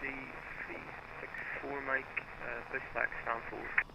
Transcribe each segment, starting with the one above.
EGSS Mike, pushback Stansted.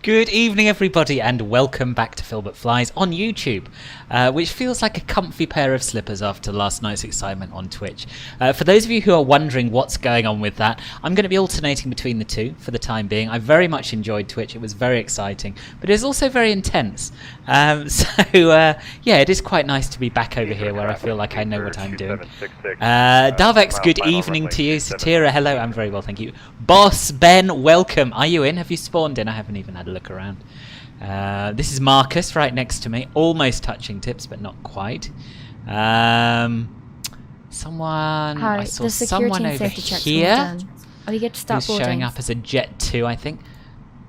Good evening, everybody, and welcome back to Filbert Flies on YouTube, which feels like a comfy pair of slippers after last night's excitement on Twitch. For those of you who are wondering what's going on with that, I'm going to be alternating between the two for the time being. I very much enjoyed Twitch. It was very exciting, but it was also very intense. Yeah, it is quite nice to be back over here where I feel like I know what I'm doing. Darvex, good evening to you. Satira, hello, I'm very well, thank you. Boss Ben, welcome. Are you in? Have you spawned in? I haven't even had a look around. This is Marcus right next to me, almost touching tips, but not quite. Someone, Hi, I saw someone over here Oh, you get to start who's showing up as a Jet 2, I think.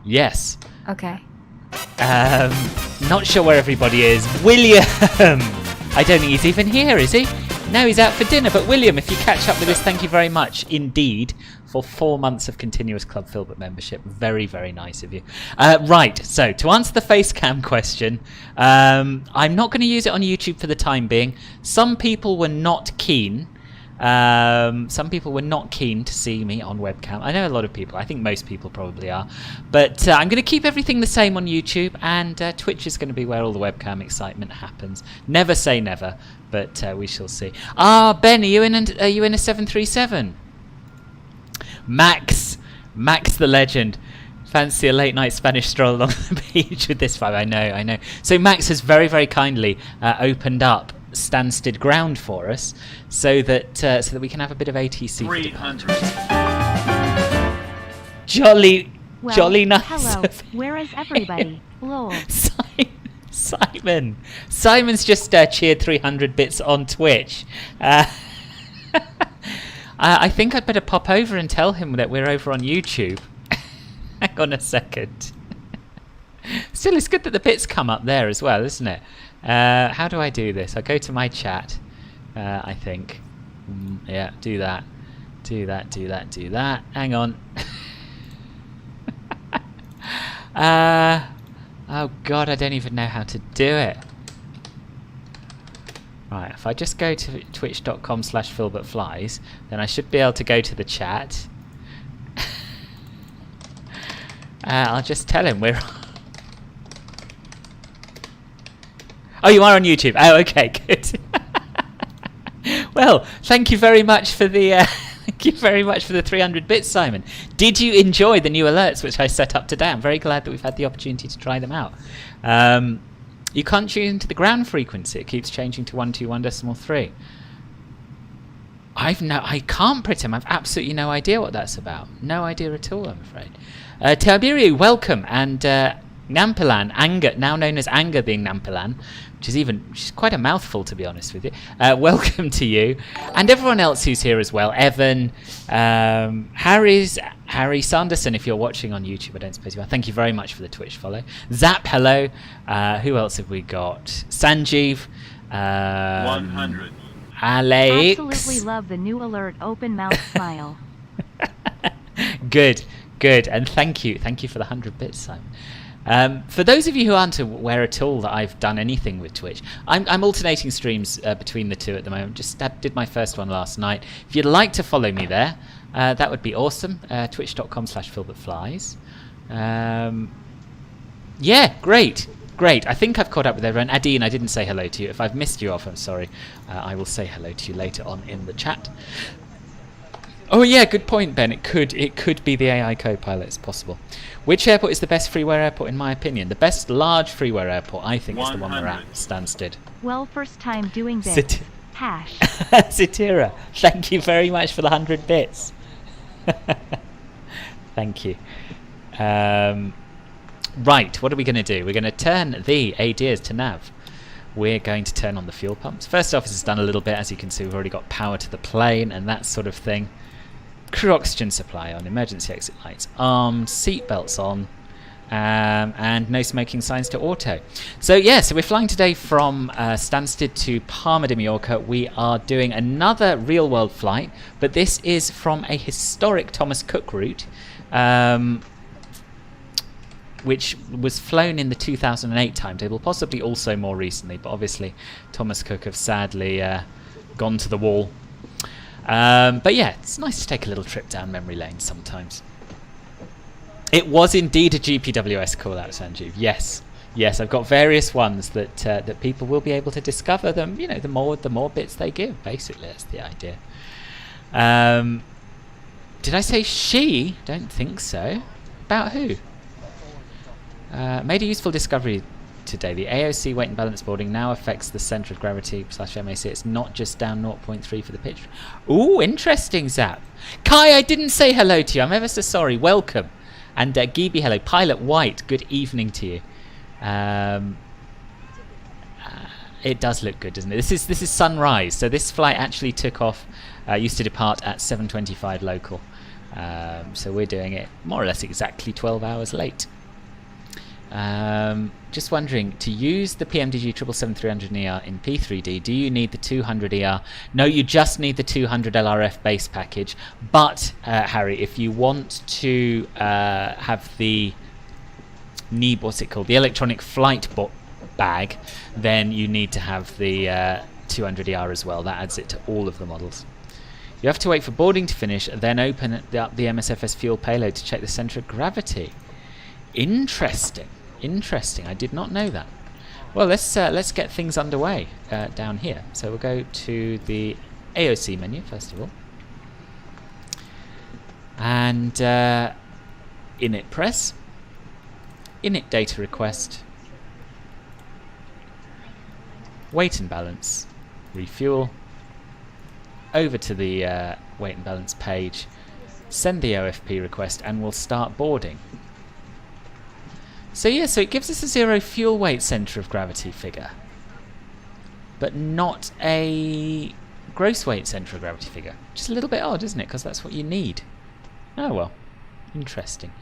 Yes. Okay. Not sure where everybody is. William! I don't think he's even here, is he? No, he's out for dinner. But William, if you catch up with us, thank you very much indeed for 4 months of continuous Club Filbert membership. Very, very nice of you. Right, so to answer the face cam question, I'm not going to use it on YouTube for the time being. Some people were not keen. Some people were not keen to see me on webcam. I know a lot of people. I think most people probably are. But I'm going to keep everything the same on YouTube, and Twitch is going to be where all the webcam excitement happens. Never say never, but we shall see. Ah, Ben, are you in a 737? Max the legend. Fancy a late night Spanish stroll along the beach with this vibe. I know. So Max has very, very kindly opened up Stansted ground for us, so that we can have a bit of ATC. 300. Jolly nice. Hello, where is everybody? Lol. Simon's just cheered 300 bits on Twitch. I think I'd better pop over and tell him that we're over on YouTube. Hang on a second. Still, it's good that the bits come up there as well, isn't it? How do I do this? I go to my chat, I think. Yeah, do that. Hang on. Oh god, I don't even know how to do it. Right, if I just go to twitch.com/filbertflies, then I should be able to go to the chat. I'll just tell him we're... Oh, you are on YouTube. Oh, okay, good. Well, thank you very much for the 300 bits, Simon. Did you enjoy the new alerts which I set up today? I'm very glad that we've had the opportunity to try them out. You can't tune into the ground frequency. It keeps changing to 121.3. I can't, Pritam. I've absolutely no idea what that's about. No idea at all, I'm afraid. Tiberiu, welcome, and Nampilan, Anger, now known as Anger being Nampilan, which is quite a mouthful, to be honest with you. Welcome to you, and everyone else who's here as well. Evan, Harry Sanderson, if you're watching on YouTube, I don't suppose you are. Thank you very much for the Twitch follow. Zap, hello. Who else have we got? Sanjeev. 100. Alex. Absolutely love the new alert open mouth smile. Good, and thank you for the 100 bits, Simon. For those of you who aren't aware at all that I've done anything with Twitch, I'm alternating streams between the two at the moment. Just did my first one last night. If you'd like to follow me there, that would be awesome. Twitch.com/philbertflies. Yeah, great. I think I've caught up with everyone. Adine, I didn't say hello to you. If I've missed you off, I'm sorry. I will say hello to you later on in the chat. Oh yeah, good point, Ben. It could be the AI co-pilot. It's possible. Which airport is the best freeware airport in my opinion? The best large freeware airport, I think, is the one we're at, Stansted. Well, first time doing this. Hash. Sitira, thank you very much for the 100 bits. Thank you. Right, what are we going to do? We're going to turn the ADs to nav. We're going to turn on the fuel pumps. First office has done a little bit. As you can see, we've already got power to the plane and that sort of thing. Crew oxygen supply on, emergency exit lights armed, seat belts on, and no smoking signs to auto. So yeah, so we're flying today from Stansted to Palma de Mallorca. We are doing another real-world flight, but this is from a historic Thomas Cook route, which was flown in the 2008 timetable, possibly also more recently, but obviously Thomas Cook have sadly gone to the wall. But yeah, it's nice to take a little trip down memory lane sometimes. It was indeed a GPWS call out, Sanjeev. Yes, I've got various ones that that people will be able to discover them. You know, the more bits they give. Basically, that's the idea. Did I say she? Don't think so. About who? Made a useful discovery today. The AOC weight and balance boarding now affects the centre of gravity / MAC. It's not just down 0.3 for the pitch. Ooh, interesting, Zap. Kai, I didn't say hello to you. I'm ever so sorry. Welcome. And Gibi, hello. Pilot White, good evening to you. It does look good, doesn't it? This is sunrise. So this flight actually took off, used to depart at 7:25 local. So we're doing it more or less exactly 12 hours late. Just wondering, to use the PMDG 777-300ER in P3D, do you need the 200ER? No, you just need the 200 LRF base package. But, Harry, if you want to have the what's it called? The electronic flight bag, then you need to have the 200ER as well. That adds it to all of the models. You have to wait for boarding to finish, then open up the MSFS fuel payload to check the centre of gravity. Interesting. I did not know that. Well, let's get things underway down here. So we'll go to the AOC menu first of all, and init press, init data request, weight and balance, refuel, over to the weight and balance page, send the OFP request, and we'll start boarding. So yeah, so it gives us a 0 fuel weight centre of gravity figure, but not a gross weight centre of gravity figure. Just a little bit odd, isn't it? Because that's what you need. Oh well, interesting.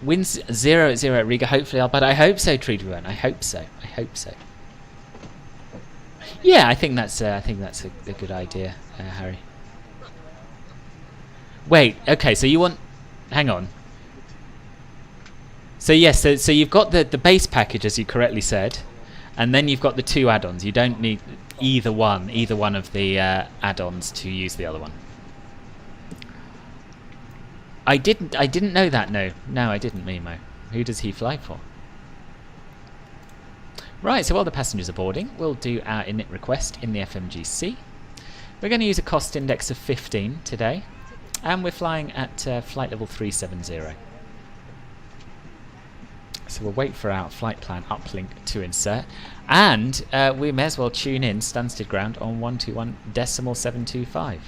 Wins 0 at 0 at Riga. Hopefully, but I hope so, Treedwin. I hope so. Yeah, I think that's a good idea, Harry. Wait, okay, so you want? Hang on. So yes, so you've got the base package, as you correctly said, and then you've got the two add-ons. You don't need either one of the add-ons to use the other one. I didn't know that. No, I didn't, Mimo. Who does he fly for? Right, so while the passengers are boarding, we'll do our init request in the FMGC. We're going to use a cost index of 15 today. And we're flying at flight level 370. So we'll wait for our flight plan uplink to insert. And we may as well tune in Stansted ground on 121.725.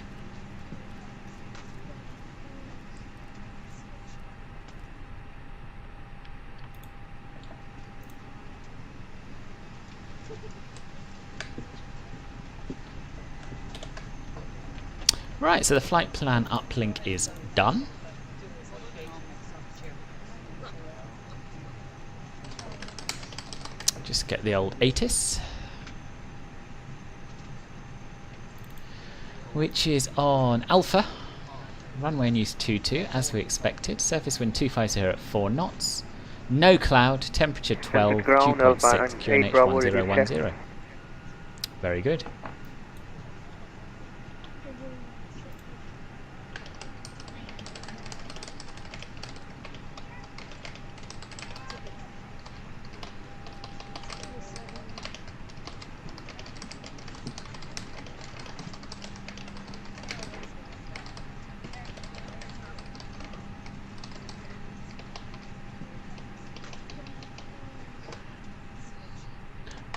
Right, so the flight plan uplink is done. Just get the old ATIS, which is on Alpha Runway news 22, as we expected. Surface wind 250 at 4 knots. No cloud, temperature 12, dew point 6, QNH 1010. Very good.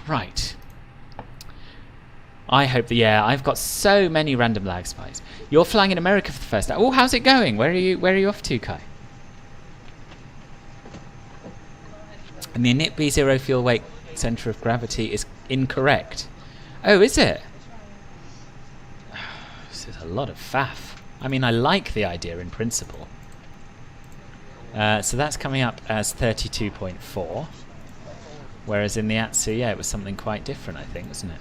Right. I hope that, yeah, I've got so many random lag spikes. You're flying in America for the first time. Oh, how's it going? Where are you off to, Kai? And the NITB 0 fuel weight center of gravity is incorrect. Oh, is it? This is a lot of faff. I mean, I like the idea in principle. So that's coming up as 32.4. Whereas in the ATSU, yeah, it was something quite different, I think, wasn't it?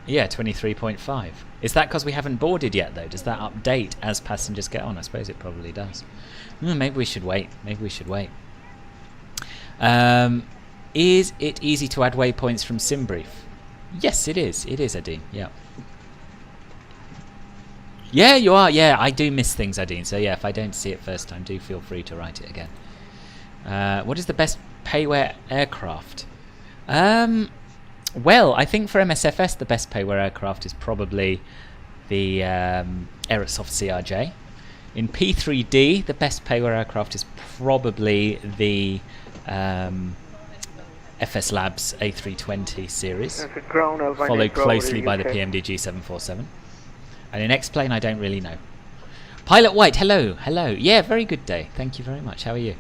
Yeah, 23.5. Is that because we haven't boarded yet, though? Does that update as passengers get on? I suppose it probably does. Maybe we should wait. Maybe we should wait. Is it easy to add waypoints from SimBrief? Yes, it is. It is, Adine. Yeah. Yeah, you are. Yeah, I do miss things, Adine. So yeah, if I don't see it first time, do feel free to write it again. What is the best payware aircraft? Well, I think for MSFS, the best payware aircraft is probably the Aerosoft CRJ. In P3D, the best payware aircraft is probably the FS Labs A320 series, followed closely by the PMDG 747. And in X-Plane, I don't really know. Pilot White, hello, hello. Yeah, very good day. Thank you very much. How are you?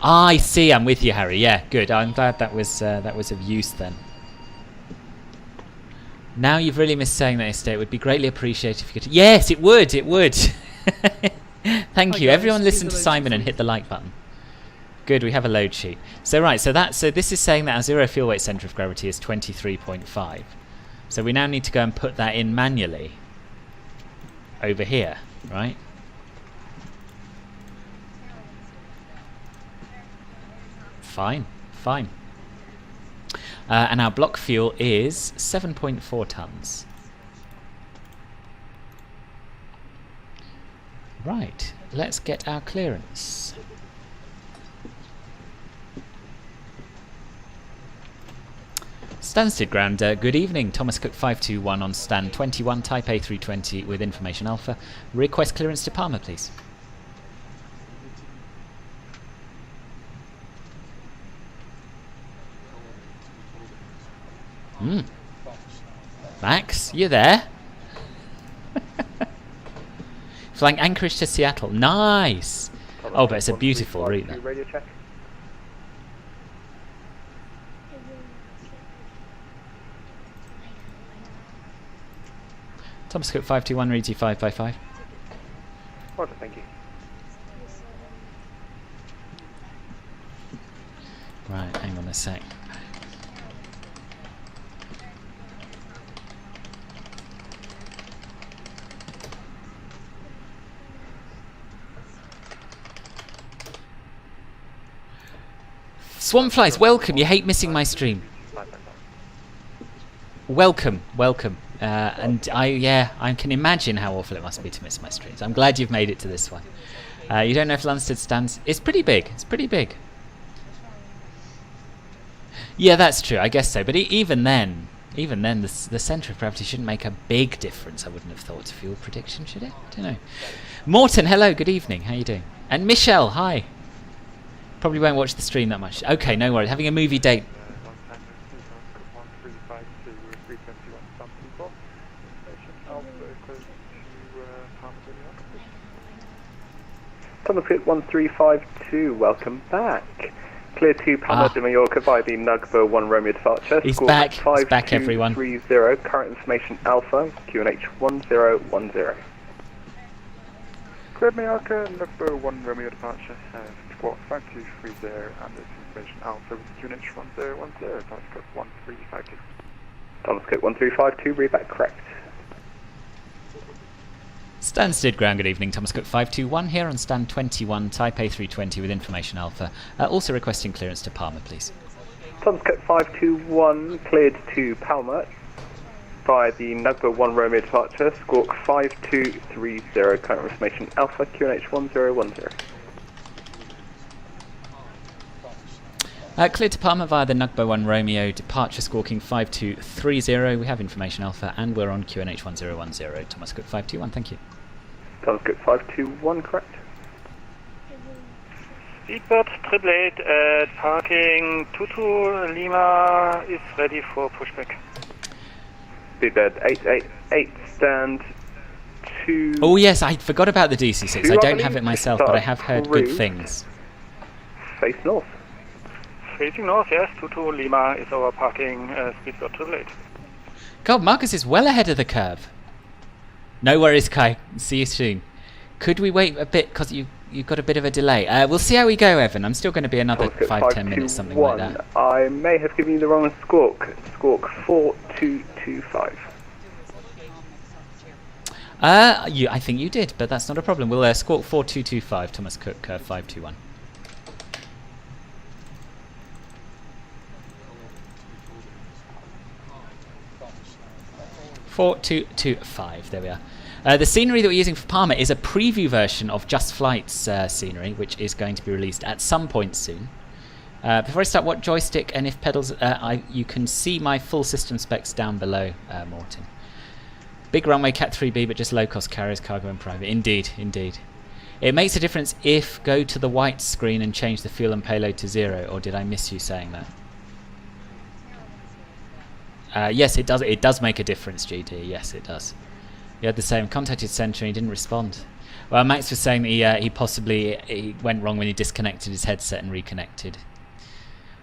Ah, I see. I'm with you, Harry. Yeah, good. I'm glad that was of use then. Now you've really missed saying that, STA. It would be greatly appreciated if you could. Yes, it would. It would. Thank you. Everyone, listen to Simon and hit the like button. Good. We have a load sheet. So right. So this is saying that our zero fuel weight center of gravity is 23.5. So we now need to go and put that in manually over here, right? Fine, fine. And our block fuel is 7.4 tons. Right, let's get our clearance. Stansted ground, good evening. Thomas Cook 521 on stand 21, Type A320 with information alpha. Request clearance to Palma, please. Max, you there? Flying Anchorage to Seattle. Nice! Oh, but it's a beautiful route there. Radio check. Thomas Cook 521 reads you 555. Roger, thank you. Right, hang on a sec. Swanflies, welcome. You hate missing my stream. Welcome, welcome. And I can imagine how awful it must be to miss my streams. I'm glad you've made it to this one. You don't know if Stansted stands. It's pretty big. It's pretty big. Yeah, that's true. I guess so. But even then, the centre of gravity shouldn't make a big difference. I wouldn't have thought to fuel prediction, should it? I don't know. Morton, hello. Good evening. How you doing? And Michelle, hi. Probably won't watch the stream that much. Okay, no worries. Having a movie date. Thomas Cook 1352, welcome back. Clear to Palma de Mallorca via the Nugba 1 Romeo departure. He's back. He's back, everyone. 5230, current information alpha, QNH 1010. Clear Mallorca, Nugba 1 Romeo departure, squawk 5230, and this information alpha with QNH 1010, Thomas Cook 1352. Thomas Cook 1352, read back correct. Stansted ground, good evening. Thomas Cook 521 here on stand 21, Type A320 with information alpha. Also requesting clearance to Palma, please. Thomas Cook 521, cleared to Palma via the Nugba 1 Romeo departure, squawk 5230, current information alpha, QNH 1010. Cleared to Palma via the Nugba 1 Romeo departure, squawking 5230. We have information alpha and we're on QNH 1010. Thomas Cook 521, thank you. Thomas Cook 521, correct. Speedbird 888 at parking Tutu Lima is ready for pushback. Speedbird 888, stand 2. Oh yes, I forgot about the DC6. I don't have it myself, but I have heard good Route. things. Face north. Facing north, yes, Tutu Lima is our parking Speedbird 888. God, Marcus is well ahead of the curve. No worries, Kai. See you soon. Could we wait a bit because you've got a bit of a delay? We'll see how we go, Evan. I'm still going to be another 5-10 minutes, something like that. I may have given you the wrong squawk. Squawk 4225. I think you did, but that's not a problem. We'll squawk 4225, Thomas Cook 521. There we are. The scenery that we're using for Palma is a preview version of Just Flight's scenery, which is going to be released at some point soon. Before I start, what joystick and if pedals... you can see my full system specs down below, Morton. Big runway Cat 3B, but just low-cost carriers, cargo and private. Indeed, indeed. It makes a difference if go to the white screen and change the fuel and payload to 0, or did I miss you saying that? Yes, it does. It does make a difference, GD. Yes, it does. You had the same. Contacted Centre and he didn't respond. Well, Max was saying that he possibly went wrong when he disconnected his headset and reconnected.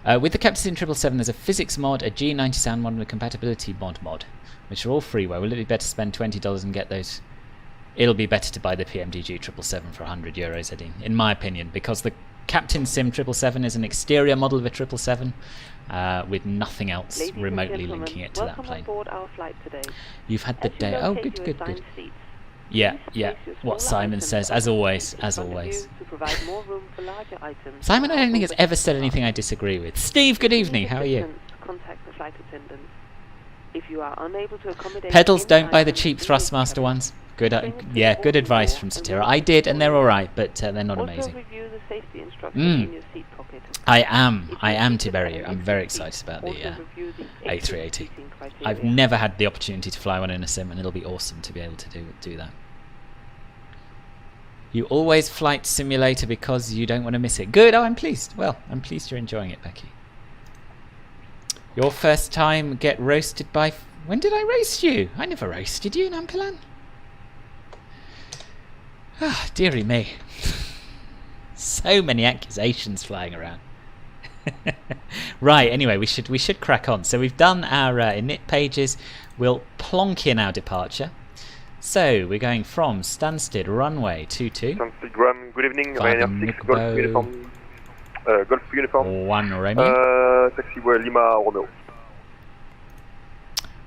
With the Captain 777, there's a physics mod, a G90 sound mod, and a compatibility mod, which are all freeware. Will it be better to spend $20 and get those? It'll be better to buy the PMDG 777 for €100, Eddie, in my opinion, because the Captain Sim 777 is an exterior model of a 777. With nothing else remotely linking it to that plane. Our flight today. You've had the day. Oh, good. Yeah. What Simon says, as always. Simon, I don't think has ever said anything I disagree with. Steve, good evening. How are you? Contact the flight attendant. If you are unable to accommodate pedals, don't buy the cheap Thrustmaster ones. Good, good advice from Satira. I did, and they're all right, but they're not amazing. Review the safety instructions in your seat pocket. I am, Tiberio. I'm very excited about the A380. I've never had the opportunity to fly one in a sim, and it'll be awesome to be able to do that. You always flight simulator because you don't want to miss it. Good. Oh, I'm pleased. Well, I'm pleased you're enjoying it, Becky. Your first time get roasted by... When did I roast you? I never roasted you, Nampilan. Ah, dearie me. So many accusations flying around. Right, anyway, we should crack on. So we've done our init pages. We'll plonk in our departure. So we're going from Stansted runway 22. Stansted Gram, good evening. Ryanair 6 Golf uniform. Golf uniform. 1 Romeo. Taxiway Lima Romeo.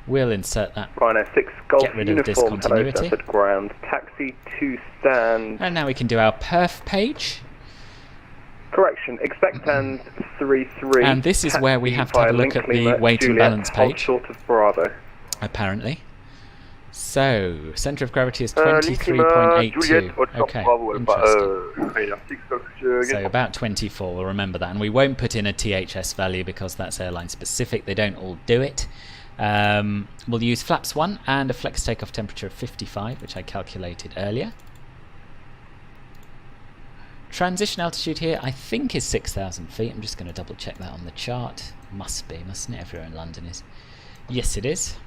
We'll insert that. Ryanair 6 Golf Get rid of uniform. discontinuity. Hello, Stansted ground. Taxi to stand. And now we can do our perf page. Correction, expect and 33. And this is where we have to have a look at the weight and balance page. Short of Bravo. Apparently. So, centre of gravity is 23.82. Okay, interesting. So about 24, we'll remember that. And we won't put in a THS value because that's airline specific. They don't all do it. We'll use flaps 1 and a flex takeoff temperature of 55, which I calculated earlier. Transition altitude here, I think, is 6,000 feet. I'm just going to double check that on the chart. Must be, mustn't it? Everywhere in London is. Yes, it is.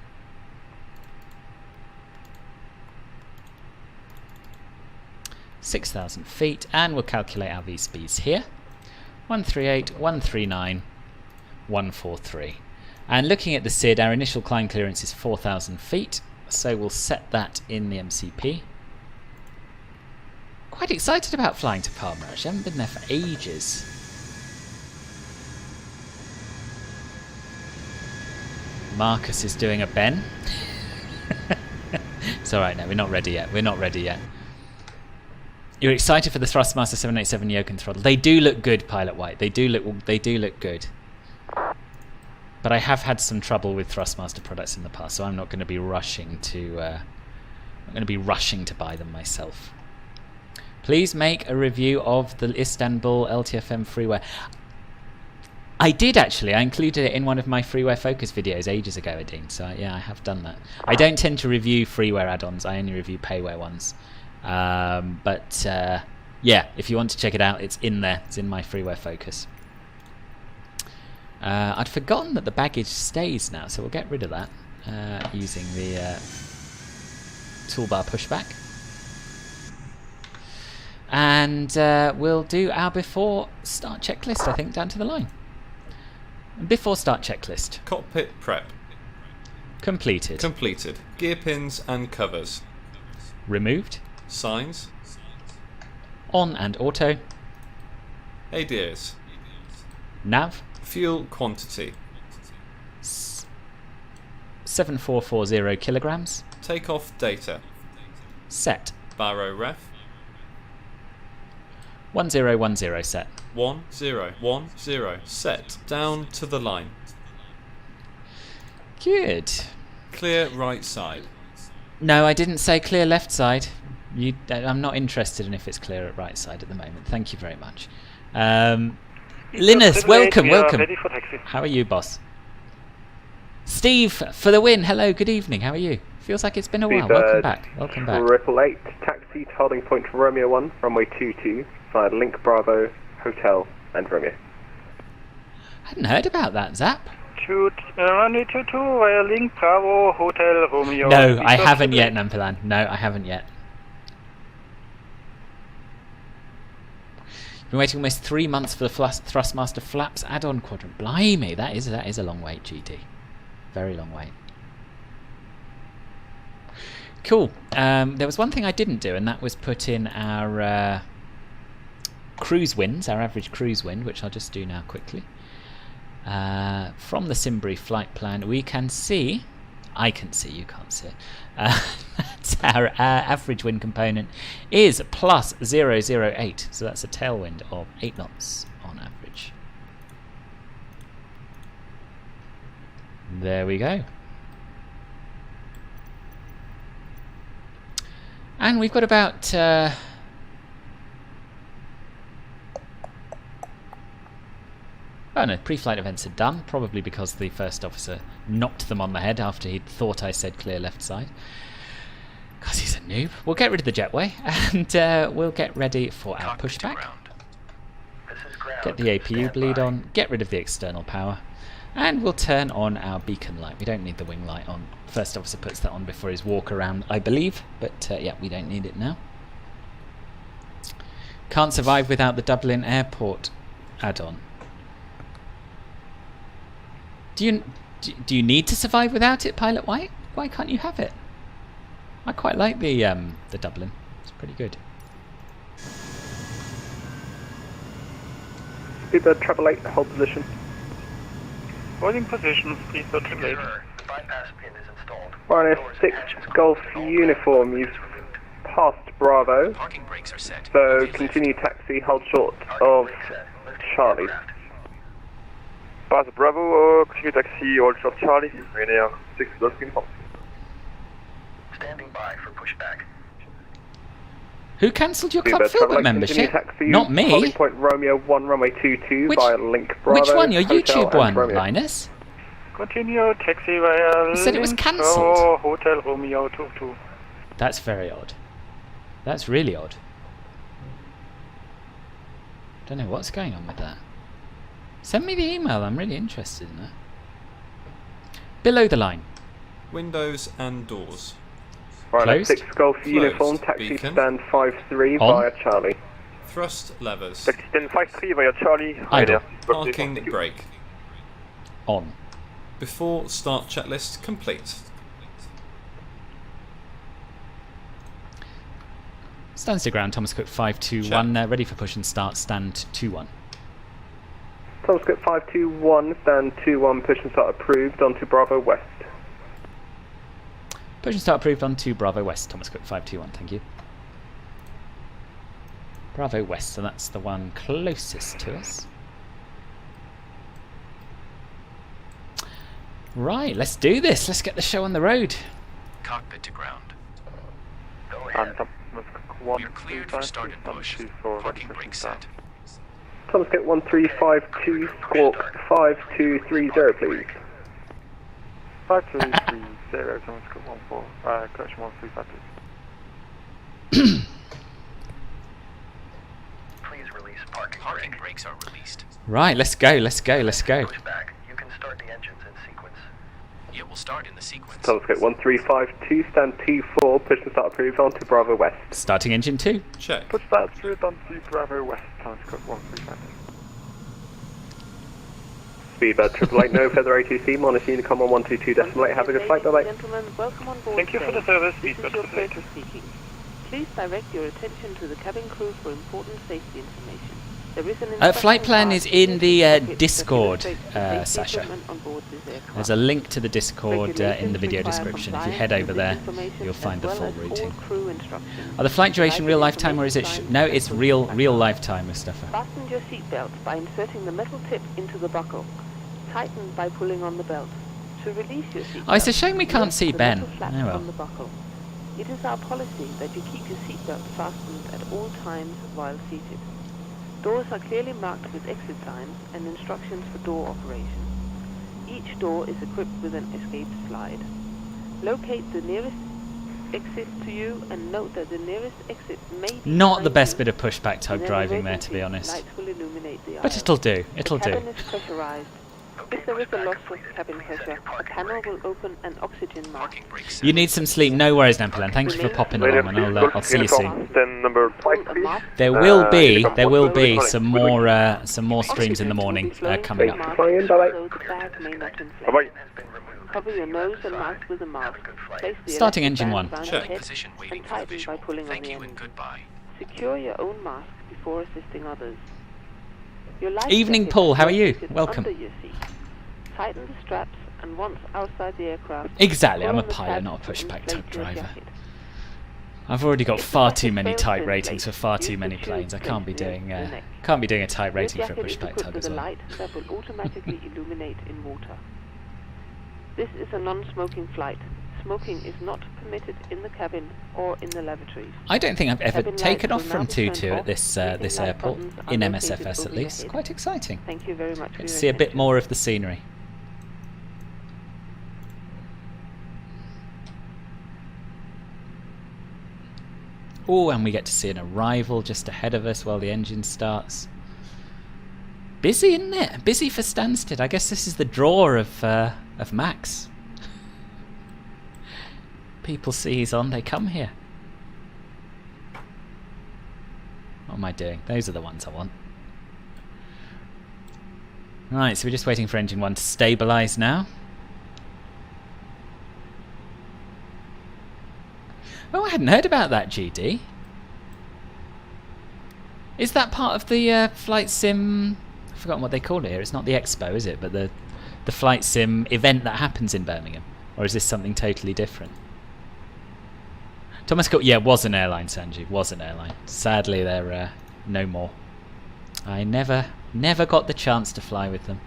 (6,000 feet), and we'll calculate our V-speeds here. 138, 139, 143. And looking at the SID, our initial climb clearance is 4,000 feet, so we'll set that in the MCP. Quite excited about flying to Palma, actually. I haven't been there for ages. Marcus is doing a Ben. It's alright, no, we're not ready yet. We're not ready yet. You're excited for the Thrustmaster 787 yoke and throttle. They do look good, Pilot White. They do look good. But I have had some trouble with Thrustmaster products in the past, so I'm not going to be rushing to buy them myself. Please make a review of the Istanbul LTFM freeware. I did actually. I included it in one of my freeware focus videos ages ago, Adine. So yeah, I have done that. I don't tend to review freeware add-ons. I only review payware ones. Yeah, if you want to check it out, it's in there. It's in my freeware focus. I'd forgotten that the baggage stays now, so we'll get rid of that using the toolbar pushback. And we'll do our before start checklist, I think, down to the line. Before start checklist. Cockpit prep. Completed. Completed. Gear pins and covers. Removed. Signs. On and auto. ADS. Nav. Fuel quantity. 7440 kilograms. Takeoff data. Set. Baro ref. 1010 set. 1010 set. Down to the line. Good. Clear right side. No, I didn't say clear left side. I'm not interested in if it's clear at right side at the moment. Thank you very much. Linus, welcome. Ready for taxi. How are you, boss? Steve, for the win. Hello, good evening. How are you? Feels like it's been a while. Welcome back. Welcome back. 888, taxi to holding point for Romeo 1, runway 22, via Link Bravo, Hotel, and Romeo. I hadn't heard about that, Zap. Runway 22 via Link Bravo, Hotel, Romeo. No, I haven't yet, Nampilan. No, I haven't yet. Been waiting almost 3 months for the Thrustmaster Flaps add-on quadrant. Blimey, that is a long wait, GT. Very long wait. Cool. There was one thing I didn't do, and that was put in our cruise wins, our average cruise wind, which I'll just do now quickly. From the Simbury flight plan, we can see, I can see, you can't see it, that's our average wind component is plus 008, so that's a tailwind of 8 knots on average. There we go. And we've got about oh no, pre-flight events are done, probably because the first officer knocked them on the head after he thought I said clear left side. Because he's a noob. We'll get rid of the jetway, and we'll get ready for our pushback. Get the APU bleed on, get rid of the external power, and we'll turn on our beacon light. We don't need the wing light on. First officer puts that on before his walk around, I believe, but yeah, we don't need it now. Can't survive without the Dublin Airport add-on. Do you need to survive without it, Pilot White? Why can't you have it? I quite like the Dublin. It's pretty good. Speedbird 888, hold position. Holding position, Speedbird 888. The bypass pin is installed. Ryanair 6 Golf uniform, you've passed Bravo. Parking brakes are set. So continue taxi, hold short of Charlie. Pass Bravo, continue taxi, hold short Charlie. Ryanair 6 Golf uniform. Standing by for pushback. Who cancelled your Club Filbert membership? Taxi, Not me. Holding point Romeo 1, runway 22 via Link Bravo. Which one? Your Hotel YouTube one, Romeo. Linus? Continue taxi via You said it was Link cancelled. Bravo, Hotel, Romeo 22. That's very odd. That's really odd. Don't know what's going on with that. Send me the email, I'm really interested in that. Below the line. Windows and doors. Ryanair Closed. 6 Golf Closed. uniform, taxi Beacon. stand 53 On. via Charlie. Thrust levers. Taxi stand 53 via Charlie. Idle. Ryanair 6 Golf Parking uniform. brake. On. Before start checklist complete. Stands to ground, Thomas Cook 521, ready for push and start, stand 21. Tom script 521, stand 21, push and start approved onto Bravo West. Push and start approved onto Bravo West, Thomas Cook 521, thank you. Bravo West, so that's the one closest to us. Right, let's do this. Let's get the show on the road. Cockpit to ground. And You're cleared for start and push. Parking brake set. Thomas Kit 1352, squawk 5230, please. 5230, Thomas Cook 14, correction 1352. Please release parking brakes are released. Right, let's go, let's go, let's go. Push back. You can start the engines in sequence. It will start in the sequence. Thomas Kit 1352, stand 24, push and start approved onto Bravo West. Starting engine 2. Check. Push that through onto Bravo West, Thomas Cook 1352. Speedbird 888, no further ATC, monitor Unicom on 122.8, have a good flight, bye bye. Gentlemen, welcome on board. Thank you for the service, This Speedbird is your 888. operator speaking. Please direct your attention to the cabin crew for important safety information. There is an Flight plan instruction is card in the that illustrates Discord, the safety Sasha. equipment on board this aircraft. There's a link to the Discord in the video Regulations description. If you require head over there, compliance with you'll this find the information full as well as all routing. crew instructions. Are the flight duration Provide real this lifetime or is it... information No, signs it's and real push lifetime, Mustafa. Fasten your seatbelt by inserting the metal tip into the buckle. Tighten by pulling on the belt. To release your seatbelt, Oh, it's a shame we can't lift see the Ben. metal flap Oh well. on the buckle. It is our policy that you keep your seatbelt fastened at all times while seated. Doors are clearly marked with exit signs and instructions for door operation. Each door is equipped with an escape slide. Locate the nearest exit to you and note that the nearest exit may be Not the behind best you. bit of pushback type In an driving there, to be emergency, honest. lights will illuminate the But aisle. it'll do, it'll The do. cabin is pressurized. If there is a loss of cabin pressure, a panel will open an oxygen mask. Parking brake set. You need some sleep, no worries, Nampilan. Thank you for popping along, and I'll see you soon. Then number 5, A mask There will be Unicom some more streams in the morning coming up. Flying in, bye-bye. so the bag may not inflate. Bye-bye. Cover your nose and mouth with a mask. Place the Starting electric engine band 1. around Check. your head Position and waiting for the tighten visual. by pulling Thank on you the and end. goodbye. Secure your own mask before assisting others. Your life Evening, jacket Paul, how are you? is Welcome. Under your seat. Tighten the straps and once outside the aircraft. Exactly, I'm pull a on the pilot, tabs not a to pushback inflate type your driver. jacket. I've already got If the far jacket too many fails type to ratings for inflate, far use too the many tube planes. I can't be placed doing near the neck. a type Your rating for jacket is pushback equipped type with as a well. light that will automatically illuminate in water. This is a non-smoking flight. Smoking is not permitted in the cabin or in the lavatories. I don't think I've ever Cabin taken lights off will from now be turned 2-2 at off. this Briefing light airport, buttons are in located MSFS at over your least. head. Quite exciting. Thank you very much for Get to your see a bit attention. more of the scenery. Oh, and we get to see an arrival just ahead of us while the engine starts. Busy, isn't it? Busy for Stansted. I guess this is the draw of Max. People see he's on, they come here. What am I doing? Those are the ones I want. Right, so we're just waiting for engine 1 to stabilise now. Oh, I hadn't heard about that, GD. Is that part of the flight sim... I've forgotten what they call it here. It's not the expo, is it? But the flight sim event that happens in Birmingham. Or is this something totally different? Thomas Cook, yeah, was an airline, Sanji. Was an airline. Sadly, they're no more. I never got the chance to fly with them.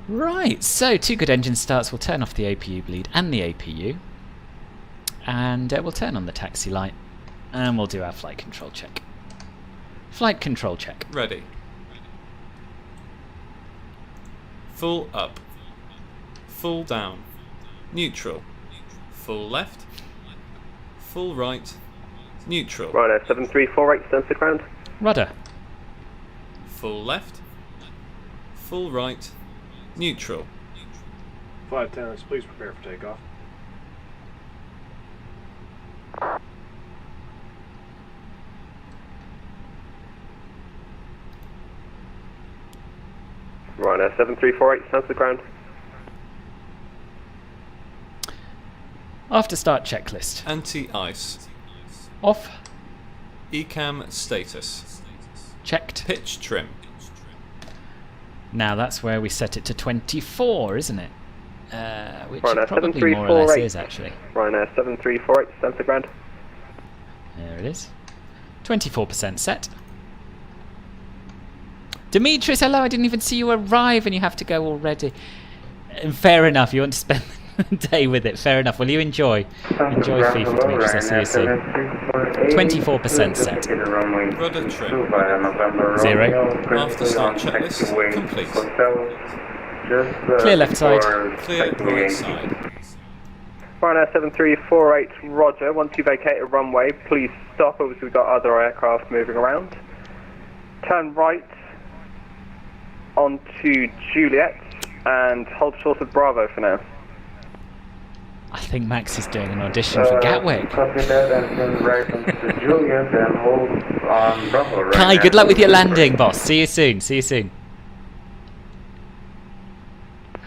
Right, so 2 good engine starts. We'll turn off the APU bleed and the APU. And we'll turn on the taxi light. And we'll do our flight control check. Flight control check. Ready. Full up. Full down. Neutral. Full left. Full right. Neutral. Right, 7348, stand to ground. Rudder. Full left. Full right. Neutral. Flight attendants, please prepare for takeoff. Right, 7348, stand to the ground. After start checklist. Anti-ice. Off. ECAM status. Checked. Pitch trim. Now that's where we set it to 24, isn't it? Which Ryanair it probably more or less 7348. is, actually. Ryanair 7348, Stansted ground. There it is. 24% set. Demetrius, hello, I didn't even see you arrive and you have to go already. Fair enough, you want to spend the day with it. Fair enough. Will you enjoy? Enjoy FIFA, Demetrius. I'll see you soon. 24% set. Rudder trim. 0. After start checklist complete. Clear left side. Clear right side. Ryanair 7348, roger. Once you vacate a runway, please stop. Obviously, we've got other aircraft moving around. Turn right onto Juliet and hold short of Bravo for now. I think Max is doing an audition for Gatwick. Copy that, and turn right onto Juliet and hold on Bravo right Kai, now. good luck with your landing, boss. See you soon. See you soon.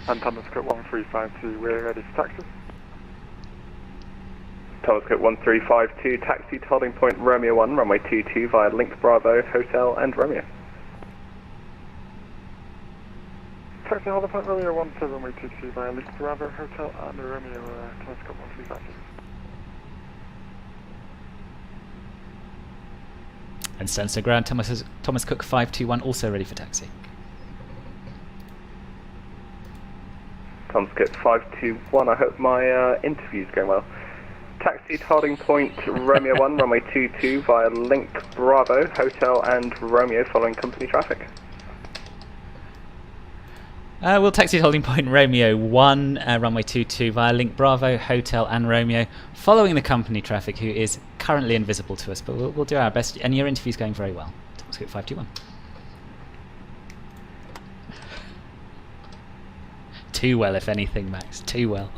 And Thomas Cook 1352, we're ready for taxi. Thomas Cook 1352, taxi to holding point Romeo 1, runway 22 via Link Bravo, Hotel and Romeo. Taxi holding point Romeo 1 to runway 22 via Link Bravo, Hotel and Romeo, Thomas Cook 1352. And Stansted ground, Thomas Cook 521, also ready for taxi. Thomas Cook 521, I hope my interview's going well. Taxi to holding point Romeo 1, runway 22 via Link Bravo, Hotel and Romeo following company traffic. We'll taxi to holding point Romeo 1, runway 22 via Link Bravo, Hotel and Romeo, following the company traffic, who is currently invisible to us, but we'll do our best. And your interview's going very well. Thomas Cook 521. Too well, if anything, Max. Too well.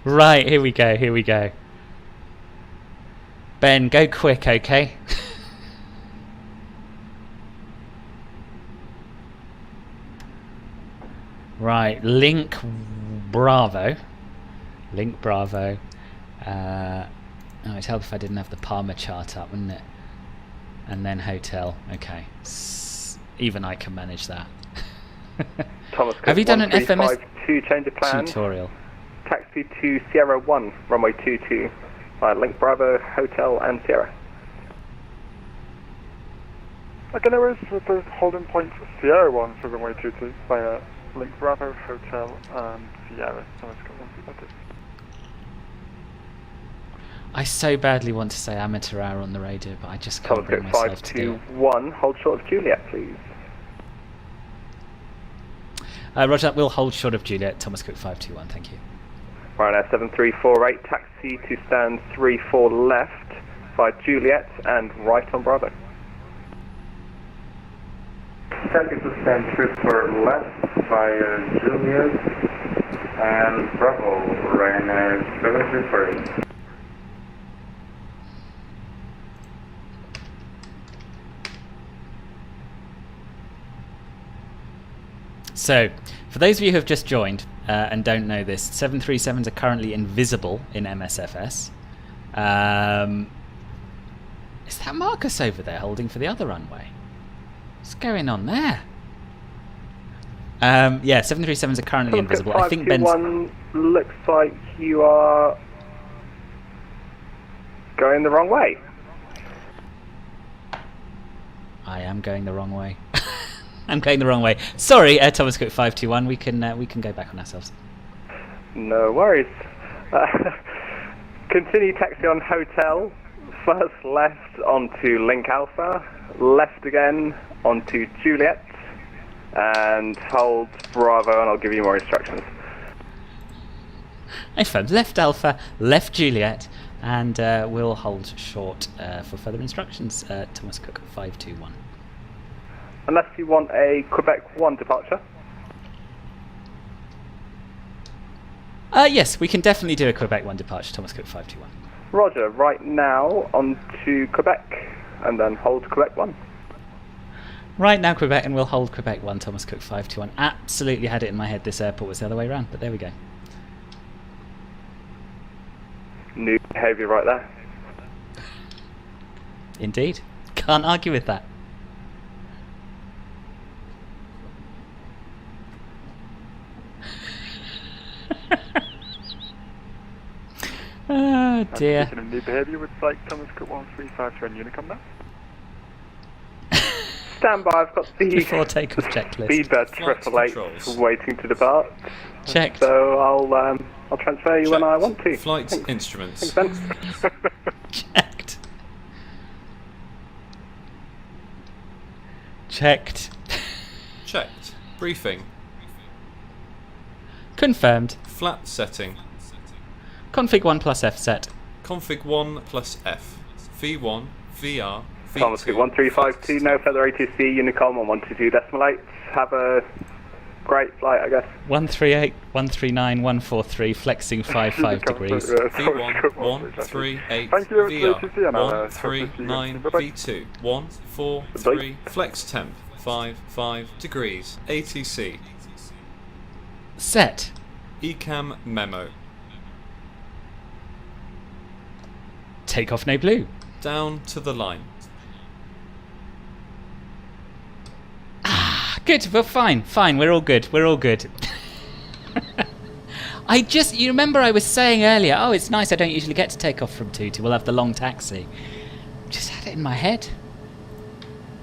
Right, here we go, here we go. Ben, go quick, okay? Right, Link Bravo. Link Bravo. Oh, it'd help if I didn't have the Palma chart up, wouldn't it? And then Hotel. Okay. Even I can manage that. Thomas Cook Have you done an FMS change of plan? tutorial? Taxi to Sierra 1, runway 22 via Link Bravo, Hotel and Sierra. Okay, no worries, with the holding point Sierra 1 for runway 22 via Link Bravo, Hotel and Sierra, Thomas Cook 1352. I so badly want to say amateur hour on the radio, but I just can't Thomas bring Cook myself to do it. 521, hold short of Juliet, please. Roger, we'll hold short of Juliet. Thomas Cook 521, thank you. Ryanair 7348, taxi to stand 34 left via Juliet and right on Bravo. Taxi to stand 34 left via Juliet and Bravo, Ryanair 7348. So, for those of you who have just joined and don't know this, 737s are currently invisible in MSFS. Is that Marcus over there holding for the other runway? What's going on there? Yeah, 737s are currently invisible. I think Ben's... 521 looks like you are going the wrong way. I am going the wrong way. I'm going the wrong way. Sorry, Thomas Cook 521. We can go back on ourselves. No worries. Continue taxi on Hotel. First left onto Link Alpha. Left again onto Juliet. And hold Bravo, and I'll give you more instructions. Affirmed. Left Alpha, left Juliet, and we'll hold short for further instructions. Thomas Cook 521. Unless you want a Quebec 1 departure. Yes, we can definitely do a Quebec 1 departure, Thomas Cook 521. Roger, right now onto Quebec, and then hold Quebec 1. Right now Quebec, and we'll hold Quebec 1, Thomas Cook 521. Absolutely had it in my head this airport was the other way around, but there we go. New behaviour right there. Indeed. Can't argue with that. Oh dear. New behaviour with flight Thomas Cook 135 on Unicom now. Stand by, I've got the Before takeoff checklist. Speedbird 888 waiting to depart. Checked. So I'll transfer you when I want to. Flight Thanks. instruments. Thanks, Ben. Checked. Checked. Checked. Briefing. Confirmed. Flat setting. Config 1 plus F set. Config 1 plus F. V1, VR, V2. Thomas Cook 1352, no further ATC, Unicom on 122.8. Have a great flight, I guess. 138, 139, 143, flexing 55 degrees. V1, 138, VR, 139, V2, 143, flex temp, 55 degrees, ATC. Set. ECAM memo. Takeoff no blue. Down to the line. Good, we're fine, we're all good, you remember I was saying earlier, oh, it's nice I don't usually get to take off from 2 we'll have the long taxi. Just had it in my head.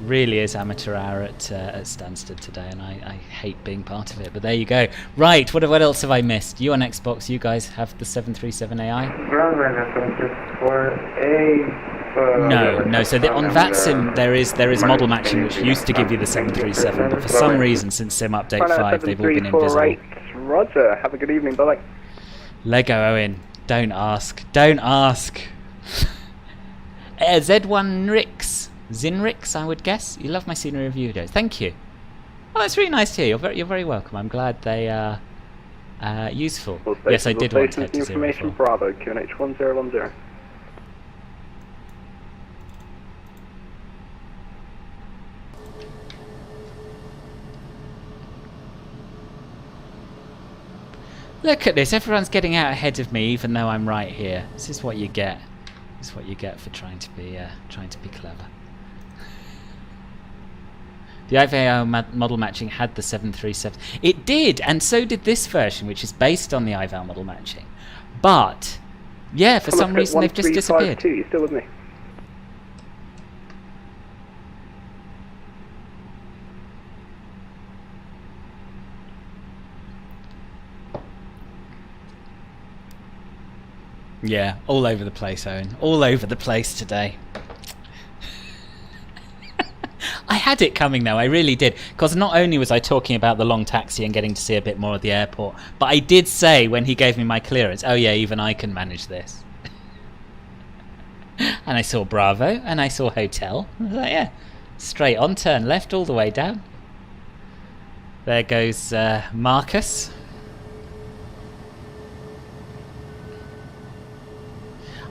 Really is amateur hour at Stansted today, and I hate being part of it, but there you go. Right, what else have I missed? You on Xbox, you guys have the 737AI? No. So on VATSIM there is model matching, which used to give you the 737, but for some reason since Sim Update 5 they've all been invisible. Roger, have a good evening, bye. Lego Owen, don't ask. Z1 Zinrix, I would guess. You love my scenery review videos. Thank you. Oh, that's really nice to hear. You're very welcome. I'm glad they are useful. Yes, I did want to head to 0. Information Bravo, QNH 1010. Look at this. Everyone's getting out ahead of me, even though I'm right here. This is what you get. This is what you get for trying to be clever. The IVAL model matching had the 737. It did, and so did this version, which is based on the IVAL model matching. But, yeah, for some reason they've just disappeared. You still with me? Yeah, all over the place, Owen. All over the place today. I had it coming though, I really did. Because not only was I talking about the long taxi and getting to see a bit more of the airport, but I did say when he gave me my clearance, oh yeah, even I can manage this. And I saw Bravo, and I saw Hotel. I was like, yeah, straight on, turn left all the way down. There goes Marcus.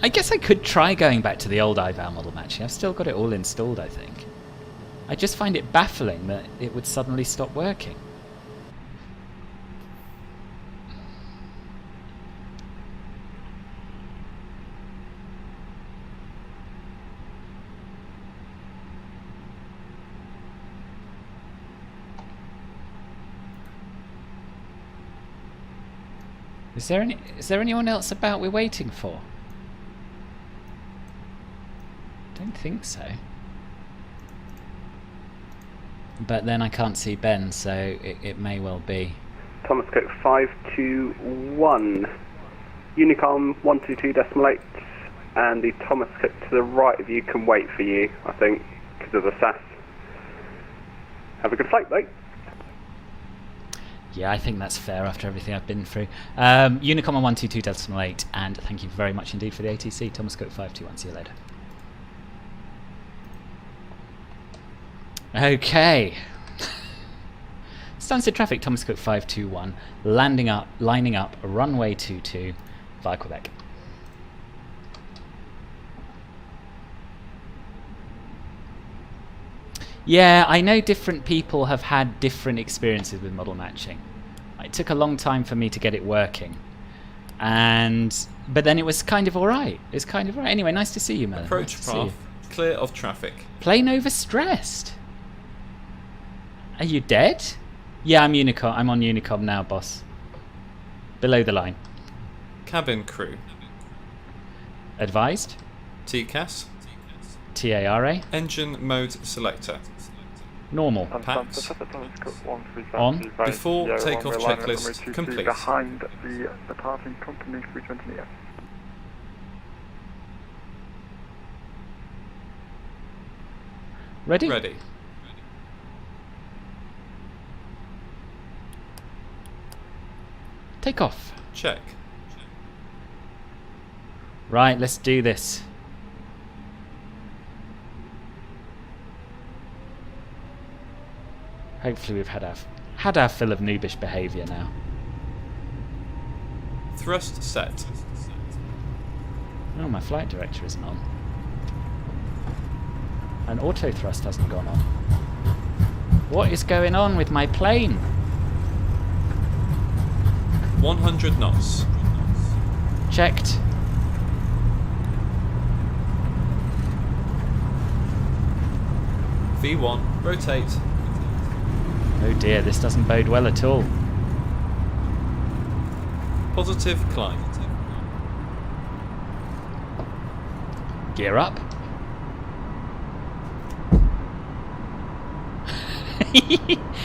I guess I could try going back to the old IVAL model matching. I've still got it all installed, I think. I just find it baffling that it would suddenly stop working. Is there anyone else about we're waiting for? Don't think so. But then I can't see Ben, so it may well be. Thomas Cook 521, Unicom 122.8, and the Thomas Cook to the right of you can wait for you, I think, because of the SAS. Have a good flight, mate. Yeah, I think that's fair after everything I've been through. Unicom on 122.8, and thank you very much indeed for the ATC. Thomas Cook 521, see you later. Okay. Stansted traffic, Thomas Cook 521, lining up, runway 22 via Quebec. Yeah, I know different people have had different experiences with model matching. It took a long time for me to get it working. But then it was kind of alright. It was kind of alright. Anyway, nice to see you, Melon. Approach nice path, clear of traffic. Plane overstressed. Are you dead? Yeah, I'm Unicom. I'm on Unicom now, boss. Below the line. Cabin crew. Advised. TCAS. TARA. Engine mode selector. Normal. PATS. On. Before takeoff checklist complete. Behind the departing company 320. Ready? Ready. Take off. Check. Right, let's do this. Hopefully we've had our fill of noobish behaviour now. Thrust set. Oh, my flight director isn't on. And auto thrust hasn't gone on. What is going on with my plane? 100 knots. Checked. V1, rotate. Oh dear, this doesn't bode well at all. Positive climb. Gear up.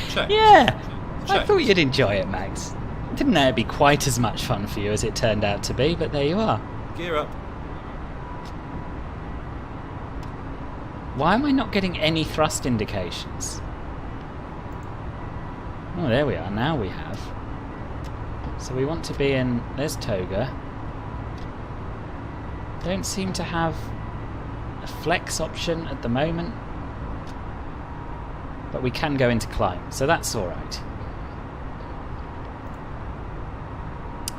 Check. Yeah, I Check. thought you'd enjoy it, Max. Didn't know it'd be quite as much fun for you as it turned out to be, but there you are. Gear up. Why am I not getting any thrust indications? Oh, there we are. Now we have. So we want to be in... There's Toga. Don't seem to have a flex option at the moment. But we can go into climb, so that's alright.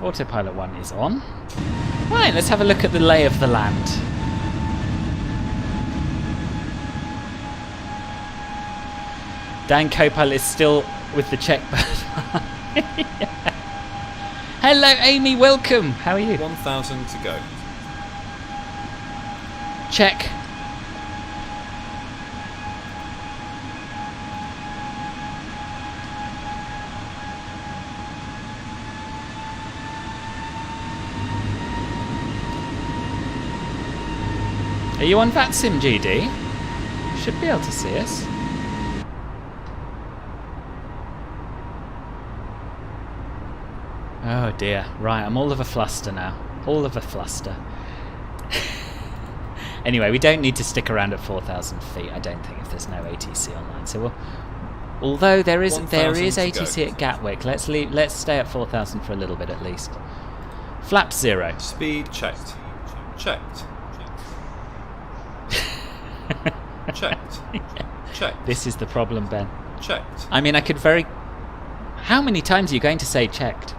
Autopilot 1 is on. Right, let's have a look at the lay of the land. Dan Copilot is still with the check button. Hello Amy, welcome. How are you? 1,000 to go. Check. Are you on VATSIM, GD? You should be able to see us. Oh dear. Right, I'm all of a fluster now. All of a fluster. Anyway, we don't need to stick around at 4,000 feet, I don't think, if there's no ATC online. So we'll... Although there is ATC at Gatwick, let's stay at 4,000 for a little bit at least. Flap 0. Speed checked. Checked. Checked. Checked. This is the problem, Ben. Checked. I mean, I could very... How many times are you going to say checked?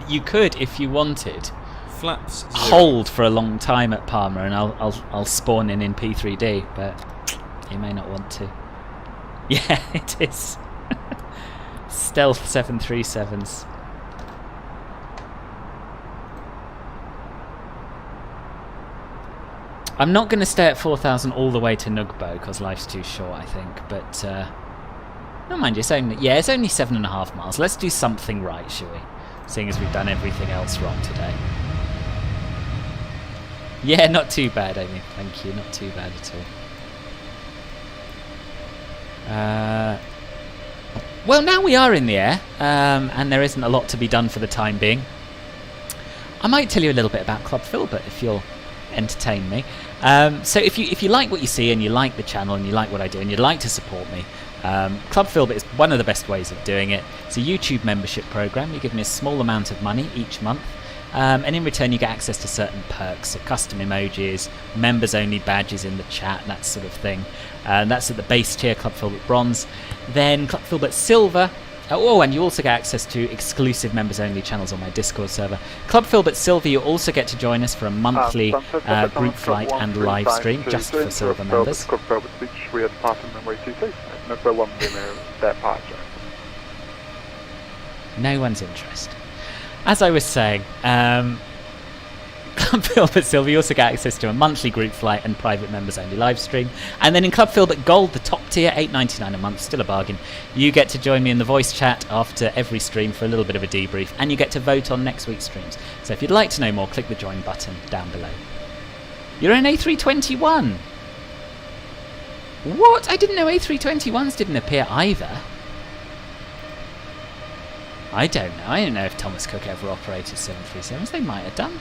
You could, if you wanted, Flaps 0. hold for a long time at Palma, and I'll spawn in P3D, but you may not want to. Yeah, it is. Stealth 737s. I'm not going to stay at 4,000 all the way to Nugbo because life's too short, I think. But no, mind you, it's only 7.5 miles. Let's do something right, shall we? Seeing as we've done everything else wrong today. Yeah, not too bad, Amy. Thank you. Not too bad at all. Well, now we are in the air, and there isn't a lot to be done for the time being. I might tell you a little bit about Club Filbert if you'll entertain me. So if you like what you see and you like the channel and you like what I do and you'd like to support me, Club Filbert is one of the best ways of doing it. It's a YouTube membership program. You give me a small amount of money each month, and in return you get access to certain perks, so custom emojis, members only badges in the chat, that sort of thing. That's at the base tier, Club Filbert Bronze. Then Club Filbert Silver. Oh, and you also get access to exclusive members-only channels on my Discord server. Club Filbert Silver, you also get to join us for a monthly group flight and live stream, just for Silver members. Club Filbert Beach, we are departing runway 26, number 1 departure. No one's interested. As I was saying, Club Club Filbert Silver, you also get access to a monthly group flight and private members only live stream. And then in Club Filbert Gold, the top tier, $8.99 a month, still a bargain, you get to join me in the voice chat after every stream for a little bit of a debrief, and you get to vote on next week's streams. So if you'd like to know more, click the join button down below. You're an A321. What? I didn't know A321s didn't appear either. I don't know. I don't know if Thomas Cook ever operated 737s. They might have done.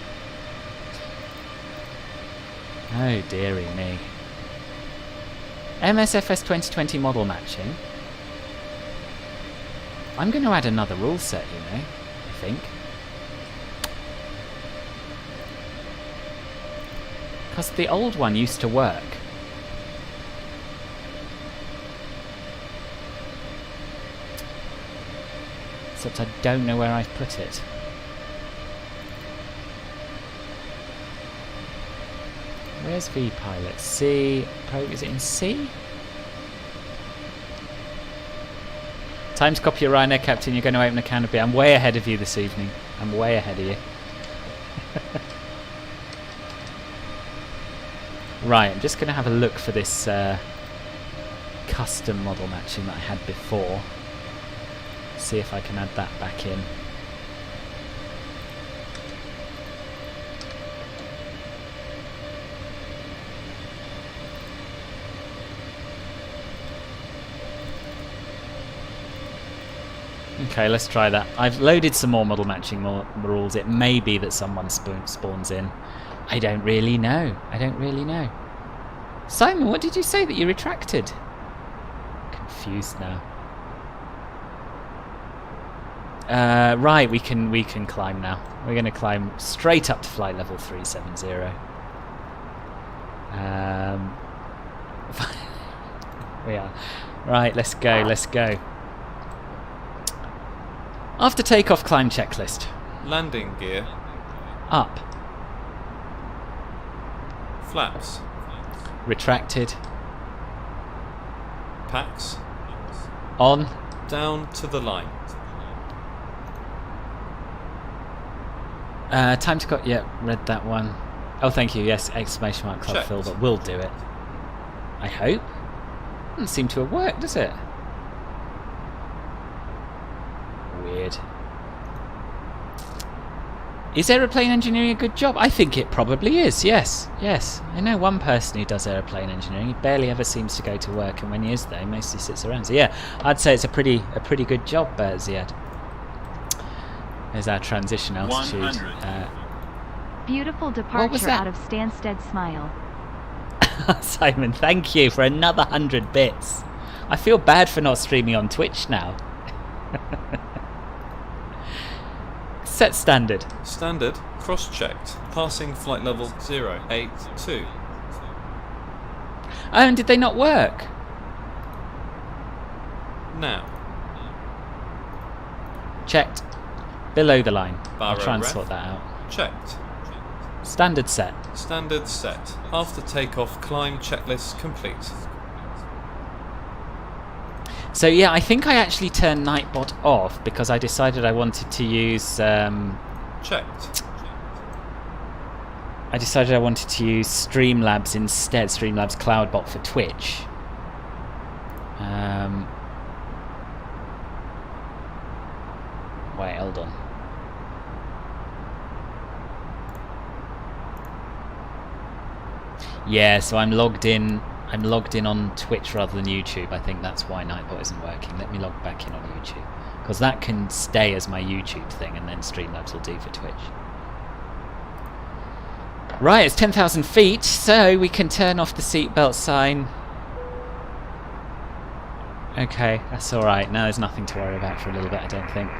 Oh, dearie me. MSFS 2020 model matching. I'm going to add another rule set, you know, I think. Because the old one used to work. Except I don't know where I've put it. Where's V-Pilot? C. Is it in C? Time to copy your Ryanair, Captain. You're going to open a can of beer. I'm way ahead of you this evening. I'm way ahead of you. Right, I'm just going to have a look for this custom model matching that I had before. See if I can add that back in. Okay, let's try that. I've loaded some more model matching rules. It may be that someone spawns in. I don't really know. I don't really know. Simon, what did you say that you retracted? Confused now. Right, we can climb now. We're going to climb straight up to flight level 370. We are. Right, let's go, let's go. After takeoff, climb checklist. Landing gear. Up. Flaps. Retracted. Packs. On. Down to the line. Time to cut. Yeah, read that one. Oh, thank you. Yes, exclamation mark Club Phil, but we'll do it. I hope. Doesn't seem to have worked, does it? Weird. Is aeroplane engineering a good job? I think it probably is. Yes, yes. I know one person who does aeroplane engineering. He barely ever seems to go to work, and when he is there, he mostly sits around. So yeah, I'd say it's a pretty good job, Ziad. There's our transition altitude. Beautiful departure out of Stansted Smile. Simon, thank you for another 100 bits. I feel bad for not streaming on Twitch now. Set standard. Standard, cross-checked, passing flight level 082. Oh, and did they not work? Now. Checked. Below the line. I'll Barrow try and ref. sort that out. Checked. Standard set. Standard set. After takeoff, climb checklist complete. So yeah, I think I actually turned Nightbot off because I decided I wanted to use... Checked. I decided I wanted to use Streamlabs instead, Streamlabs CloudBot for Twitch. Wait, hold on. Yeah, so I'm logged in on Twitch rather than YouTube. I think that's why Nightbot isn't working. Let me log back in on YouTube, because that can stay as my YouTube thing, and then Streamlabs will do for Twitch. Right, it's 10,000 feet, so we can turn off the seatbelt sign. Okay, that's alright. Now there's nothing to worry about for a little bit, I don't think.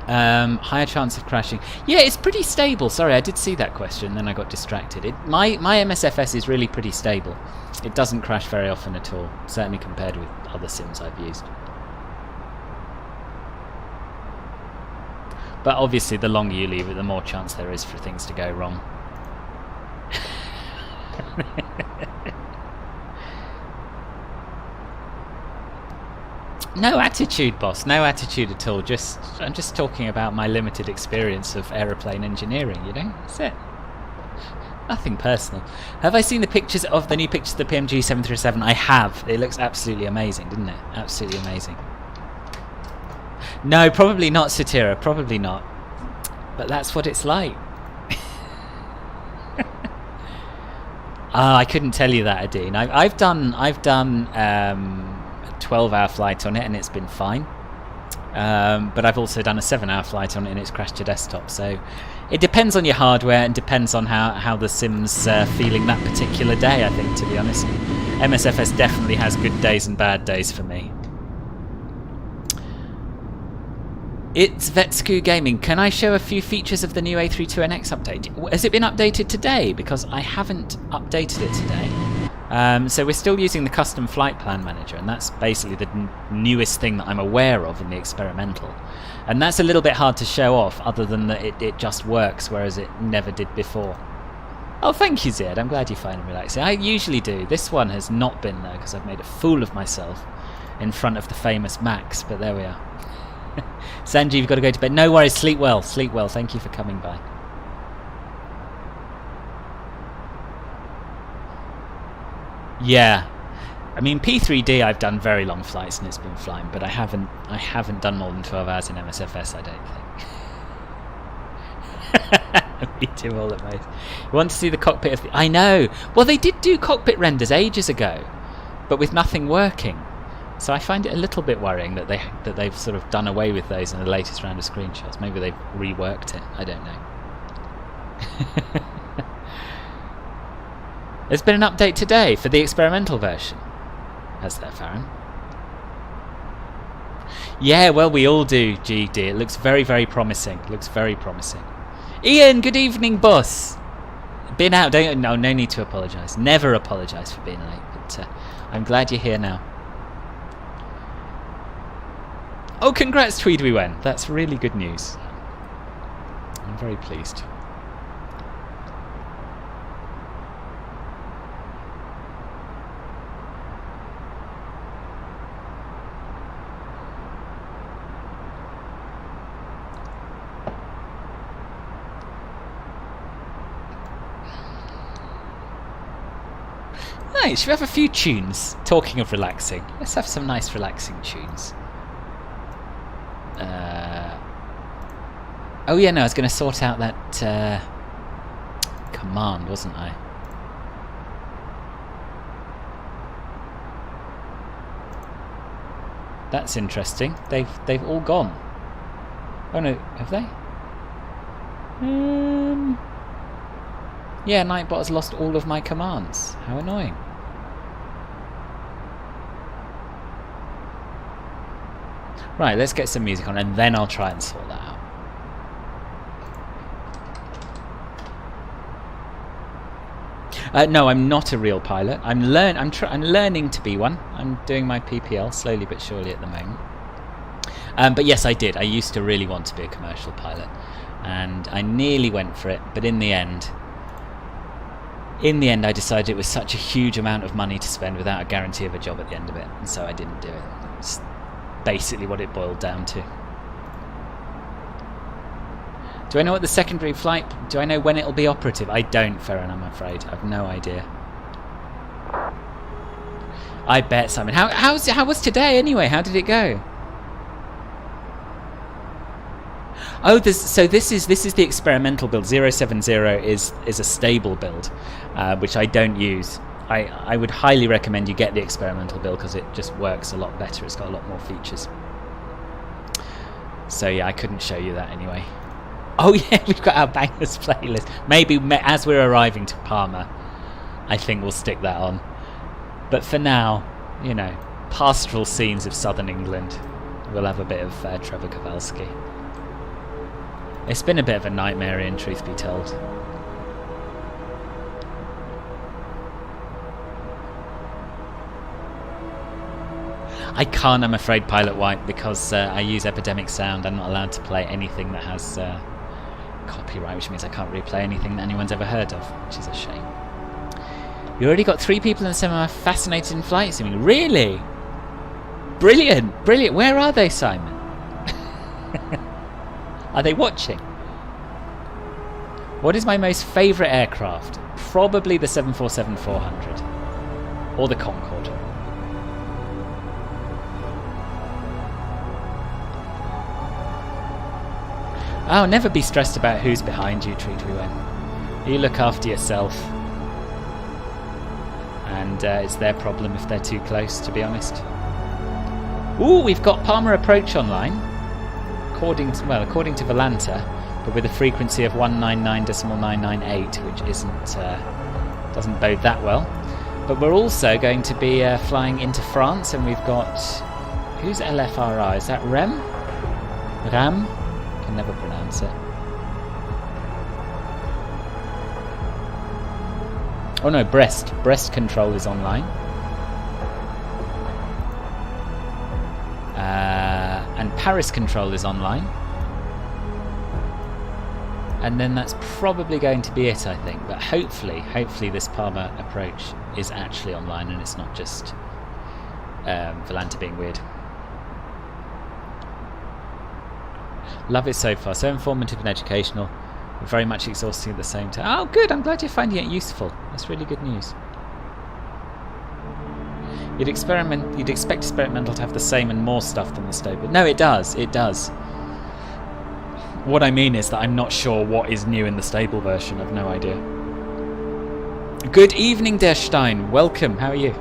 Higher chance of crashing. Yeah, it's pretty stable. Sorry, I did see that question, then I got distracted. My MSFS is really pretty stable. It doesn't crash very often at all, certainly compared with other sims I've used. But obviously, the longer you leave it, the more chance there is for things to go wrong. No attitude, boss. No attitude at all. I'm just talking about my limited experience of aeroplane engineering, you know? That's it. Nothing personal. Have I seen the pictures of the new pictures of the PMG 737? I have. It looks absolutely amazing, didn't it? Absolutely amazing. No, probably not, Satira. Probably not. But that's what it's like. I couldn't tell you that, Adine. I've done a 12-hour flight on it and it's been fine. But I've also done a 7-hour flight on it and it's crashed to desktop. So it depends on your hardware and depends on how the sim's feeling that particular day, I think, to be honest. MSFS definitely has good days and bad days for me. It's Vetsku Gaming. Can I show a few features of the new A32NX update? Has it been updated today? Because I haven't updated it today. So we're still using the custom flight plan manager, and that's basically the newest thing that I'm aware of in the experimental. And that's a little bit hard to show off, other than that it just works, whereas it never did before. Oh, thank you, Zed. I'm glad you find it relaxing. I usually do. This one has not been, though, because I've made a fool of myself in front of the famous Max, but there we are. Sanji, you've got to go to bed. No worries, sleep well, sleep well. Thank you for coming by. Yeah, I mean P3D I've done very long flights and it's been flying, but I haven't done more than 12 hours in MSFS, I don't think. We do all at most. You want to see the cockpit of the... I know! Well, they did do cockpit renders ages ago, but with nothing working. So I find it a little bit worrying that they've sort of done away with those in the latest round of screenshots. Maybe they've reworked it. I don't know. There's been an update today for the experimental version. Has there, Farron? Yeah, well, we all do, GD. It looks very, very promising. It looks very promising. Ian, good evening, boss. Been out, don't... No need to apologise. Never apologise for being late. But I'm glad you're here now. Oh, congrats, Tweedwewen. That's really good news. I'm very pleased. Right, should we have a few tunes? Talking of relaxing, let's have some nice relaxing tunes. Oh yeah, no, I was going to sort out that command, wasn't I? That's interesting. They've all gone. Oh no, have they? Yeah, Nightbot has lost all of my commands. How annoying. Right, let's get some music on and then I'll try and sort that out. No, I'm not a real pilot. I'm learning to be one. I'm doing my PPL slowly but surely at the moment. But yes, I did. I used to really want to be a commercial pilot, and I nearly went for it. But in the end, I decided it was such a huge amount of money to spend without a guarantee of a job at the end of it, and so I didn't do it. It's basically what it boiled down to. Do I know what the secondary flight... Do I know when it'll be operative? I don't, Ferran, I'm afraid. I've no idea. I bet, Simon. How was today, anyway? How did it go? Oh, so this is the experimental build. 070 is a stable build, which I don't use. I would highly recommend you get the experimental build because it just works a lot better. It's got a lot more features. So yeah, I couldn't show you that anyway. Oh yeah, we've got our bangers playlist. Maybe as we're arriving to Palma, I think we'll stick that on. But for now, you know, pastoral scenes of southern England. We'll have a bit of Trevor Kowalski. It's been a bit of a nightmare, in truth be told. I can't, I'm afraid, pilot white because I use Epidemic Sound. I'm not allowed to play anything that has copyright, which means I can't replay anything that anyone's ever heard of, which is a shame. You already got 3 people in the cinema fascinated in flight simming. Really? Brilliant, brilliant. Where are they, Simon? Are they watching? What is my most favourite aircraft? Probably the 747-400 or the Concorde. Oh, never be stressed about who's behind you, Treatwin. You look after yourself. And it's their problem if they're too close, to be honest. Ooh, we've got Palma approach online. According to Volanta, but with a frequency of 199.998, which doesn't bode that well. But we're also going to be flying into France, and we've got... Who's LFRI? Is that Rem? Ram? I can never pronounce it. Oh no, Brest. Brest control is online. And Paris control is online. And then that's probably going to be it, I think. But hopefully this Palma approach is actually online and it's not just Volanta being weird. Love it so far. So informative and educational. Very much exhausting at the same time. Oh, good. I'm glad you're finding it useful. That's really good news. You'd expect experimental to have the same and more stuff than the stable. No, it does. It does. What I mean is that I'm not sure what is new in the stable version. I've no idea. Good evening, Der Stein. Welcome. How are you?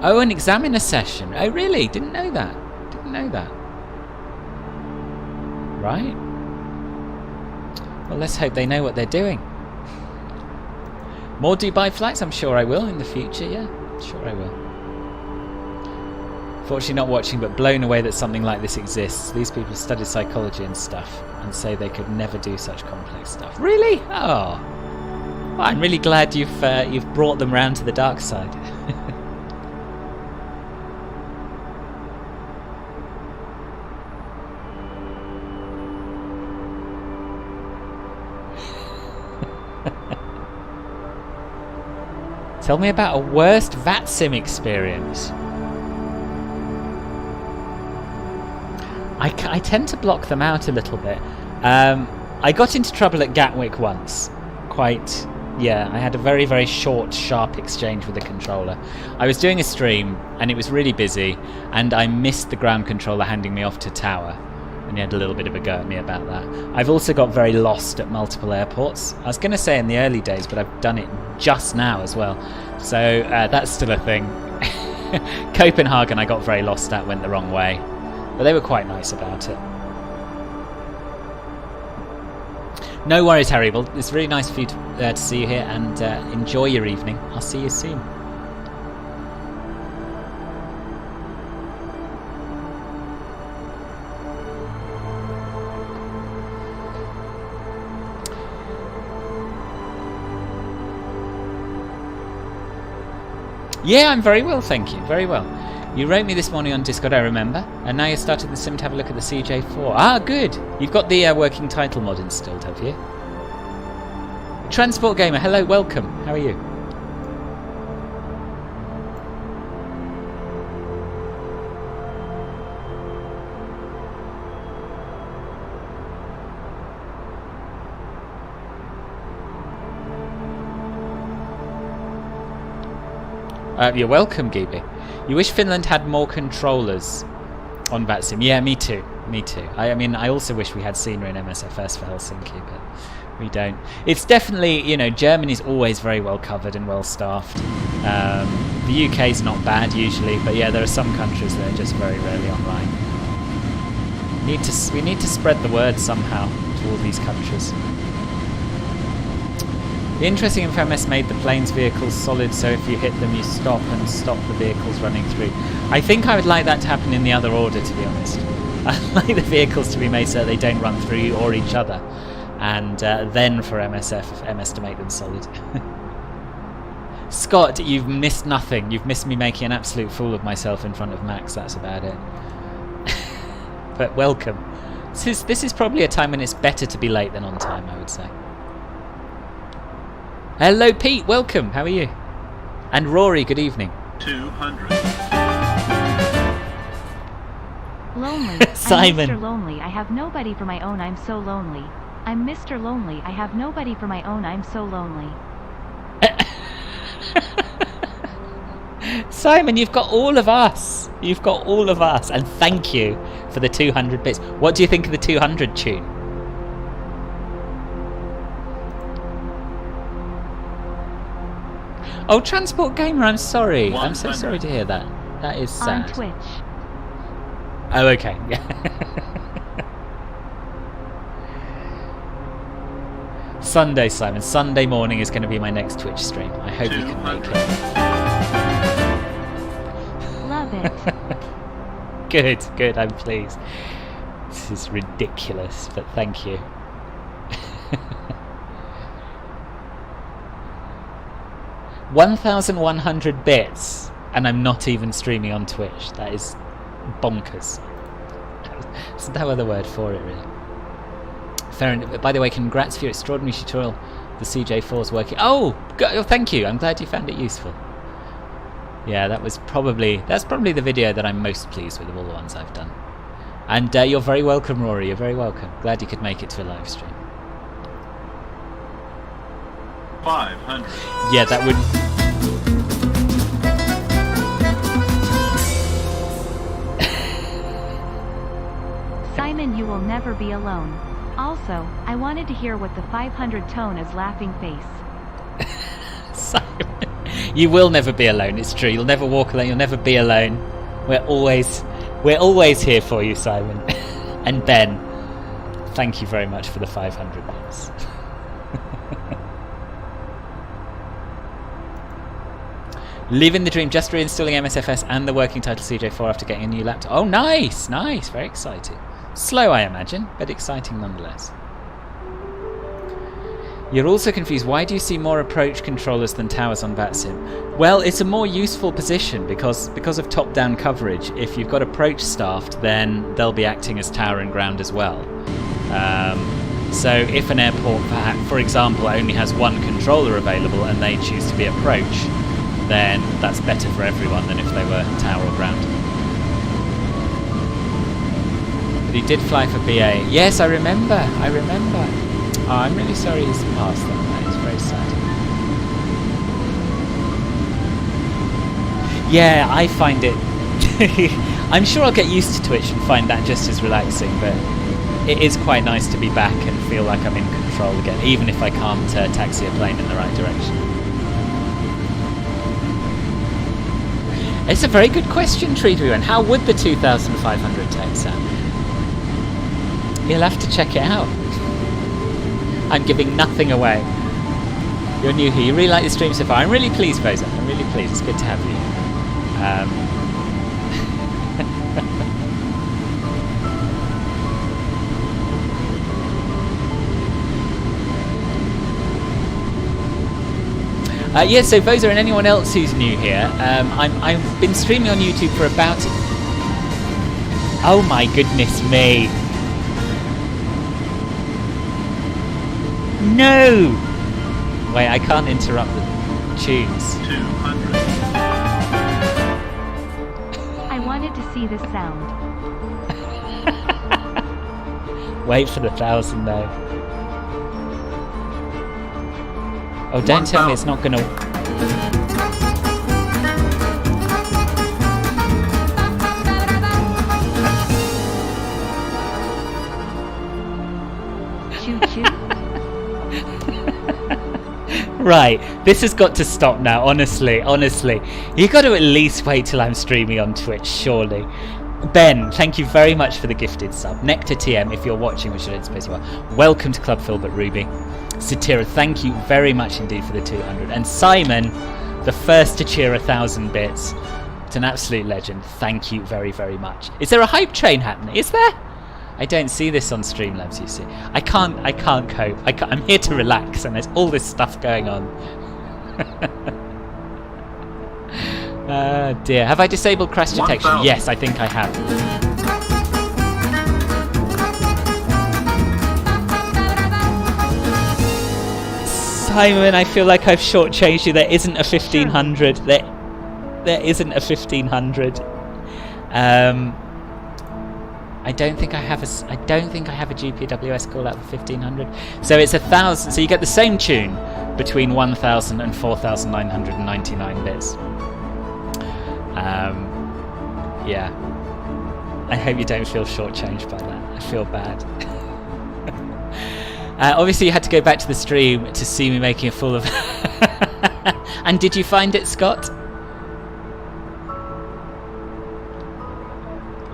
Oh, an examiner session. Oh, really? Didn't know that. Didn't know that. Right. Well, let's hope they know what they're doing. More Dubai flights? I'm sure I will in the future, yeah. Sure I will. Fortunately not watching, but blown away that something like this exists. These people study psychology and stuff and say they could never do such complex stuff. Really? Oh. Well, I'm really glad you've brought them round to the dark side. Tell me about a worst VATSIM experience. I tend to block them out a little bit. I got into trouble at Gatwick once. I had a very, very short, sharp exchange with the controller. I was doing a stream and it was really busy and I missed the ground controller handing me off to tower. And he had a little bit of a go at me about that. I've also got very lost at multiple airports. I was going to say in the early days, but I've done it just now as well. So that's still a thing. Copenhagen I got very lost at, went the wrong way. But they were quite nice about it. No worries, Harry. Well, it's really nice for you to see you here and enjoy your evening. I'll see you soon. Yeah, I'm very well, thank you. Very well. You wrote me this morning on Discord, I remember, and now you're starting the sim to have a look at the CJ4. Ah, good. You've got the working title mod installed, have you? Transport Gamer, hello, welcome. How are you? You're welcome, Gibi. You wish Finland had more controllers on VATSIM. Yeah, me too. Me too. I mean, I also wish we had scenery in MSFS for Helsinki, but we don't. It's definitely, you know, Germany's always very well covered and well staffed. The UK's not bad usually, but yeah, there are some countries that are just very rarely online. We need to spread the word somehow to all these countries. The interesting if MS made the plane's vehicles solid, so if you hit them you stop and stop the vehicles running through. I think I would like that to happen in the other order, to be honest. I'd like the vehicles to be made so they don't run through you or each other, and then for MS to make them solid. Scott, you've missed nothing. You've missed me making an absolute fool of myself in front of Max, that's about it. But welcome. This is probably a time when it's better to be late than on time, I would say. Hello Pete, welcome, how are you? And Rory, good evening. 200. Lonely. Simon. I'm Mr. Lonely. I have nobody for my own. I'm so lonely. I'm Mr. Lonely. I have nobody for my own. I'm so lonely. Simon, you've got all of us. You've got all of us. And thank you for the 200 bits. What do you think of the 200 tune? Oh, Transport Gamer, I'm sorry. 100. I'm so sorry to hear that. That is sad. On Twitch. Oh, okay. Sunday, Simon. Sunday morning is going to be my next Twitch stream. I hope you can make it. Love it. Good, good. I'm pleased. This is ridiculous, but thank you. 1,100 bits, and I'm not even streaming on Twitch. That is bonkers. There's no other word for it, really. Fair enough. By the way, congrats for your extraordinary tutorial. The CJ4 is working. Oh, thank you. I'm glad you found it useful. Yeah, that's probably the video that I'm most pleased with of all the ones I've done. And you're very welcome, Rory. You're very welcome. Glad you could make it to a live stream. 500. Yeah, that would. Simon, you will never be alone. Also, I wanted to hear what the 500 tone is laughing face. Simon, you will never be alone. It's true. You'll never walk alone. You'll never be alone. We're always here for you, Simon. And Ben, thank you very much for the 500 bits. Living the dream, just reinstalling MSFS and the working title CJ4 after getting a new laptop. Oh, nice, nice, very exciting. Slow, I imagine, but exciting nonetheless. You're also confused. Why do you see more approach controllers than towers on VATSIM? Well, it's a more useful position because of top-down coverage. If you've got approach staffed, then they'll be acting as tower and ground as well. So if an airport, for example, only has one controller available and they choose to be approach, then that's better for everyone than if they were tower or ground. But he did fly for BA. Yes, I remember. Oh, I'm really sorry he's passed that. That is very sad. Yeah, I find it... I'm sure I'll get used to Twitch and find that just as relaxing, but it is quite nice to be back and feel like I'm in control again, even if I can't taxi a plane in the right direction. It's a very good question, Treeview, and how would the 2500 text sound? You'll have to check it out. I'm giving nothing away. You're new here. You really like the stream so far. I'm really pleased, Boza. I'm really pleased. It's good to have you. Yeah, so Boza and anyone else who's new here, I've been streaming on YouTube for about... Oh my goodness me. No! Wait, I can't interrupt the tunes. 200. I wanted to see this sound. Wait for the 1,000 though. Oh, don't tell me it's not gonna... Choo choo. Right, this has got to stop now, honestly. You got to at least wait till I'm streaming on Twitch, surely. Ben, thank you very much for the gifted sub. Nectar TM, if you're watching, which I don't suppose you are, welcome to Club Philbert Ruby. Satira, thank you very much indeed for the 200. And Simon, the first to cheer 1,000 bits. It's an absolute legend. Thank you very, very much. Is there a hype train happening? Is there? I don't see this on Streamlabs, you see. I can't cope. I'm here to relax, and there's all this stuff going on. Dear. Have I disabled crash detection? Yes, I think I have. So Simon, I feel like I've shortchanged you. There isn't a 1500. There isn't a 1500. I don't think I have a GPWS call out for 1500. So it's 1000. So you get the same tune between 1000 and 4999 bits. Yeah. I hope you don't feel shortchanged by that. I feel bad. Obviously, you had to go back to the stream to see me making a fool of. And did you find it, Scott?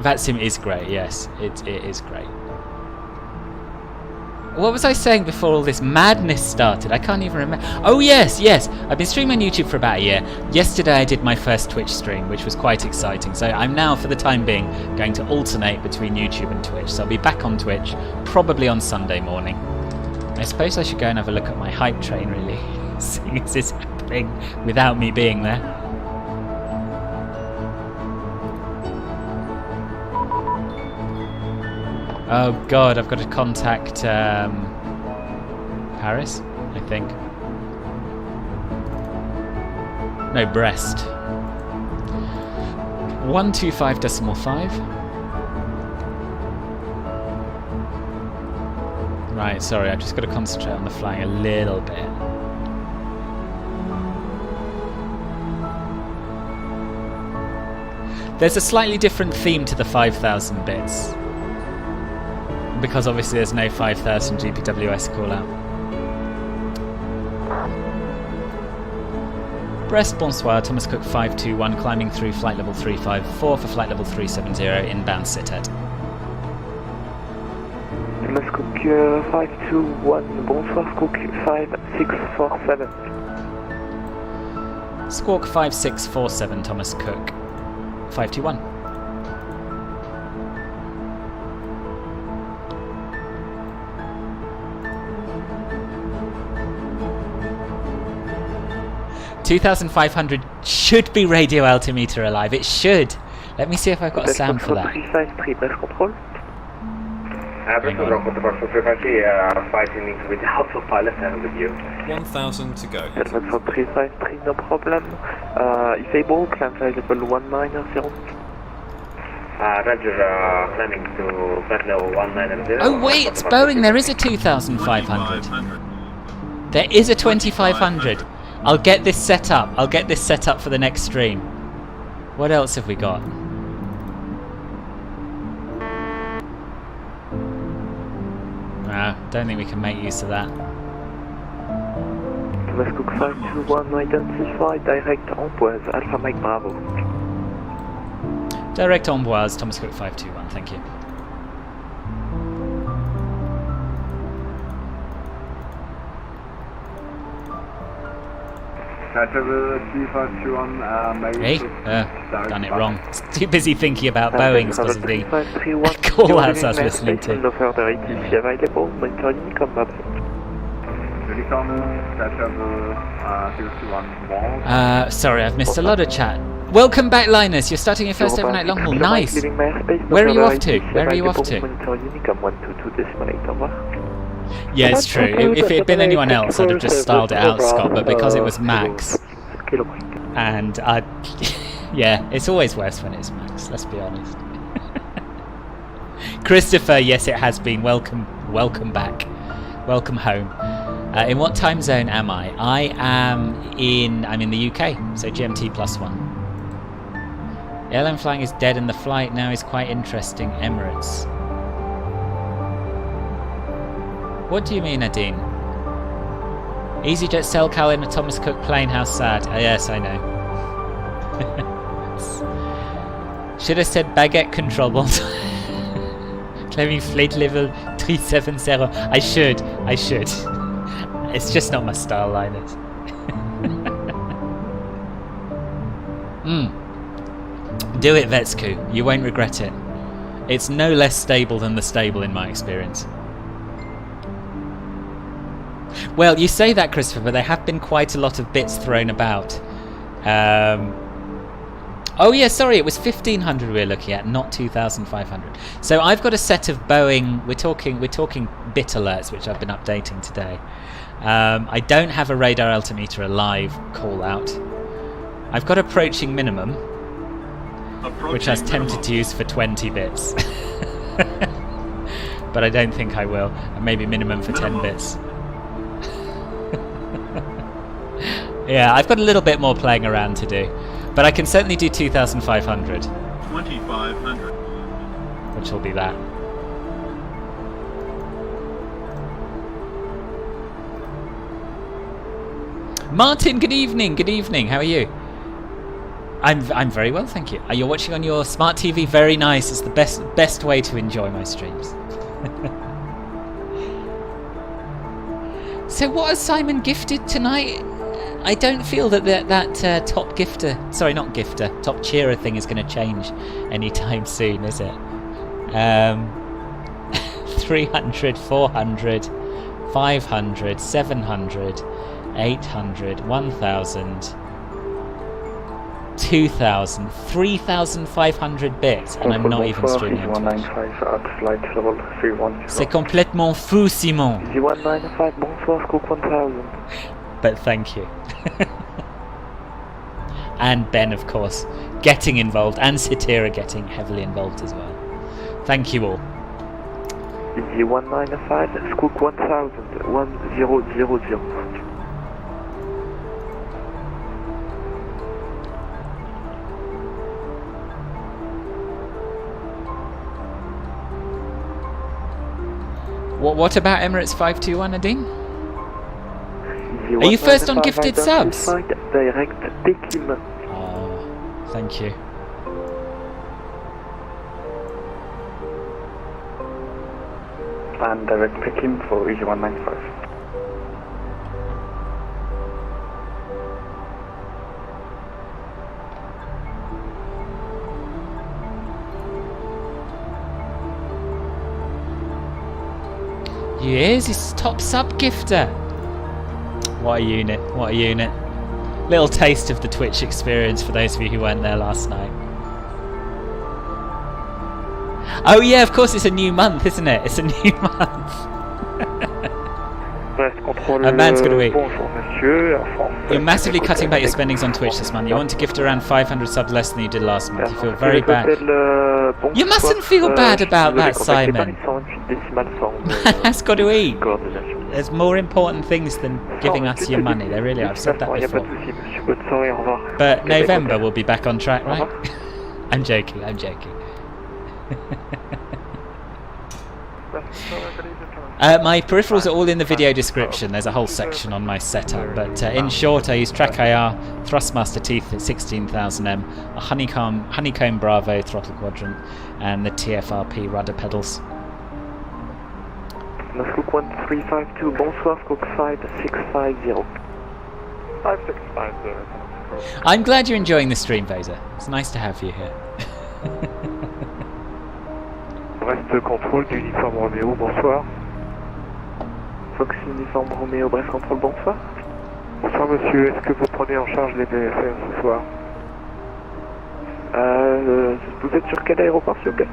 VATSIM is great, yes, it is great. What was I saying before all this madness started? I can't even remember. Oh yes, I've been streaming on YouTube for about a year. Yesterday I did my first Twitch stream, which was quite exciting. So I'm now, for the time being, going to alternate between YouTube and Twitch. So I'll be back on Twitch, probably on Sunday morning. I suppose I should go and have a look at my hype train, really, seeing as it's happening without me being there. Oh god, I've got to contact Paris, I think. No, Brest. 125.5. Right, sorry, I've just got to concentrate on the flying a little bit. There's a slightly different theme to the 5000 bits. Because obviously there's no 5000 GPWS call out. Brest, bonsoir, Thomas Cook 521, climbing through flight level 354 for flight level 370, inbound SITED. Thomas Cook 521, bonsoir, Cook 5647. Squawk 5647, Thomas Cook 521. $2,500 should be radio altimeter alive. It should. Let me see if I've got a sound for that. Hang on. 1000 to go. No problem. Disable, climb flight level 1990. Roger, climbing to flight level 1990. Oh wait, it's Boeing. There is a 2,500. There is a 2,500. I'll get this set up. I'll get this set up for the next stream. What else have we got? Don't think we can make use of that. Thomas Cook 521, identify direct Amboise, Alpha Mike Bravo. Direct Amboise, Thomas Cook 521, thank you. Hey, done it wrong. Too busy thinking about Boeing's possibly call outs I was listening to. Sorry, I've missed a lot of chat. Welcome back, Linus. You're starting your first overnight long haul. Nice. Where are you off to? Where are you off to? Yeah, it's true. If it had been anyone else, I'd have just styled it out, Scott. But because it was Max, and yeah, it's always worse when it's Max. Let's be honest. Christopher, yes, it has been. Welcome back. Welcome home. In what time zone am I? I'm in the UK, so GMT +1. Airline flying is dead and the flight now is quite interesting. Emirates. What do you mean, Nadine? EasyJet STL.local in a Thomas Cook plane, how sad. Yes, I know. Should have said baguette control bombs. Claiming flight level 370. I should. It's just not my style, Linus. Do it, Vetsku. You won't regret it. It's no less stable than the stable in my experience. Well, you say that, Christopher, but there have been quite a lot of bits thrown about. Oh yeah, sorry, it was 1500 we were looking at, not 2500. So I've got a set of Boeing. We're talking bit alerts, which I've been updating today. I don't have a radar altimeter alive call out. I've got approaching minimum, which I was tempted to use for 20 bits. But I don't think I will. And maybe minimum for 10 bits. Yeah, I've got a little bit more playing around to do. But I can certainly do 2500. 2500. Which will be that. Martin, good evening. Good evening. How are you? I'm very well, thank you. You're watching on your smart TV. Very nice. It's the best way to enjoy my streams. So what has Simon gifted tonight? I don't feel that top gifter, sorry, not gifter, top cheerer thing is going to change anytime soon, is it? 300, 400, 500, 700, 800, 1,000, 2,000, 3,500 bits, and I'm not even streaming on Twitch. C'est complètement fou, Simon. 195, bonsoir, scoop 1,000. But thank you. And Ben, of course, getting involved, and Satira getting heavily involved as well. Thank you all. Easy 195, scoop 1,000, 1000. What about Emirates 521, Nadine? Are you first on gifted subs? Direct Pekim. Oh, thank you. And direct Pekim for Easy 195. Yes, it's top sub gifter. What a unit, what a unit. Little taste of the Twitch experience for those of you who weren't there last night. Oh yeah, of course it's a new month, isn't it? It's a new month. A man's gonna eat. You're massively cutting back your spendings on Twitch this month. You want to gift around 500 subs less than you did last month. You feel very bad. You mustn't feel bad about that, Simon. Man has got to eat. There's more important things than giving us your money. There really are. I've said that before. But November we'll be back on track, right? I'm joking, I'm joking. My peripherals are all in the video description. There's a whole section on my setup. But in short, I use Track IR, Thrustmaster Teeth at 16,000M, a Honeycomb Bravo throttle quadrant, and the TFRP rudder pedals. Scoop 1352, bonsoir, scoop 5650. 5650. I'm glad you're enjoying the stream, Vaser. It's nice to have you here. Brest contrôle d'uniforme Roméo, bonsoir. Fox uniforme Roméo, Brest contrôle, bonsoir. Bonsoir monsieur, est-ce que vous prenez en charge les VFR ce soir? Vous êtes sur quel aéroport s'il vous plaît?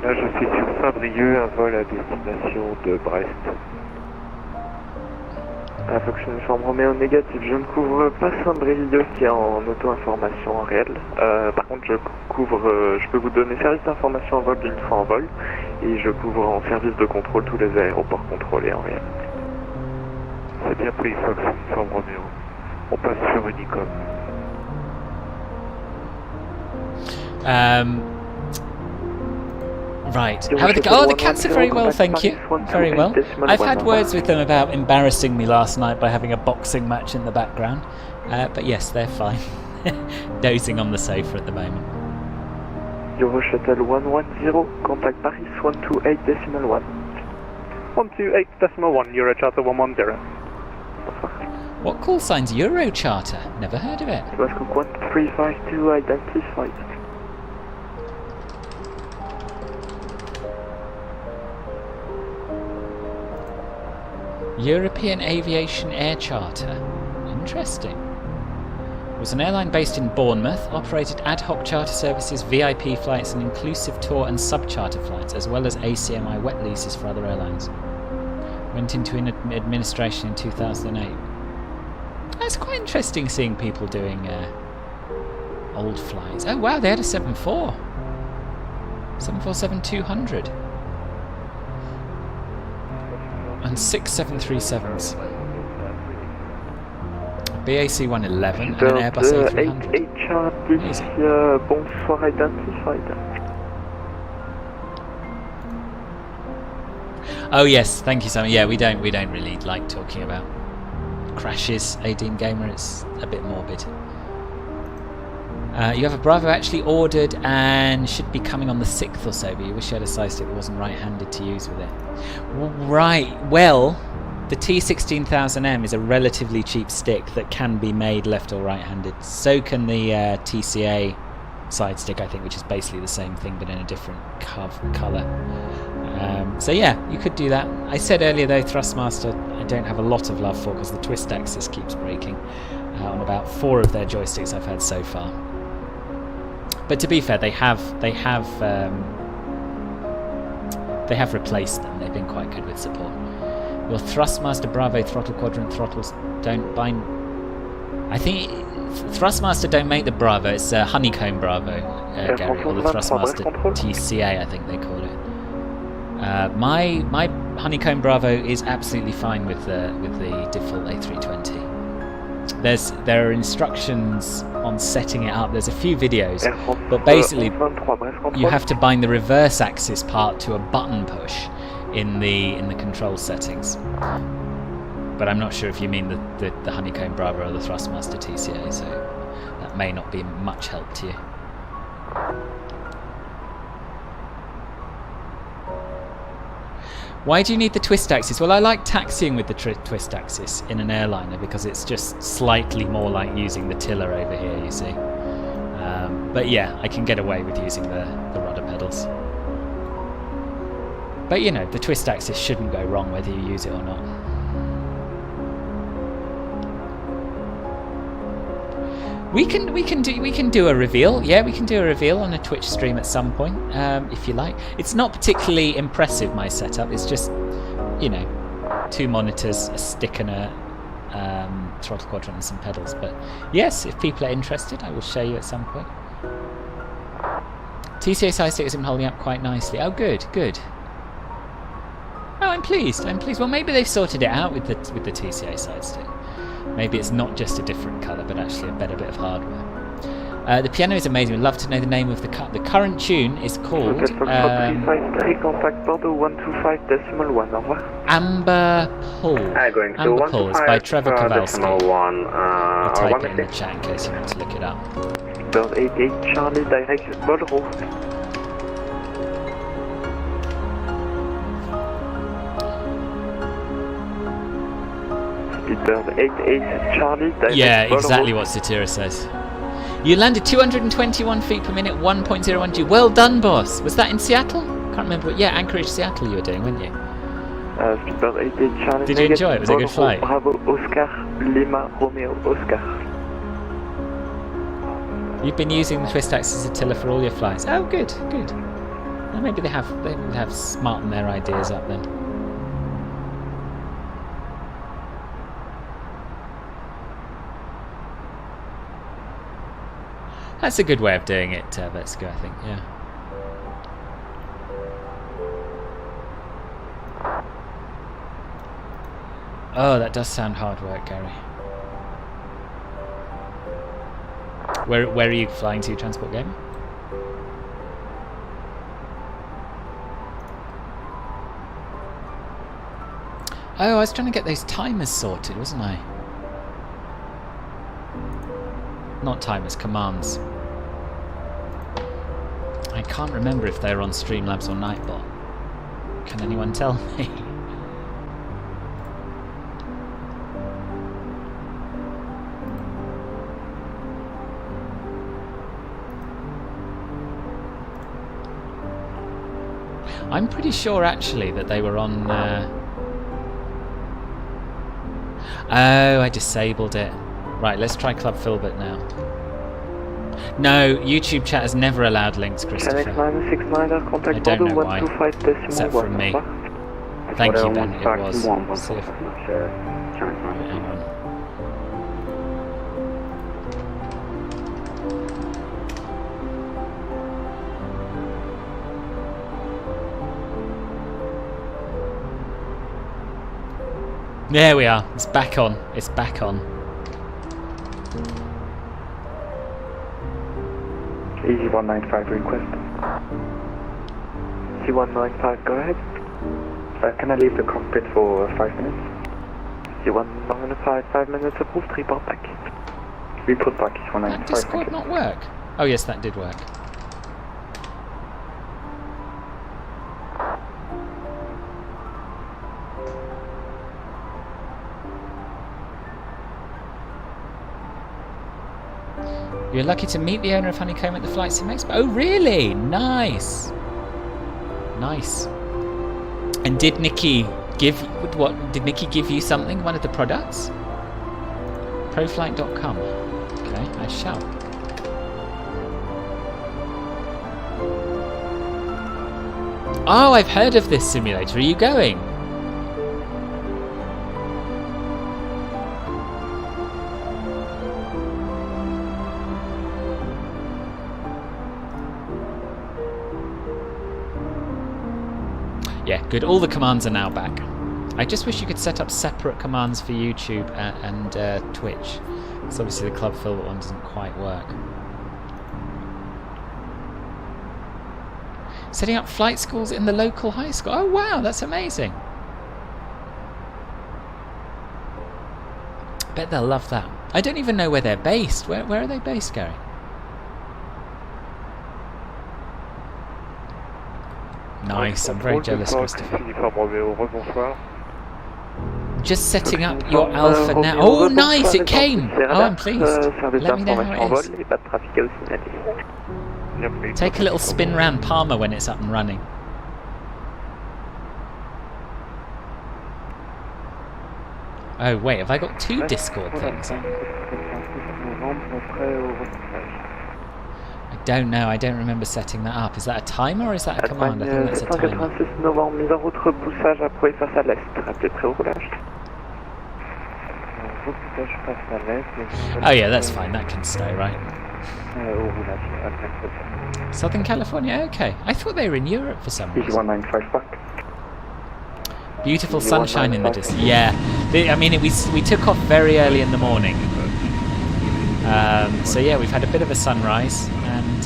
Là je suis sur Saint-Brieuc, un vol à destination de Brest. Fox uniforme Roméo négatif, je ne couvre pas Saint-Brieuc qui est en auto-information en réel. Par contre je peux vous donner service d'information en vol d'une fois en vol. Et je couvre en service de contrôle tous les aéroports contrôlés en réel. C'est bien pris Fox uniforme Roméo. On passe sur Unicom. Right. How are the cats are very well, thank you. Very well. I've had words with them about embarrassing me last night by having a boxing match in the background. But yes, they're fine. Dozing on the sofa at the moment. Euroshuttle 110, contact Paris 128.1. 128.1, Eurocharter 110. What call sign's Eurocharter? Never heard of it. Scoop 1352 identified. European Aviation Air Charter. Interesting. was an airline based in Bournemouth, operated ad hoc charter services, VIP flights, and inclusive tour and sub-charter flights, as well as ACMI wet leases for other airlines. Went into administration in 2008. That's quite interesting seeing people doing old flights. Oh wow, they had a 747. 747-200. And 6 737s. BAC 111 and an Airbus A300. Bonsoir identified. Oh yes, thank you, Simon. Yeah, we don't really like talking about crashes. ADD Gamer, it's a bit morbid. You have a Bravo actually ordered and should be coming on the 6th or so, but you wish you had a side stick that wasn't right-handed to use with it. Right, well, the T16000M is a relatively cheap stick that can be made left or right-handed. So can the TCA side stick, I think, which is basically the same thing but in a different colour. So yeah, you could do that. I said earlier though, Thrustmaster I don't have a lot of love for because the twist axis keeps breaking on about 4 of their joysticks I've had so far. But to be fair, they have replaced them. They've been quite good with support. Your Thrustmaster Bravo throttle quadrant throttles don't bind. I think Thrustmaster don't make the Bravo. It's Honeycomb Bravo, Gary, or the Thrustmaster TCA, I think they call it. My Honeycomb Bravo is absolutely fine with the default A320. There are instructions on setting it up. There's a few videos, but basically you have to bind the reverse axis part to a button push in the control settings. But I'm not sure if you mean the Honeycomb Bravo or the Thrustmaster TCA, so that may not be much help to you. Why do you need the twist axis? Well, I like taxiing with the twist axis in an airliner because it's just slightly more like using the tiller over here, you see. But yeah, I can get away with using the rudder pedals. But you know, the twist axis shouldn't go wrong whether you use it or not. We can do a reveal. Yeah, we can do a reveal on a Twitch stream at some point, if you like. It's not particularly impressive, my setup. It's just, you know, 2 monitors, a stick and a throttle quadrant and some pedals. But yes, if people are interested, I will show you at some point. TCA side stick has been holding up quite nicely. Oh, good, good. Oh, I'm pleased. I'm pleased. Well, maybe they've sorted it out with the TCA side stick. Maybe it's not just a different colour, but actually a better bit of hardware. The piano is amazing. We'd love to know the name of the current tune is called Amber Pull. Amber Pull is by Trevor Kowalski. I'll type it in the chat in case you want to look it up. 88 Charlie direct Bolero. Yeah, exactly what Satira says. You landed 221 feet per minute, 1.01 G. Well done, boss. Was that in Seattle? Can't remember. Yeah, Anchorage, Seattle you were doing, weren't you? Did you enjoy it? Was it a good flight? Bravo, Oscar, Lima, Romeo, Oscar. You've been using the twist axis Attila for all your flights. Oh, good, good. Well, maybe they have smartened their ideas up then. That's a good way of doing it, Vetsko, I think, yeah. Oh, that does sound hard work, Gary. Where are you flying to, Transport Game? Oh, I was trying to get those timers sorted, wasn't I? Not timers, commands. I can't remember if they're on Streamlabs or Nightbot. Can anyone tell me? I'm pretty sure actually that they were on... Oh, I disabled it. Right, let's try Club Filbert now. No, YouTube chat has never allowed links, Christopher. I don't know why. Except from me. Thank you, Ben. It was. See if... Right, hang on. There we are. It's back on. It's back on. Easy 195 request. C195, go ahead. Can I leave the cockpit for 5 minutes? C195, 5 minutes approved, report back. Report back, C195. Did Discord not work? Oh yes, that did work. You're lucky to meet the owner of Honeycomb at the Flight Sim Expo. Oh, really? Nice. Nice. And did Nikki give you something? One of the products? Proflight.com. Okay, I shall. Oh, I've heard of this simulator. Are you going? Yeah, good. All the commands are now back. I just wish you could set up separate commands for YouTube and Twitch. Because obviously the Club Filbert one doesn't quite work. Setting up flight schools in the local high school. Oh wow, that's amazing. Bet they'll love that. I don't even know where they're based. Where are they based, Gary? Nice, I'm very jealous, Christopher. Just setting up your alpha now. Oh, nice, it came! Oh, I'm pleased. Let me know how it is. Take a little spin round Palma when it's up and running. Oh, wait, have I got 2 Discord things? I don't know, I don't remember setting that up. Is that a timer or is that a command? I think that's a timer. Oh yeah, that's fine, that can stay, right? Southern California, okay. I thought they were in Europe for some reason. Beautiful sunshine in the distance. Yeah, I mean, we took off very early in the morning. So yeah, we've had a bit of a sunrise, and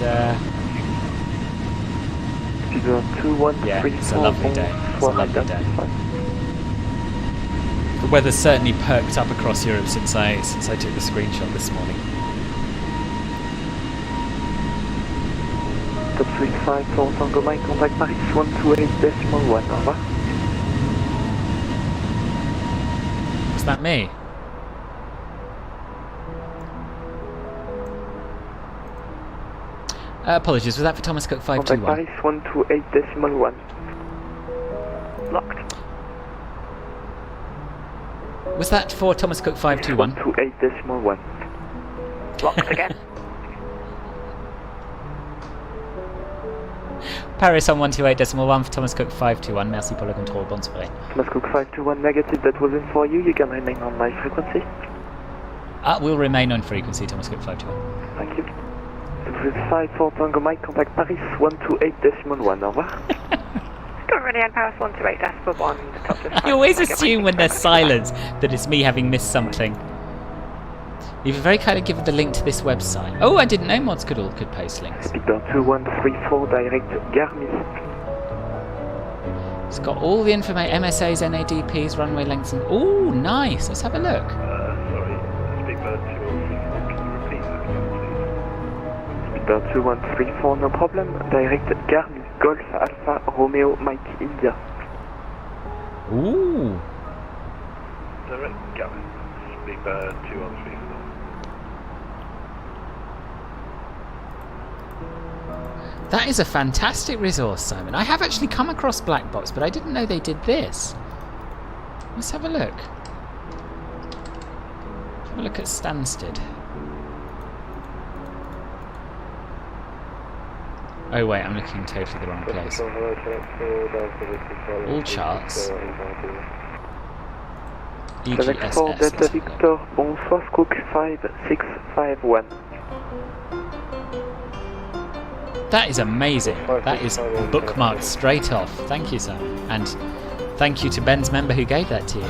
yeah, it's a lovely day. It's a lovely day. The weather's certainly perked up across Europe since I took the screenshot this morning. Top 35 for Tango Mike, contact Paris 128.1, over. Was that me? Apologies, was that for Thomas Cook 521? Contact Paris 128.1. Locked. Was that for Thomas Cook 521? 128.1. Locked again. Paris on 128.1 for Thomas Cook 521. Merci pour le contrôle, bonne soirée. Thomas Cook 521 negative, that wasn't for you. You can remain on my frequency. We'll remain on frequency, Thomas Cook 521. Thank you. 5 for Tango Mike, contact Paris 128.1, over. Meridian Paris 128.1. You always assume when there's silence that it's me having missed something. You've very kindly given the link to this website. Oh, I didn't know mods could post links. Speedbird 2134, direct Garmi. It's got all the information, MSAs, NADPs, runway lengths, and oh, nice. Let's have a look. Sorry, Speedbird 2134, can you repeat that again, please? Speedbird 2134, no problem. Direct Garmi, Golf Alpha Romeo Mike India. Ooh. Direct Garmi, Speedbird 2134. That is a fantastic resource, Simon. I have actually come across Black Box, but I didn't know they did this. Let's have a look. Look at Stansted. Oh wait, I'm looking totally the wrong place. All charts. EGSS. Delta Victor, bonsoir, Scook 5651. That is amazing. That is bookmarked straight off. Thank you, sir. And thank you to Ben's member who gave that to you.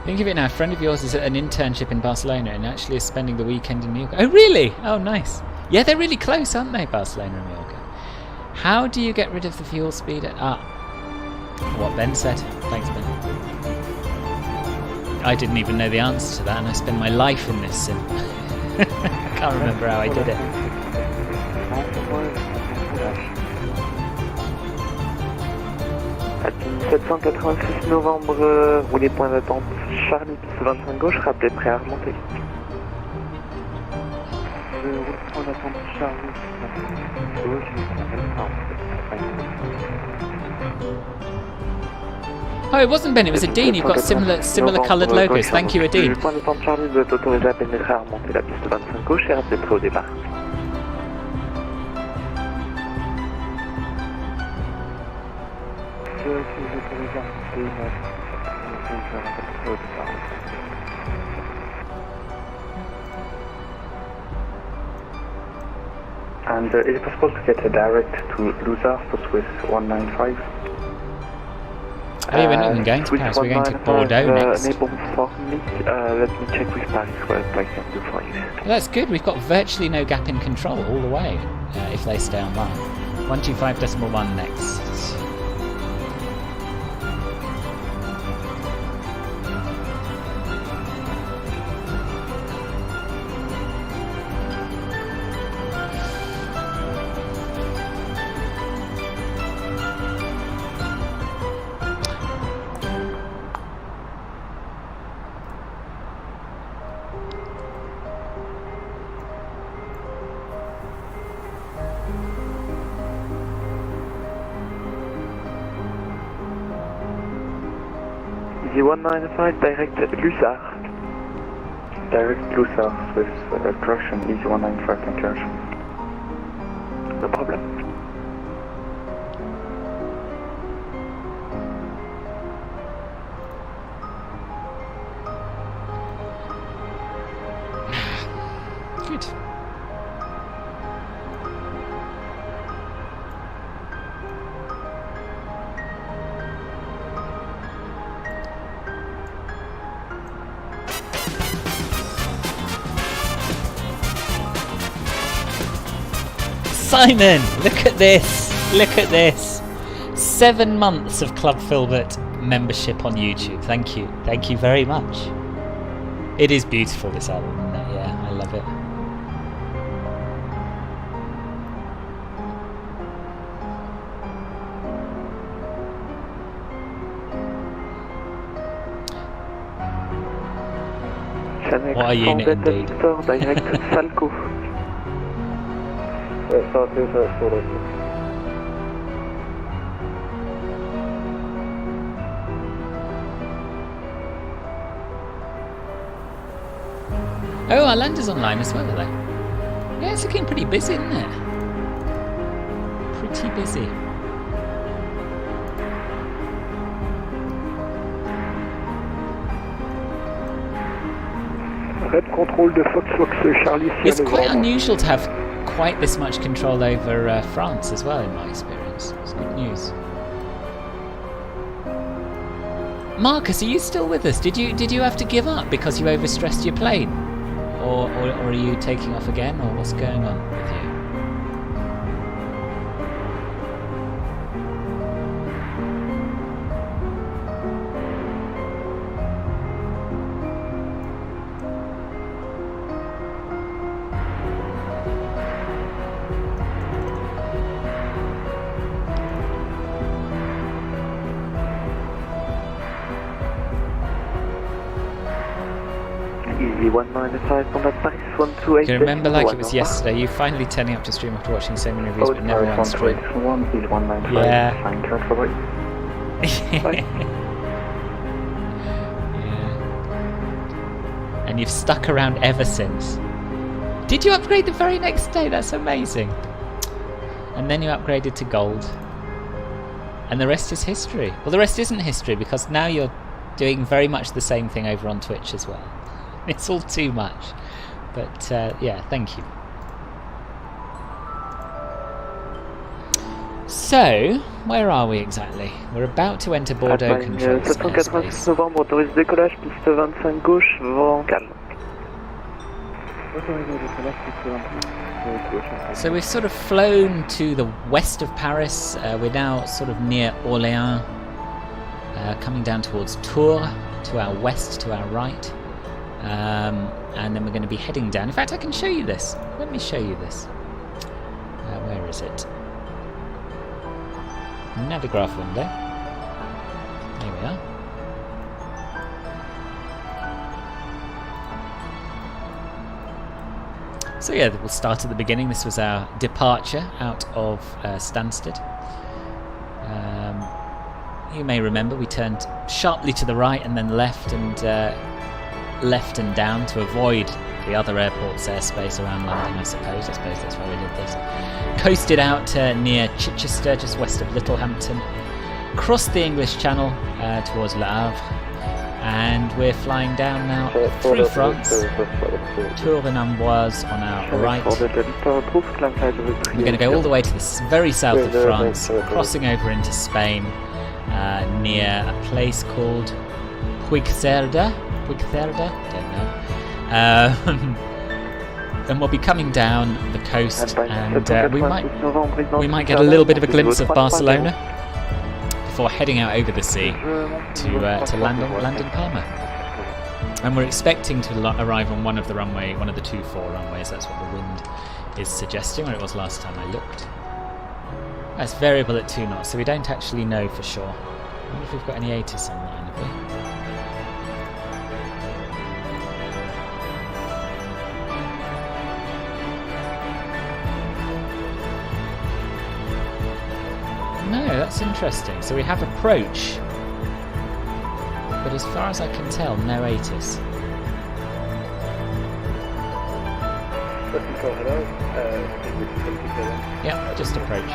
Think of it now, a friend of yours is at an internship in Barcelona and actually is spending the weekend in Mallorca. Oh, really? Oh, nice. Yeah, they're really close, aren't they, Barcelona and Mallorca? How do you get rid of the fuel speed at... what Ben said. Thanks, Ben. I didn't even know the answer to that, and I spend my life in this sim. I can't remember how I did it. Alpine 786 novembre, roulez point d'attente, Charlie, piste 25 gauche, rappelez prêt à remonter. Roulez point d'attente, Charlie, piste 25 gauche, rappelez prêt à remonter. Oh, it wasn't Ben, it was Adine. You've got similar coloured logos. Thank you, Adine. Point d'attente, Charlie, vous êtes autorisé à pénétrer à remonter la piste 25 gauche et rappelez prêt au départ. And is it possible to get a direct to Lusa for Swiss 195? Oh, we're not even going to Paris, we're going to Bordeaux next. Let me check with Paris what I can do for you. Well, that's good, we've got virtually no gap in control all the way, if they stay online. 125.1 next. Easy 195, direct Lussard. Direct Lussard, Swiss correction, Easy 195, thank you. No problem. Good. Simon, look at this. Look at this. 7 months of Club Filbert membership on YouTube. Thank you. Thank you very much. It is beautiful, this album, isn't it? Yeah, I love it. What a unit indeed. Direct Salco. Oh, our lander's online as well, are they? Yeah, it's looking pretty busy, isn't it? Pretty busy. Red control de Fox Charlie. It's quite unusual to have quite this much control over France as well, in my experience. It's good news. Marcus, are you still with us? Did you have to give up because you overstressed your plane? Or are you taking off again, or what's going on with you? Easy 195, contact Paris 128. Can remember like it was yesterday, you finally turning up to stream after watching so many reviews but never on stream. Yeah. Yeah. And you've stuck around ever since. Did you upgrade the very next day? That's amazing. And then you upgraded to gold. And the rest is history. Well, the rest isn't history because now you're doing very much the same thing over on Twitch as well. It's all too much. But yeah, thank you. So, where are we exactly? We're about to enter Bordeaux control airspace. Novembre, autorise décollage, piste 25 gauche, vent calme. So we've sort of flown to the west of Paris. We're now sort of near Orléans, coming down towards Tours, to our west, to our right. And then we're going to be heading down. In fact, I can show you this. Let me show you this. Where is it? Navigraph window. Here we are. So yeah, we'll start at the beginning. This was our departure out of Stansted. You may remember we turned sharply to the right and then left and down to avoid the other airport's airspace around London, I suppose. I suppose that's why we did this. Coasted out near Chichester, just west of Littlehampton. Crossed the English Channel towards Le Havre. And we're flying down now through France. Tours and Amboise on our right. We're going to go all the way to the very south of France, crossing over into Spain, near a place called Puigcerda. Puigcerda? Don't know. And we'll be coming down the coast, and we might get a little bit of a glimpse of Barcelona before heading out over the sea to land in Palma. And we're expecting to arrive on one of the 2-4 runways. That's what the wind is suggesting, or it was last time I looked. That's variable at 2 knots, so we don't actually know for sure. I wonder if we've got any ATIS online, have we? No, that's interesting. So we have approach, but as far as I can tell, no ATIS. Yeah, just approach.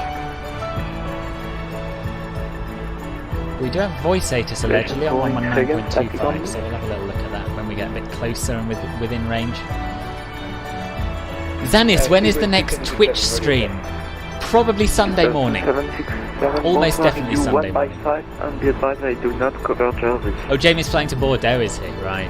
We do have voice ATIS allegedly on 119.25, so we'll have a little look at that when we get a bit closer and within range. Zanis, when is the next Twitch stream? Probably Sunday morning. Almost definitely Sunday morning. And be advised, I do not cover Jersey. Oh, Jamie's flying to Bordeaux, is he? Right.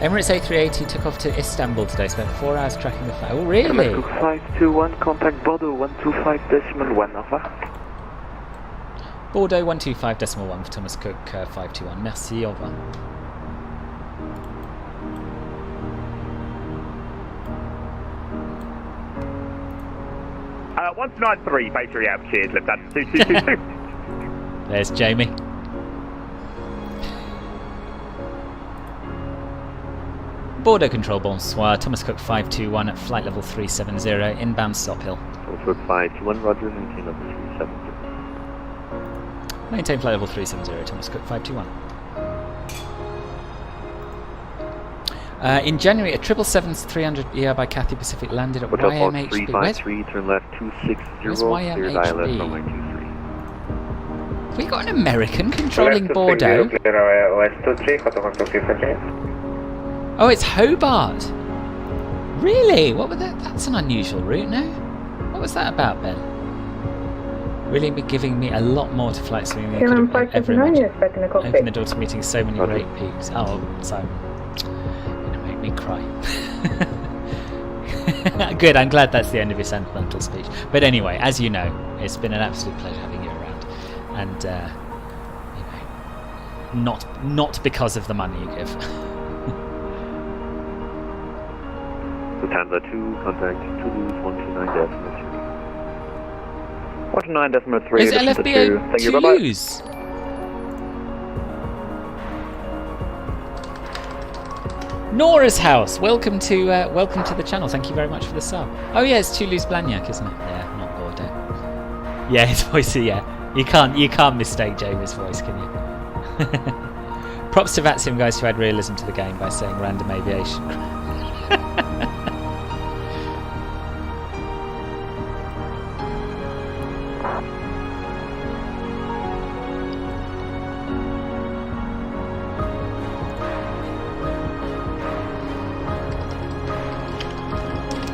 Emirates A380 took off to Istanbul today, spent 4 hours tracking the flight. Oh, really? 521, contact Bordeaux 125.1, over. Bordeaux 125.1 for Thomas Cook 521. Merci, au revoir. Uh, 193, Patriot out, cheers, Lieutenant 2222. There's Jamie. Bordeaux control, bonsoir. Thomas Cook 521 at flight level 370, inbound stop hill. Thomas Cook 521, roger, maintain level 370. Maintain flight level 370, Thomas Cook 521. In January, a 777-300ER by Cathay Pacific landed at YMHB. 353, turn left 260, clear ILS runway 23. We got an American controlling Bordeaux. Oh, it's Hobart. Really? What was that? That's an unusual route, no? What was that about, Ben? Really be giving me a lot more to flight swimming than I could have ever imagined. Open the door to meeting so many great peaks. Oh, Simon. Me cry. Good, I'm glad that's the end of your sentimental speech. But anyway, as you know, it's been an absolute pleasure having you around, and you know, not because of the money you give. Lufthansa 2, contact Toulouse 129.3. 49.3. Is LFBO Thank you, to bye-bye. use? Nora's house. Welcome to the channel. Thank you very much for the sub. Oh yeah, it's Toulouse Blagnac, isn't it? Yeah, not Bordeaux. Yeah, his voice. Yeah, you can't mistake Jamie's voice, can you? Props to VATSIM guys who add realism to the game by saying random aviation.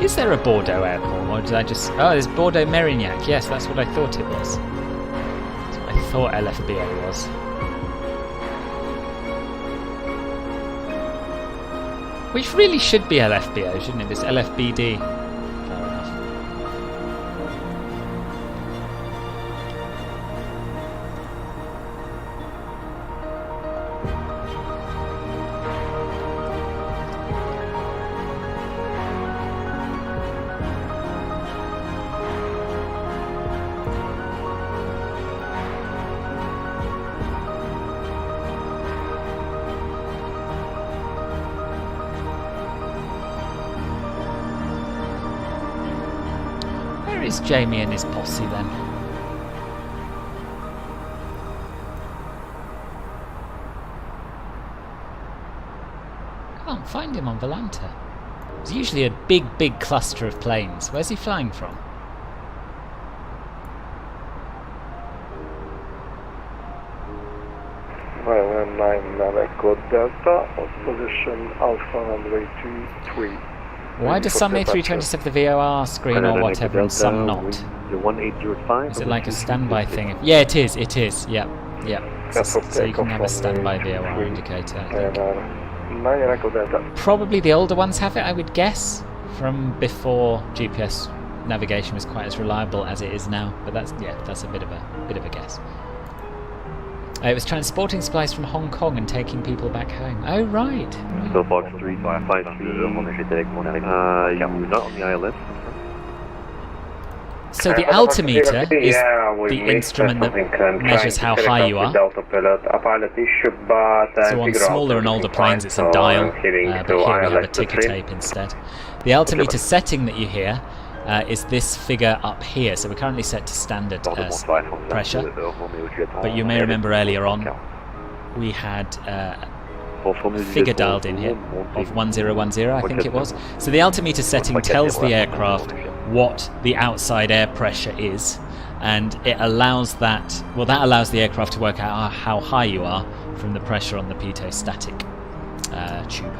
Is there a Bordeaux airport, or did I just... Oh, there's Bordeaux Merignac. Yes, that's what I thought it was. That's what I thought LFBO was. Which really should be LFBO, shouldn't it? It's LFBD. Fair enough. Is Jamie and his posse then? Can't find him on Volanta. There's usually a big cluster of planes. Where's he flying from? Well, 9 Echo Delta, position Alpha runway 23. Why does some A320s have the VOR screen or whatever and some not? Is it like a standby thing? Yeah, it is. It is. Yep. Yep. So you can have a standby VOR indicator, I think. Probably the older ones have it, I would guess, from before GPS navigation was quite as reliable as it is now. But that's a bit of a guess. It was transporting supplies from Hong Kong and taking people back home. Oh, right. So Fox 353, you're not on the ILS. So the altimeter is the instrument that measures how high you are. So on smaller and older planes it's a dial, but here we have a ticker tape instead. The altimeter setting that you hear is this figure up here. So we're currently set to standard pressure, but you may remember earlier on we had a figure dialed in here of 1010, I think it was. So the altimeter setting tells the aircraft what the outside air pressure is, and it allows that allows the aircraft to work out how high you are from the pressure on the pitot static tube.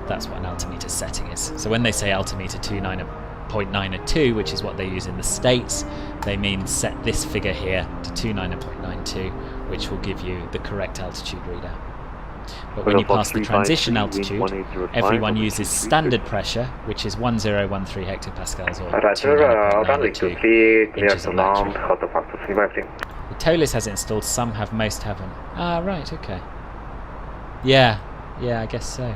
That's what an altimeter setting is. So when they say altimeter 29.902, which is what they use in the States, they mean set this figure here to 29.92, which will give you the correct altitude readout. But when you pass the transition altitude, everyone uses standard pressure, which is 1013 hectopascals or 29.92 inches of mercury. The TOLIS has it installed, some have, most haven't. Ah, right, okay. Yeah, I guess so.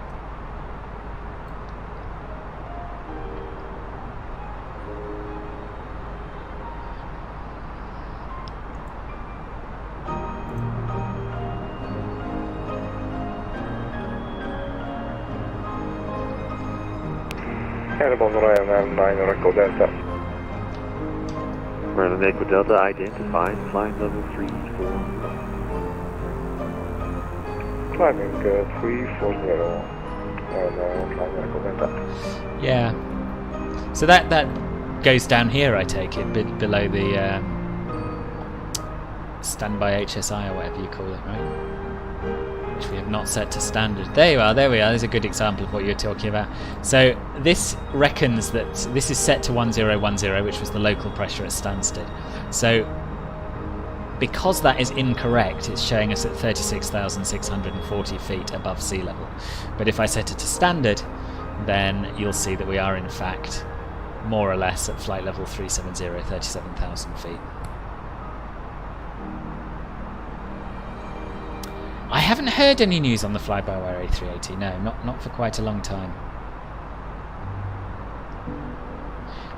Airborne Ryanair 9 Echo Delta. Ryanair Echo Delta identified, flight level 34. Climbing 340. Ryanair Echo Delta. Yeah. So that goes down here, I take it, below the standby HSI or whatever you call it, right? Which we have not set to standard. There we are. There's a good example of what you're talking about. So this reckons that this is set to 1010, which was the local pressure at Stansted. So because that is incorrect, it's showing us at 36,640 feet above sea level. But if I set it to standard, then you'll see that we are in fact more or less at flight level 370, 37,000 feet. I haven't heard any news on the fly-by-wire A380, no, not for quite a long time.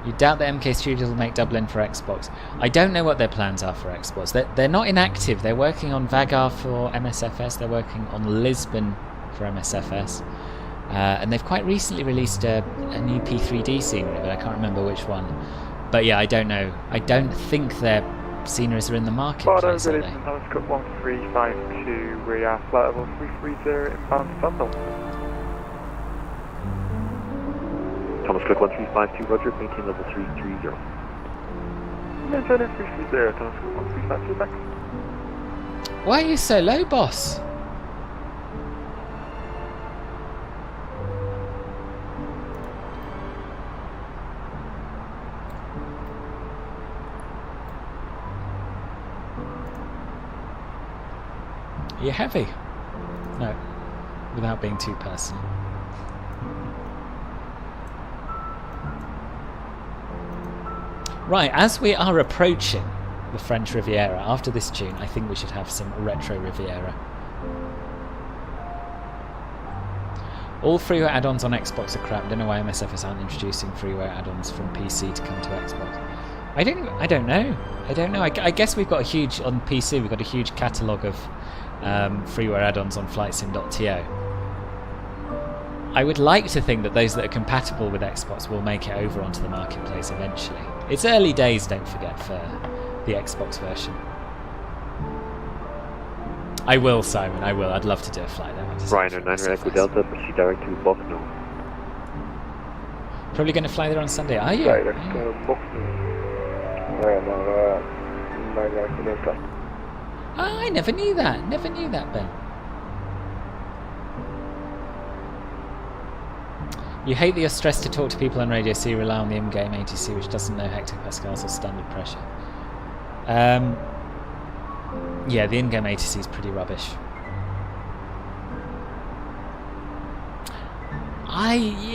You doubt that MK Studios will make Dublin for Xbox. I don't know what their plans are for Xbox. They're not inactive. They're working on Vagar for MSFS. They're working on Lisbon for MSFS. And they've quite recently released a new P3D scenery, but I can't remember which one. But yeah, I don't know. I don't think their sceneries are in the marketplace, are they? Thomas Cook 1352, we are flight level 330 inbound to Dublin. Thomas Cook 1352, Roger, maintain level 330. Maintain 330, Thomas Cook 1352 back. Why are you so low, boss? Are you heavy? No, without being too personal. Right, as we are approaching the French Riviera, after this tune, I think we should have some retro Riviera. All freeware add-ons on Xbox are crap. Don't know why MSFS aren't introducing freeware add-ons from PC to come to Xbox. I don't know. I guess we've got a huge, on PC, we've got a huge catalogue of freeware add-ons on FlightSim.to. I would like to think that those that are compatible with Xbox will make it over onto the marketplace eventually. It's early days, don't forget, for the Xbox version. I will, Simon, I will. I'd love to do a flight there. Ryan 09 Echo Delta, proceed direct to Bochno. Probably going to fly there on Sunday, are you? Direct to Bochno. Oh, I never knew that, Ben. You hate that you're stressed to talk to people on radio, so you rely on the in-game ATC, which doesn't know hectopascals or standard pressure. Yeah, the in-game ATC is pretty rubbish.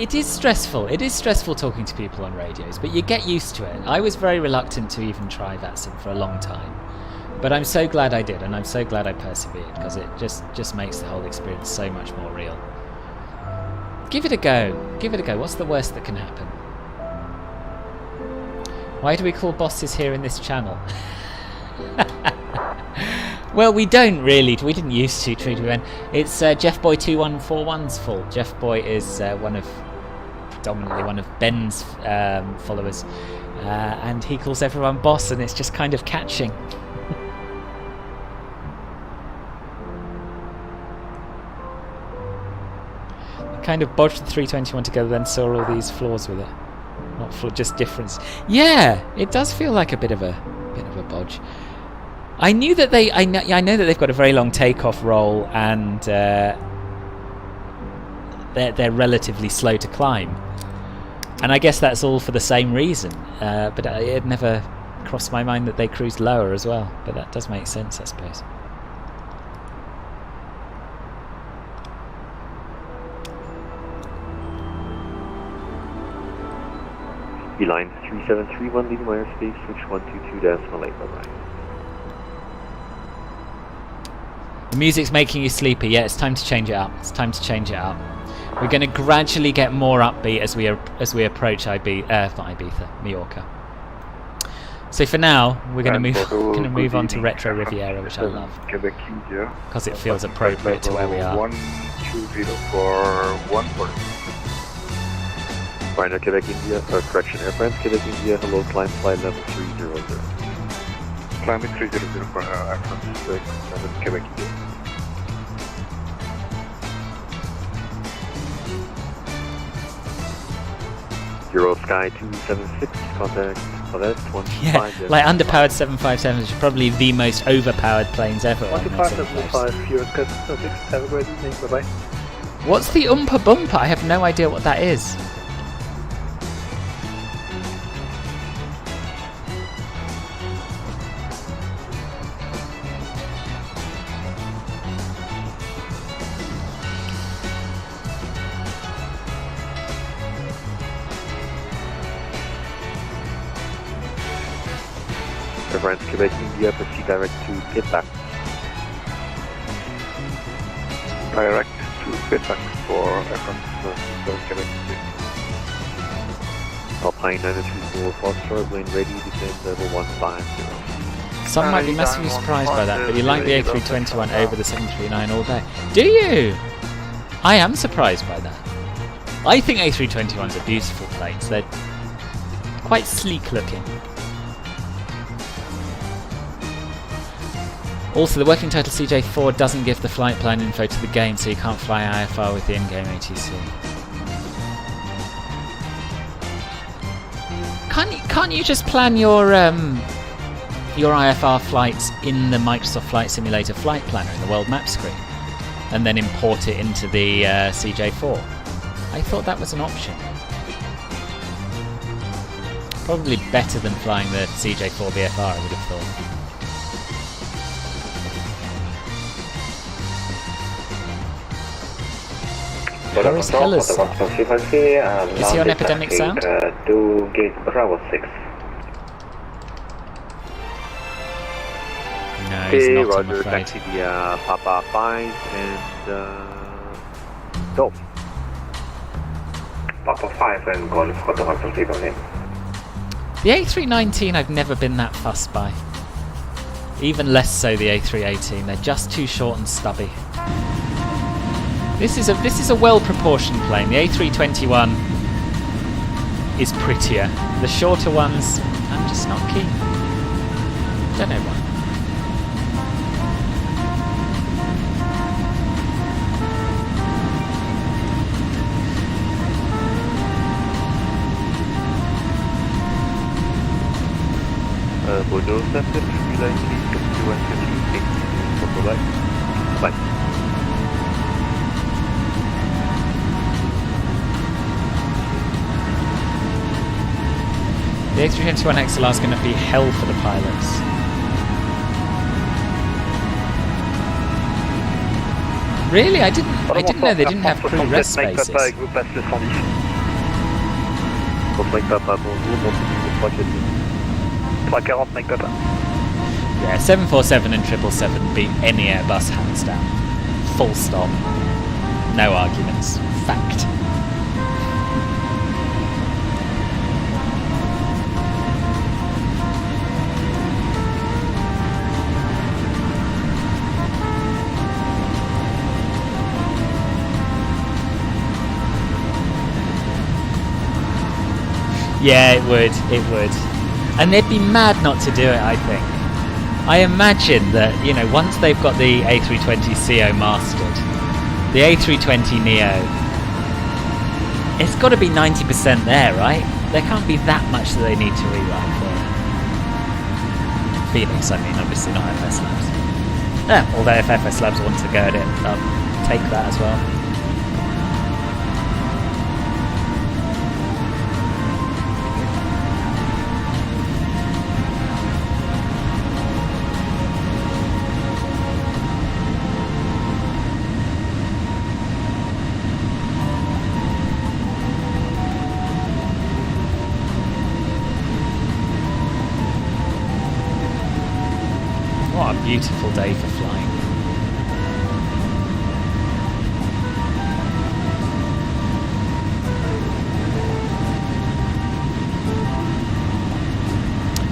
It is stressful. It is stressful talking to people on radios, but you get used to it. I was very reluctant to even try VATSIM for a long time, but I'm so glad I did, and I'm so glad I persevered, because it just makes the whole experience so much more real. Give it a go. Give it a go. What's the worst that can happen? Why do we call bosses here in this channel? Well, we don't really. We didn't used to, true to Ben. It's JeffBoy2141's fault. Jeff Boy is predominantly one of Ben's followers, and he calls everyone boss, and it's just kind of catching. Kind of bodged the 321 together, then saw all these flaws with it. Not flaw, just difference. Yeah, it does feel like a bit of a bodge. I knew that I know that they've got a very long takeoff roll, and they're relatively slow to climb. And I guess that's all for the same reason. But it never crossed my mind that they cruised lower as well. But that does make sense, I suppose. Beeline 3731, leaving my airspace, switch 122.8, bye-bye. The music's making you sleepy. Yeah, it's time to change it up. It's time to change it up. We're going to gradually get more upbeat as we approach Mallorca. So for now, we're going to move on to Retro Riviera, which I love, because it feels appropriate to where we are. 120 for 140. Ryanair Quebec India, correction, Air France Quebec India, hello, climb flight level 300. Climbing 300 for Air France Quebec India. Euro Sky 276, contact Paris 125. Yeah, like underpowered 757 is probably the most overpowered planes ever. 125, Euro Sky 276, have a great evening, bye-bye. What's the Oompa Boompa? I have no idea what that is. Air France Quebec India, proceed direct to pitback. Direct to pitback for Air France Quebec India. Alpine 934 Foxtrot, lane ready, descend level 150. Some might be massively surprised by that, but you like the A321 over the 739 all day. Do you? I am surprised by that. I think A321s are beautiful planes. They're quite sleek looking. Also, the working title CJ4 doesn't give the flight plan info to the game, so you can't fly IFR with the in-game ATC. Can't you just plan your IFR flights in the Microsoft Flight Simulator flight planner in the world map screen, and then import it into the CJ4? I thought that was an option. Probably better than flying the CJ4 VFR, I would have thought. Where is Hellas? Is he on Epidemic Sound? To gate Bravo 6. No, he's not, I'm Roger, afraid. taxi via Papa 5 and Golf. Papa 5 and Golf, Hotel Control. The A319 I've never been that fussed by. Even less so the A318. They're just too short and stubby. This is a well-proportioned plane. The A321 is prettier. The shorter ones, I'm just not keen. Don't know why. Bordeaux Stansted, July 2158, Photo Bye. The A321XLR is going to be hell for the pilots. Really? I didn't know they didn't have crew rest spaces. Yeah, 747 and 777 beat any Airbus hands down. Full stop. No arguments. Fact. Yeah, it would. And they'd be mad not to do it, I think. I imagine that, once they've got the A320CO mastered, the A320neo, it's got to be 90% there, right? There can't be that much that they need to rewrite for it. Phoenix, I mean, obviously not FS Labs. Yeah, although if FS Labs want to go at it, I'll take that as well. What a beautiful day for flying.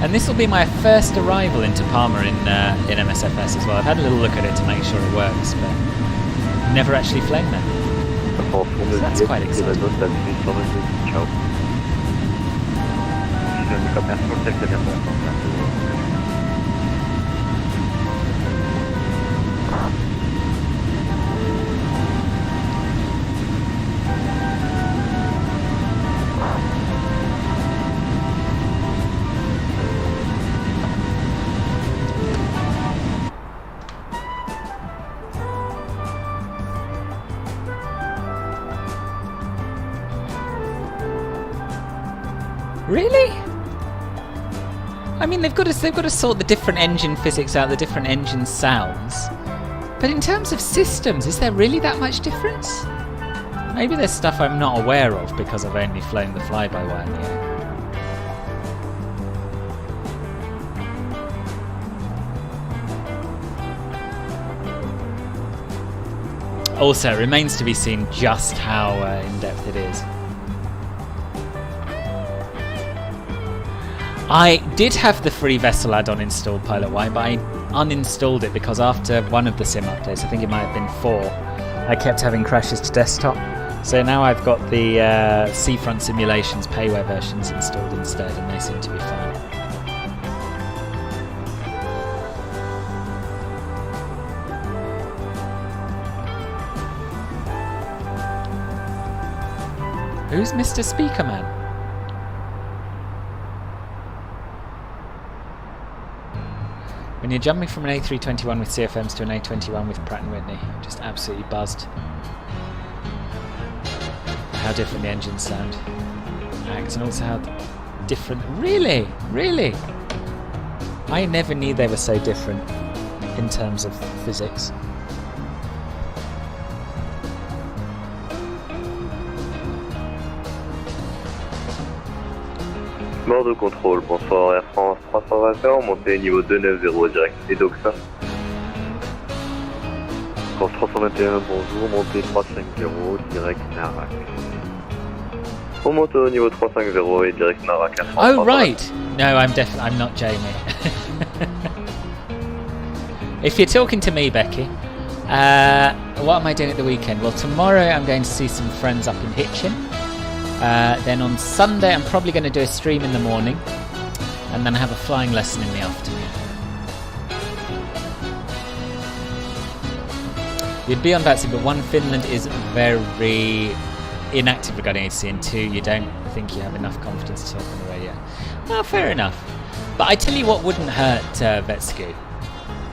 And this will be my first arrival into Palma in MSFS as well. I've had a little look at it to make sure it works, but never actually flown there. So that's quite exciting. Really? I mean, they've got to sort the different engine physics out, the different engine sounds. But in terms of systems, is there really that much difference? Maybe there's stuff I'm not aware of because I've only flown the fly-by-wire Neo. Also, it remains to be seen just how in-depth it is. I did have the free vessel add-on installed, Pilot Y, but I uninstalled it because after one of the sim updates, I think it might have been 4, I kept having crashes to desktop. So now I've got the Seafront Simulations payware versions installed instead, and they seem to be fine. Who's Mr. Speakerman? When you're jumping from an A321 with CFMs to an A21 with Pratt & Whitney, just absolutely buzzed. How different the engines sound. And also how different... Really? Really? I never knew they were so different in terms of physics. Mort de contrôle, bonsoir Air France 321, montée niveau 290 direct EGSS. France 321, bonjour, montée 350 direct Narac. On monte au niveau 350 et direct Narac. Oh right! No, I'm not Jamie. If you're talking to me, Becky, what am I doing at the weekend? Well, tomorrow I'm going to see some friends up in Hitchin. Then on Sunday I'm probably going to do a stream in the morning, and then have a flying lesson in the afternoon. You'd be on VATSIM, but 1, Finland is very inactive regarding ATC, and 2, you don't think you have enough confidence to talk on the radio. Well, fair enough. But I tell you what wouldn't hurt Vetsku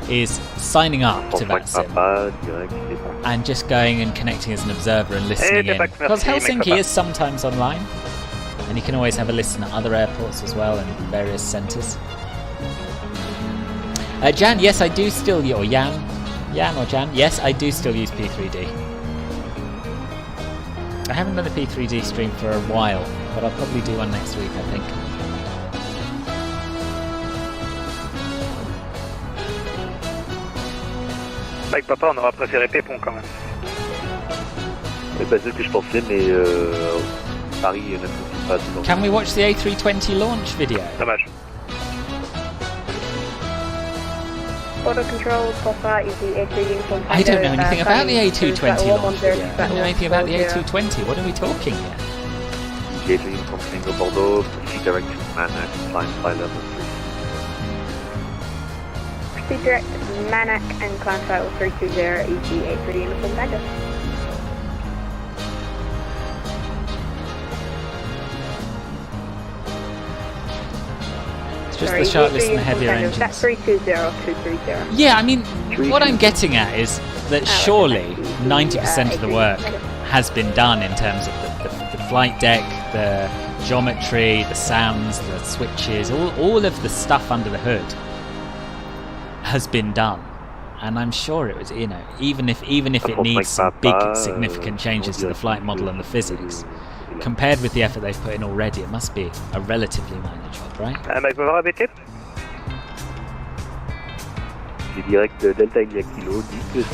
is signing up to VATSIM and just going and connecting as an observer and listening in. Because Helsinki is sometimes online, and you can always have a listen at other airports as well and various centres. Jan, yes, I do still, or Jan or Jan, yes, I do still use P3D. I haven't done a P3D stream for a while, but I'll probably do one next week, I think. Mike Papa, on aura préféré Pépon quand même. C'est pas ce que je pensais, mais Paris ne trouve pas. Can we watch the A320 launch video? Dommage. Auto control, Papa is the A3 uniform. I don't know anything about the A220 launch video. I don't know anything about the A220. What are we talking here? The A3 uniform Tango Bordeaux, proceed direct to Manac, climb flight level 3. Proceed direct to Manac and climb flight level 320 is the A3 uniform Tango. Just the sharpless and heavier engines. That's 320230. Yeah, I mean, what I'm getting at is that surely 90% of the work has been done in terms of the flight deck, the geometry, the sounds, the switches, all of the stuff under the hood has been done. And I'm sure it was, you know, even if it needs some big significant changes to the flight model and the physics, compared with the effort they've put in already, it must be a relatively minor job, right? Mike Papa, répétez.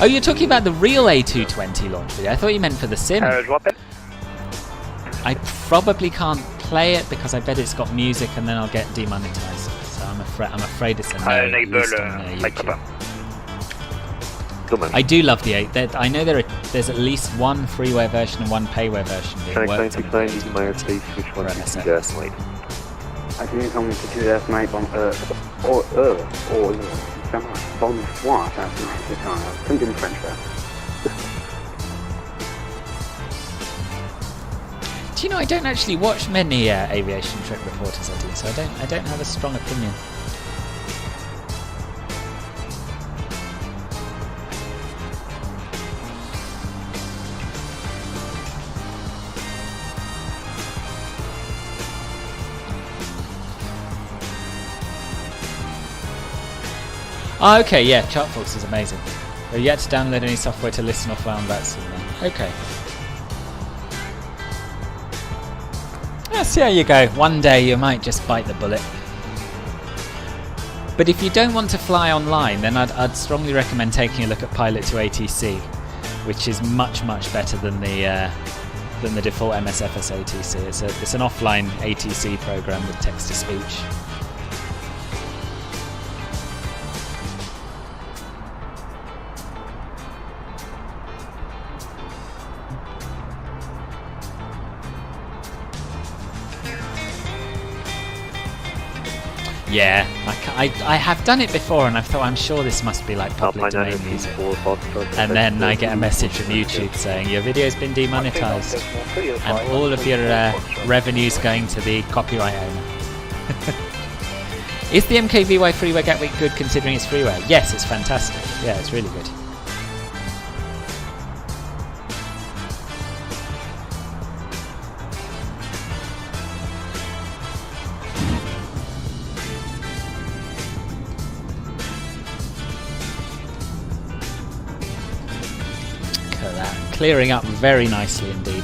Oh, you're talking about the real A220 launch video? I thought you meant for the sim. Je vous rappelle. I probably can't play it because I bet it's got music and then I'll get demonetized. So I'm afraid it's a no. Enable Mike Papa. I do love the 8. I know there's at least one freeware version and one payware version being worked on. MSFS. I think I'm to do that, mate, on bonne foi, c'est un French there. Do you know, I don't actually watch many aviation trip reporters, I do, so I don't have a strong opinion. Oh, okay, yeah, Chartfox is amazing. We're yet to download any software to listen or fly on VATSIM. Okay. So there you go. One day you might just bite the bullet. But if you don't want to fly online, then I'd strongly recommend taking a look at Pilot to ATC, which is much better than the default MSFS ATC. It's an offline ATC program with text to speech. Yeah, I have done it before, and I thought I'm sure this must be like public domain music. And then I get a message from YouTube saying your video's been demonetized, and all of your revenue's going to the copyright owner. Is the MKVY freeware gateway good considering it's freeware? Yes, it's fantastic. Yeah, it's really good. Clearing up very nicely indeed.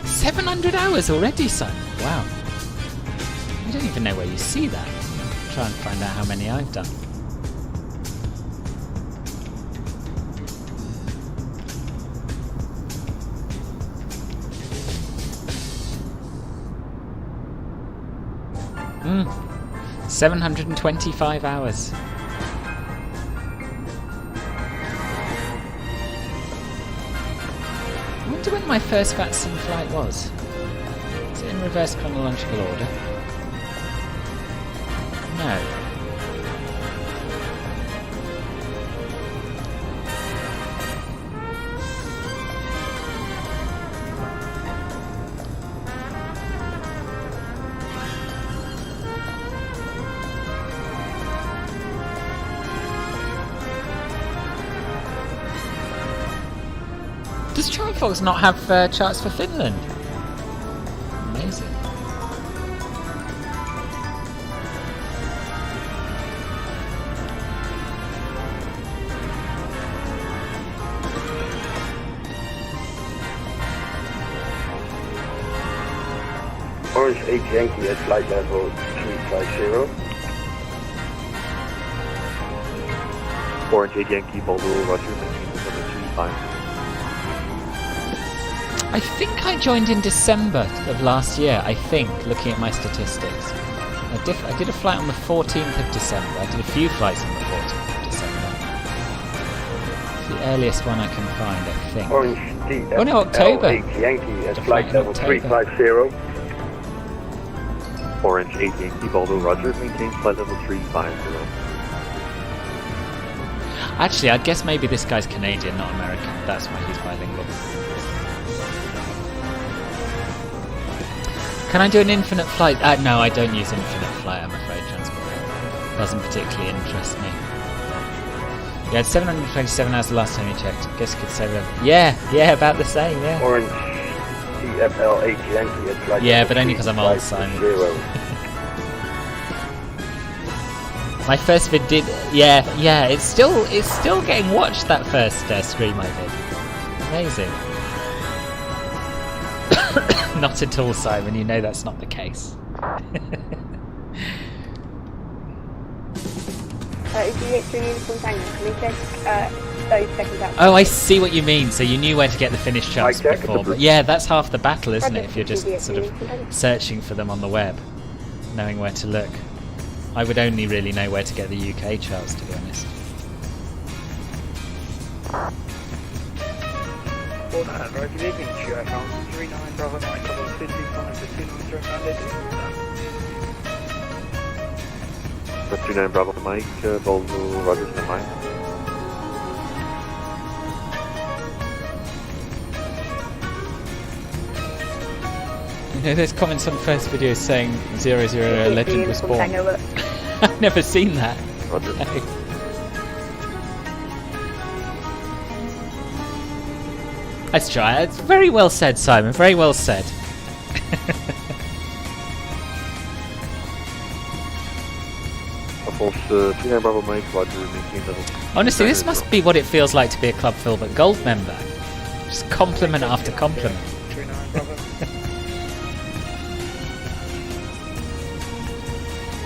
$700 already, son. Wow. I don't even know where you see that. Try and find out how many I've done. Hmm. 725 hours. I wonder when my first VATSIM flight was. Is it in reverse chronological order? No. Does Trifox not have charts for Finland? Amazing. Orange 8 Yankee at flight level 350. Orange 8 Yankee, Bordeaux, Roger, maintain level 35. I think I joined in December of last year, I think, looking at my statistics. I did a flight on the 14th of December. I did a few flights on the 14th of December. It's the earliest one I can find, I think. Orange oh no, October. 8 Yankee at flight level 350. Orange 8 Yankee, Bordeaux, Roger, maintain flight level 350. Actually, I guess maybe this guy's Canadian, not American. That's why he's bilingual. Can I do an infinite flight? No, I don't use infinite flight, I'm afraid, transport. Doesn't particularly interest me. You had 727 hours the last time you checked. Guess you could say that. Yeah, about the same, yeah. Orange CFL8 Yankee at flight yeah, but only because I'm old, Simon. My first vid did, yeah, it's still getting watched, that first stream I did. Amazing. Not at all, Simon, you know that's not the case. If you get through uniform tango, can we take 30 seconds out? Oh, I see what you mean. So you knew where to get the finish charts before. But yeah, that's half the battle, isn't it? If you're just sort of searching for them on the web, knowing where to look. I would only really know where to get the UK charts, to be honest. Very good evening, Sierra France 39 Bravo Mike, level 55 to 293 39 Bravo Mike, Volvo, Roger, stand by. You know, there's comments on first video saying 00 Legend was born. I've never seen that. Roger. No. Let's try. It's very well said, Simon. Very well said. Honestly, this must be what it feels like to be a Club Filbert Gold member. Just compliment after compliment.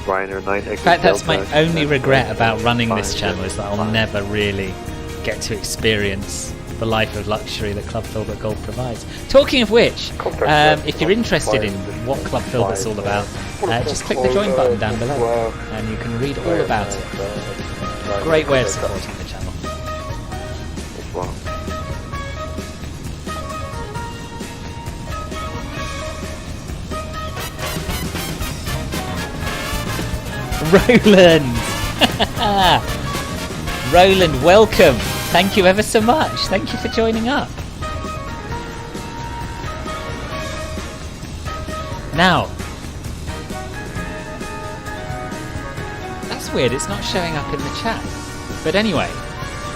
In fact, that's my only regret about running this channel, is that I'll never really get to experience the life of luxury that Club Filbert Gold provides. Talking of which, if you're interested in what Club Filbert's all about, just click the join button down below and you can read all about it. Great way of supporting the channel. Roland! Roland, welcome! Thank you ever so much. Thank you for joining up. Now, that's weird, it's not showing up in the chat. But anyway,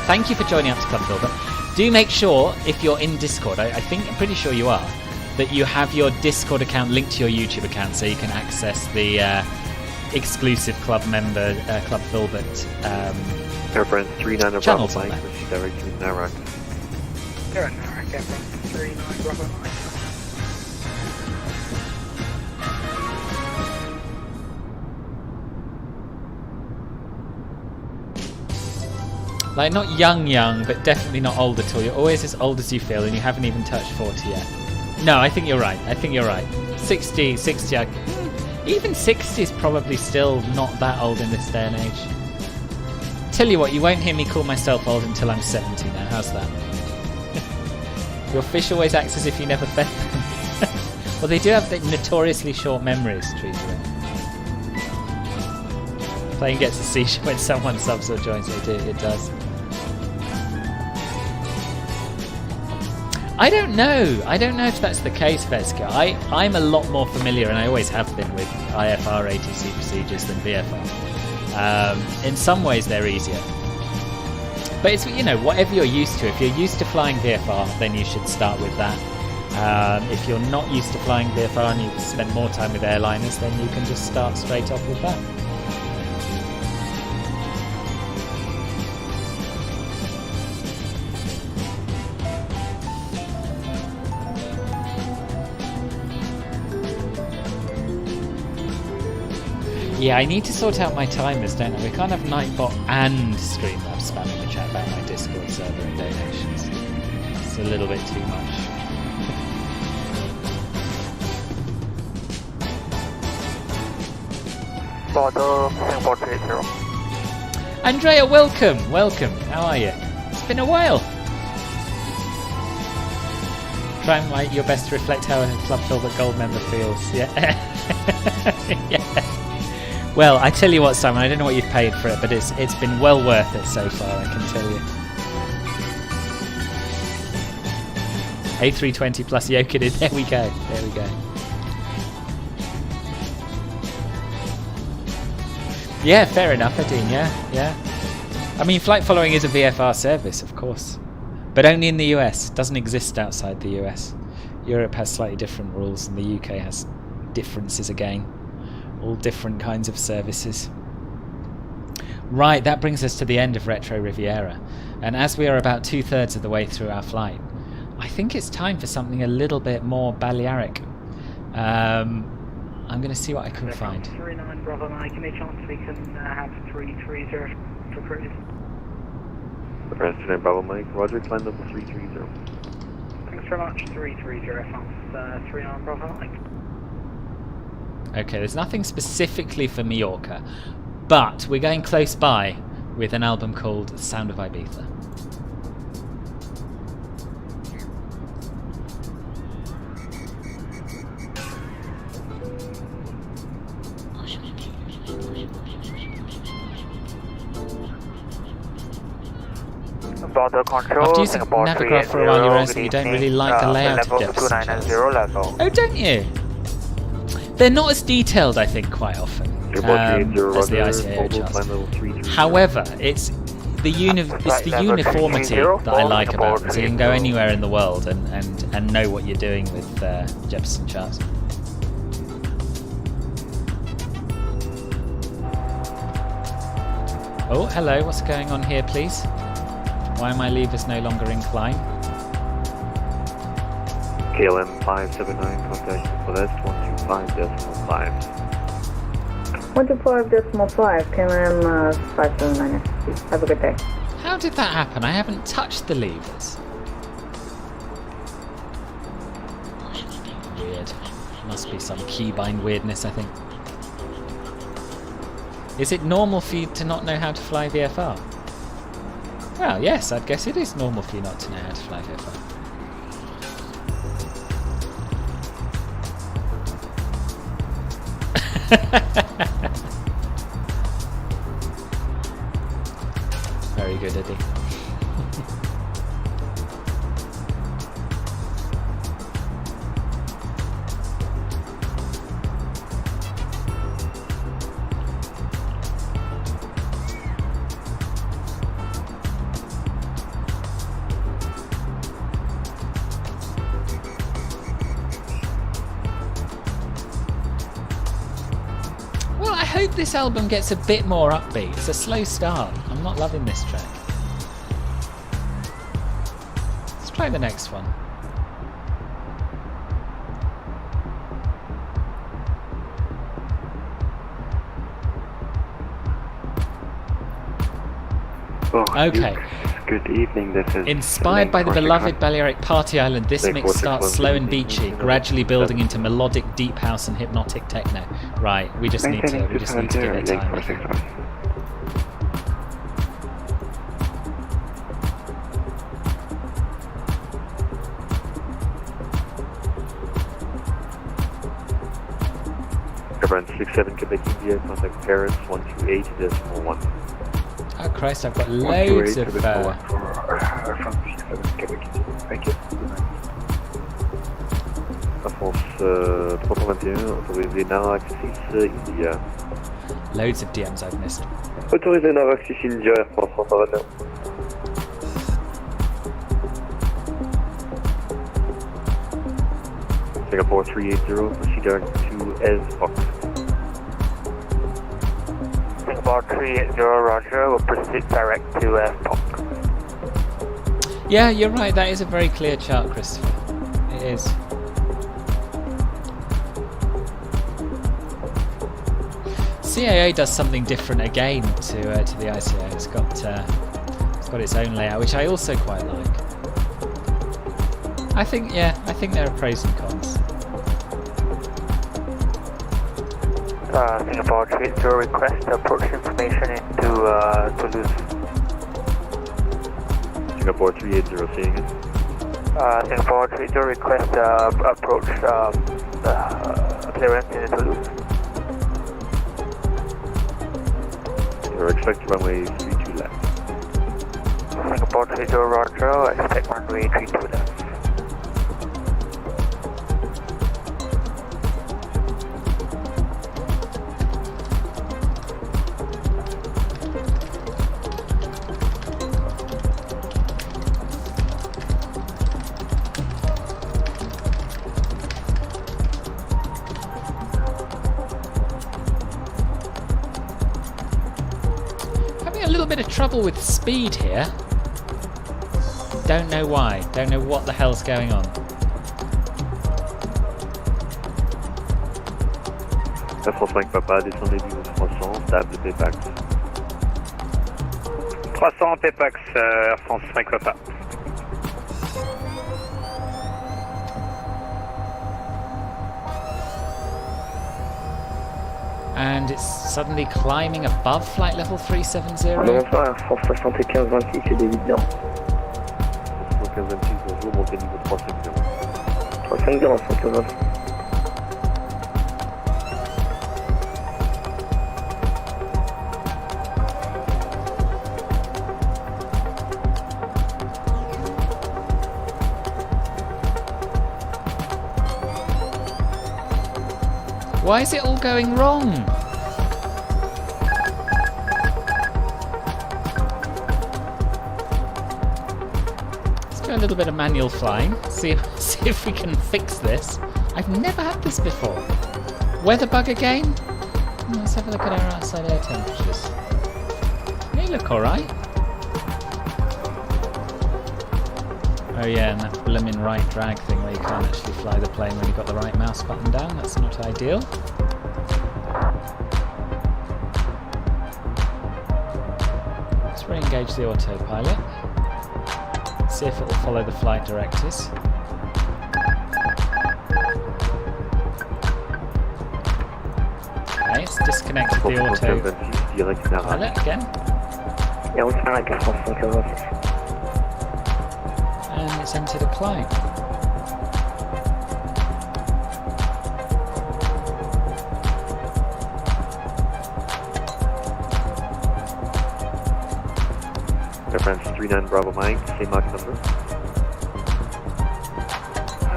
thank you for joining up to Club Filbert. Do make sure, if you're in Discord, I'm pretty sure you are, that you have your Discord account linked to your YouTube account so you can access the exclusive club member, Club Filbert Airfront 39 channels Bravo on Mike, there. which is directly in Narak. They're in Narak, Airfront 39 Bravo Mike. Like, not young, but definitely not old at all. You're always as old as you feel, and you haven't even touched 40 yet. No, I think you're right. 60, even 60 is probably still not that old in this day and age. Tell you what, you won't hear me call myself old until I'm 70 now. How's that? Your fish always acts as if you never fed them. Well, they do have the notoriously short memories, Teresa. Playing gets a seizure when someone subs or joins. It does. I don't know. I don't know if that's the case, Veska. I'm a lot more familiar, and I always have been, with IFR ATC procedures than VFR. In some ways, they're easier. But it's, whatever you're used to. If you're used to flying VFR, then you should start with that. If you're not used to flying VFR and you spend more time with airliners, then you can just start straight off with that. Yeah, I need to sort out my timers, don't I? We can't have Nightbot and Streamlabs spamming the chat about my Discord server and donations. It's a little bit too much. Andrea, welcome! How are you? It's been a while. Try and your best to reflect how a Club Filbert Gold member feels. Yeah. Yeah. Well, I tell you what, Simon, I don't know what you've paid for it, but it's been well worth it so far, I can tell you. A320 plus Yokin, there we go. Yeah, fair enough, Adine, yeah. I mean, flight following is a VFR service, of course. But only in the US, it doesn't exist outside the US. Europe has slightly different rules, and the UK has differences again. All different kinds of services. Right, that brings us to the end of Retro Riviera. And as we are about 2/3 of the way through our flight, I think it's time for something a little bit more Balearic. I'm going to see what I can find. 39 Bravo Mike, any chance we can have 330 for cruise? Airfront 39 Bravo Mike, Roger, climb level 330. Thanks very much, 330, France 39 Bravo Mike. Okay, there's nothing specifically for Mallorca, but we're going close by with an album called Sound of Ibiza. After using Navigraph for a while, you realise that you don't really like the layout of Jefferson charts. Oh, don't you? They're not as detailed, I think, quite often as the ICAO charts. However, it's the uniformity that I like about them. So you can go anywhere in the world and know what you're doing with Jefferson charts. Oh, hello. What's going on here, please? Why are my levers no longer inclined? KLM 579, contact for that 125.5. 125.5, KLM 579. Have a good day. How did that happen? I haven't touched the levers. weird. Must be some keybind weirdness, I think. Is it normal for you to not know how to fly VFR? Well, yes, I'd guess it is normal for you not to know how to fly VFR. Very good, Eddie. This album gets a bit more upbeat. It's a slow start. I'm not loving this track. Let's try the next one. Okay. Good evening, this is... Inspired by the beloved Balearic Party Island, this mix starts slow and beachy, gradually building into melodic deep house and hypnotic techno. Right, we just need to give it time. Around 67 Quebec India, contact Paris 128.1. Oh Christ, I've got loads of... Thank you. France 321, autorisé Narak 6 India. Loads of DMs I've missed. Autorisé Narak 6 India, Air France 321. Singapore 380, proceed direct to SPOC. Singapore 380, roger, we'll proceed direct to SPOC. Yeah, you're right, that is a very clear chart, Christopher. It is. CAA does something different again to the ICA. It's got its own layout, which I also quite like. I think there are pros and cons. Singapore 380, request approach information into Toulouse. Singapore 380, seeing it. Singapore 380, request approach clearance into Toulouse. Expect runway 32 left. Singapore 30, roger, expect runway 32 left. Trouble with speed here. Don't know why. Don't know what the hell's going on. Air France 5 Papa, descendez du 300, stable PEPAX. 300 PEPAX, Air France 5 Papa. And it's suddenly climbing above flight level 370. Bonsoir, Air France 75-26, c'est des 8 nord. 75-26, bonjour, montez niveau 350. 350, 75. Why is it all going wrong? Let's do a little bit of manual flying. See if we can fix this. I've never had this before. Weather bug again? Let's have a look at our outside air temperatures. They look alright. Oh yeah, and that blimmin' right drag thing where you can't actually fly the plane when you've got the right mouse button down. That's not ideal. Let's re-engage the autopilot. See if it will follow the flight directives. disconnected the auto pilot again. Et route Mallorca 105 And it's entered a climb. France 39 Bravo Mike, same Mach number.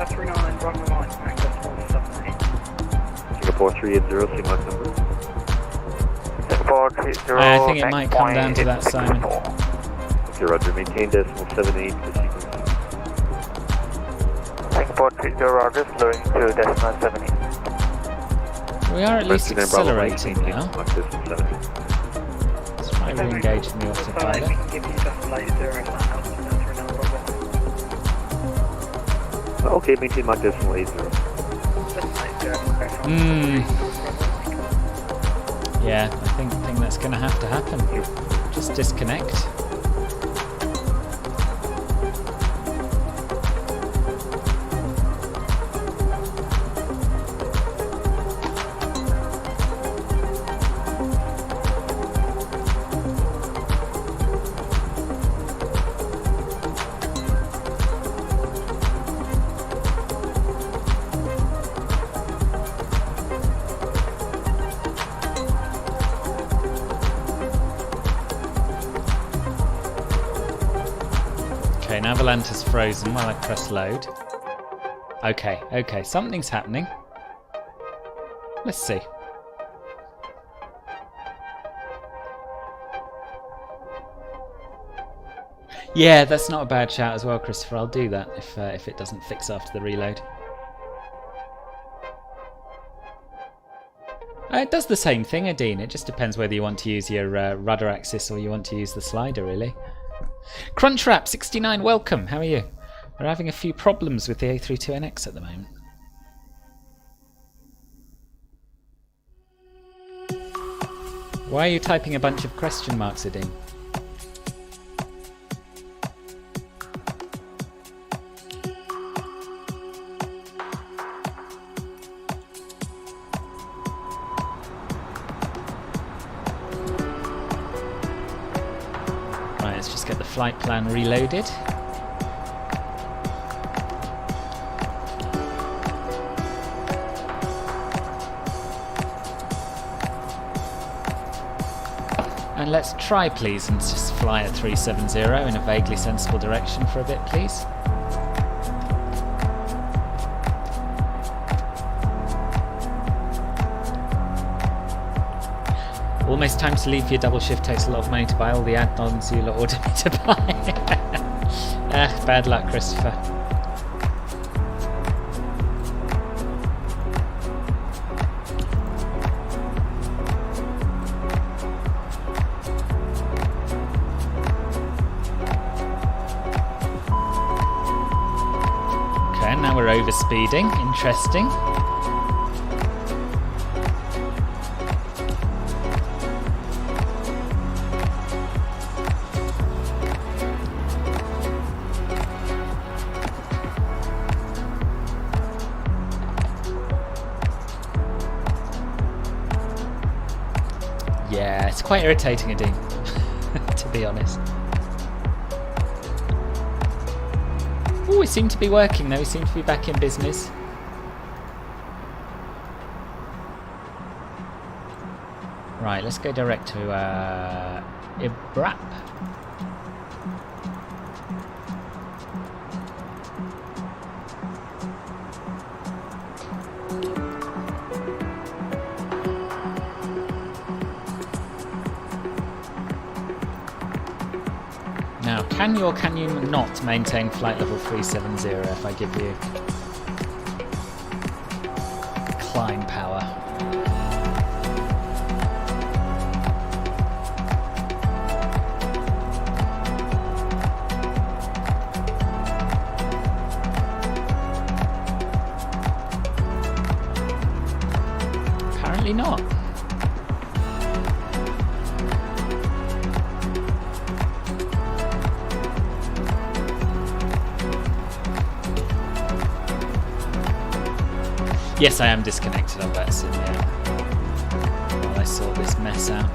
39 Bravo Mike, access 178. Singapore 380, same Mach number. Singapore 30. I think it might come down to that, Simon. Okay, roger. Maintain decimal 78 for sequence. Singapore 30, roger, slowing to decimal 70. We are at least France 39 Bravo Mike, accelerating maintain now. Mach decimal 70. Let's try re-engage in the autopilot. We can give you decimal 80 if that helps. 39 Bravo. Okay, maintain Mach decimal 80. Yeah, I think that's going to have to happen. Just disconnect. Okay, now Volanta's frozen while I press load. Okay, something's happening. Let's see. Yeah, that's not a bad shout as well, Christopher. I'll do that if it doesn't fix after the reload. It does the same thing, Adine. It just depends whether you want to use your rudder axis or you want to use the slider, really. Crunchwrap69, welcome. How are you? We're having a few problems with the A32NX at the moment. Why are you typing a bunch of question marks, Adine? Right, let's just get the flight plan reloaded. And let's try, please, and just fly at 370 in a vaguely sensible direction for a bit, please. Almost time to leave for your double shift. Takes a lot of money to buy all the add-ons you ordered me to buy. Bad luck, Christopher. Okay, now we're overspeeding. Interesting. Yeah, it's quite irritating, Adine, to be honest. Oh, it seemed to be working though, we seem to be back in business. Right, let's go direct to Ibrap. Now, can you or can you not maintain flight level 370 if I give you climb power? Apparently not. Yes, I am disconnected on VATSIM, yeah. I sort this mess out.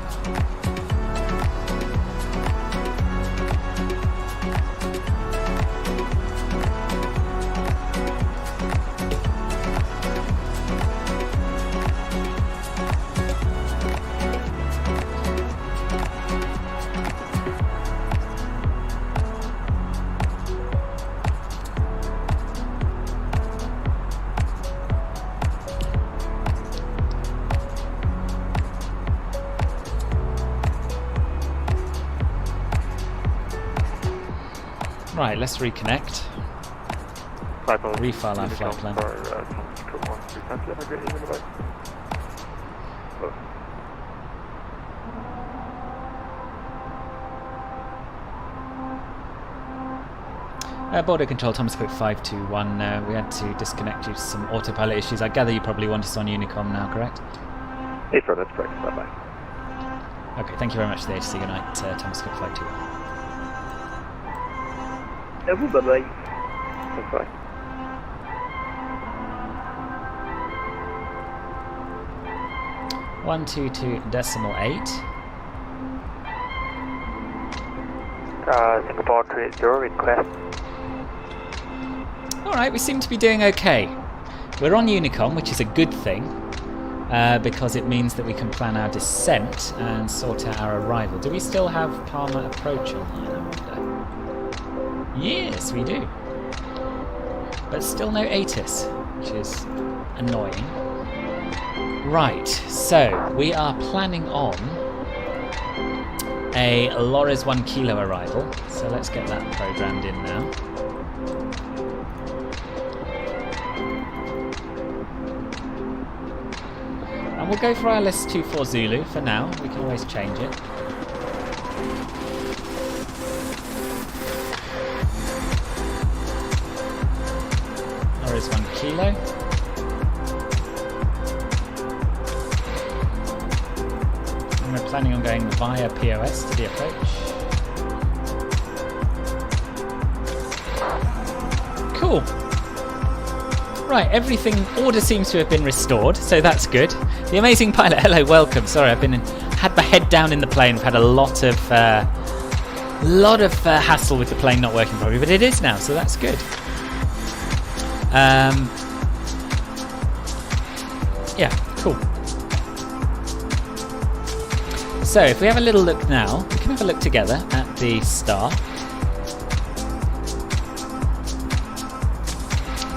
Right, let's reconnect. Refile our flight plan. Border control, Thomas Cook 521. We had to disconnect due to some autopilot issues. I gather you probably want us on Unicom now, correct? Yes, sir, that's correct. Bye-bye. Okay, thank you very much for the ATC. Good night, Thomas Cook 521. À vous, bye-bye. Bye-bye. .122.8. Singapore 30 request. Alright, we seem to be doing okay. We're on Unicom, which is a good thing, because it means that we can plan our descent and sort out our arrival. Do we still have Palma approach online, I wonder? Yes, we do. But still no ATIS, which is annoying. Right, so we are planning on a Lores 1 Kilo arrival. So let's get that programmed in now. And we'll go for ILS 24 Zulu for now. We can always change it. Lores 1 Kilo. And we're planning on going via POS to the approach. Cool. Right, order seems to have been restored, so that's good. The amazing pilot, hello, welcome. Sorry, I've had my head down in the plane. I've had a lot of hassle with the plane not working properly, but it is now, so that's good. Yeah, cool. So if we have a little look now, we can have a look together at the star.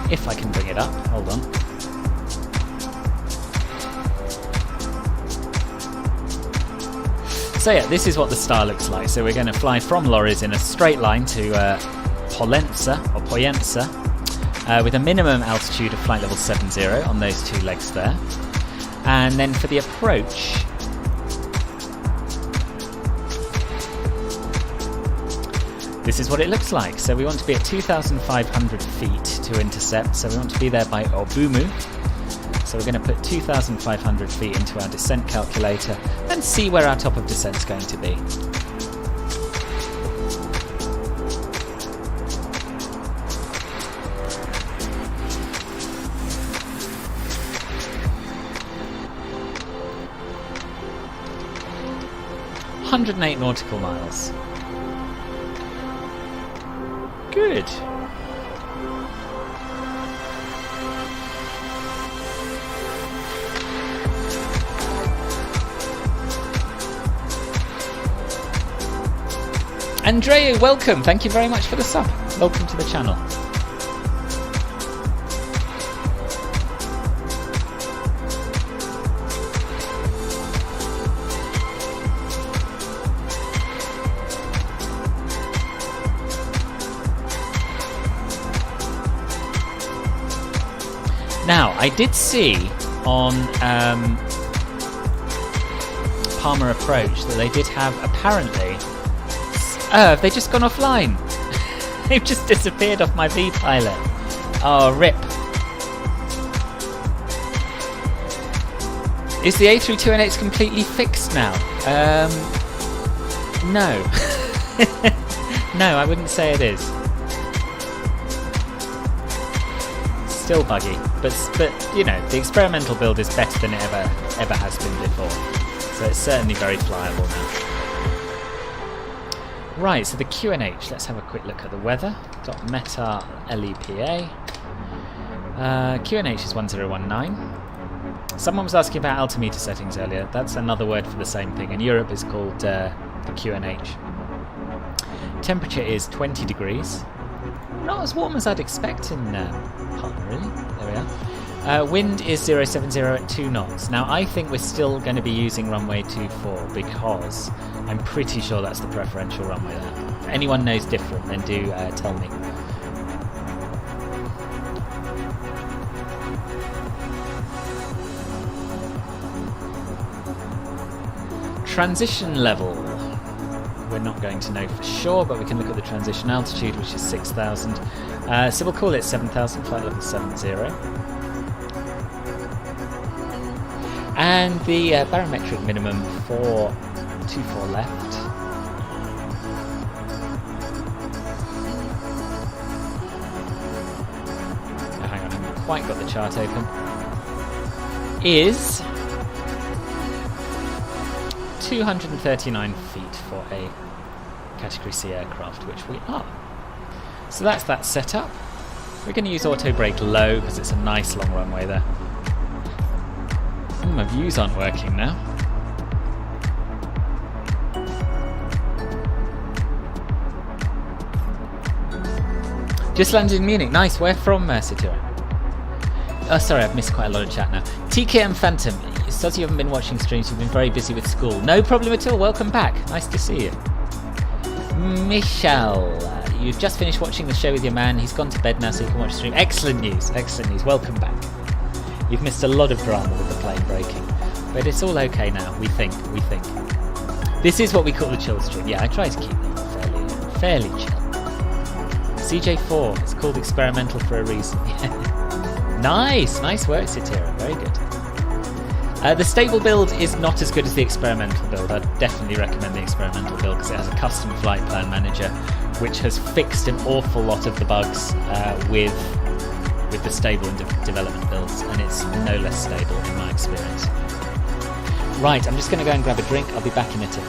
If I can bring it up, hold on. So yeah, this is what the star looks like. So we're going to fly from Lores in a straight line to Poyensa, with a minimum altitude of flight level 70 on those two legs there. And then for the approach, this is what it looks like. So we want to be at 2,500 feet to intercept. So we want to be there by Obumu. So we're going to put 2,500 feet into our descent calculator and see where our top of descent is going to be. ...108 nautical miles. Good. Andrea, welcome. Thank you very much for the sub. Welcome to the channel. Now, I did see on Palma Approach that they did have, apparently... have they just gone offline? They've just disappeared off my V-Pilot. Oh, rip. Is the A32NX completely fixed now? No. No, I wouldn't say it is. Still buggy, but you know, the experimental build is better than it ever has been before. So it's certainly very flyable now. Right, so the QNH, let's have a quick look at the weather. .meta LEPA. QNH is 1019. Someone was asking about altimeter settings earlier. That's another word for the same thing. In Europe it's called the QNH. Temperature is 20 degrees. Not as warm as I'd expect in Palma, really. There we are. Wind is 070 at 2 knots. Now I think we're still going to be using runway 24 because I'm pretty sure that's the preferential runway there. If anyone knows different, then do tell me. Transition level. We're not going to know for sure, but we can look at the transition altitude, which is 6,000. So we'll call it 7,000, flight level 70. And the barometric minimum for 24 left. Oh, hang on, I haven't quite got the chart open. Is 239 feet for a Category C aircraft, which we are. So that's that setup. We're going to use auto brake low because it's a nice long runway there. My views aren't working now. Just landed in Munich. Nice. Where from, Satira? Oh, sorry, I've missed quite a lot of chat now. TKM Phantom. It says you haven't been watching streams. You've been very busy with school. No problem at all. Welcome back. Nice to see you. Michelle, you've just finished watching the show with your man. He's gone to bed now, so you can watch the stream. Excellent news. Excellent news. Welcome back. You've missed a lot of drama with the plane breaking, but it's all okay now. We think. This is what we call the chill stream. Yeah, I try to keep it fairly chill. CJ4. It's called experimental for a reason. Nice work, Satira. Very good. The stable build is not as good as the experimental build. I'd definitely recommend the experimental build because it has a custom flight plan manager, which has fixed an awful lot of the bugs with the stable and development builds, and it's no less stable in my experience. Right, I'm just going to go and grab a drink. I'll be back in a tick.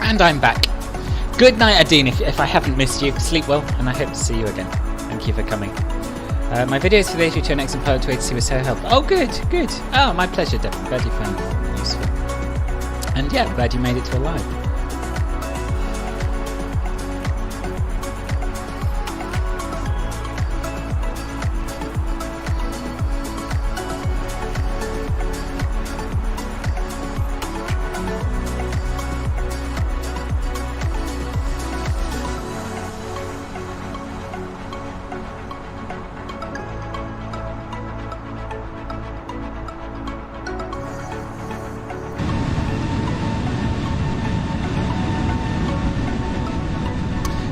And I'm back. Good night, Adine. If I haven't missed you, sleep well, and I hope to see you again. Thank you for coming. My videos for the A32NX and Pilot 280 were so helpful. Oh, good. Oh, my pleasure, Devin. Glad you found it useful. And yeah, glad you made it to a live.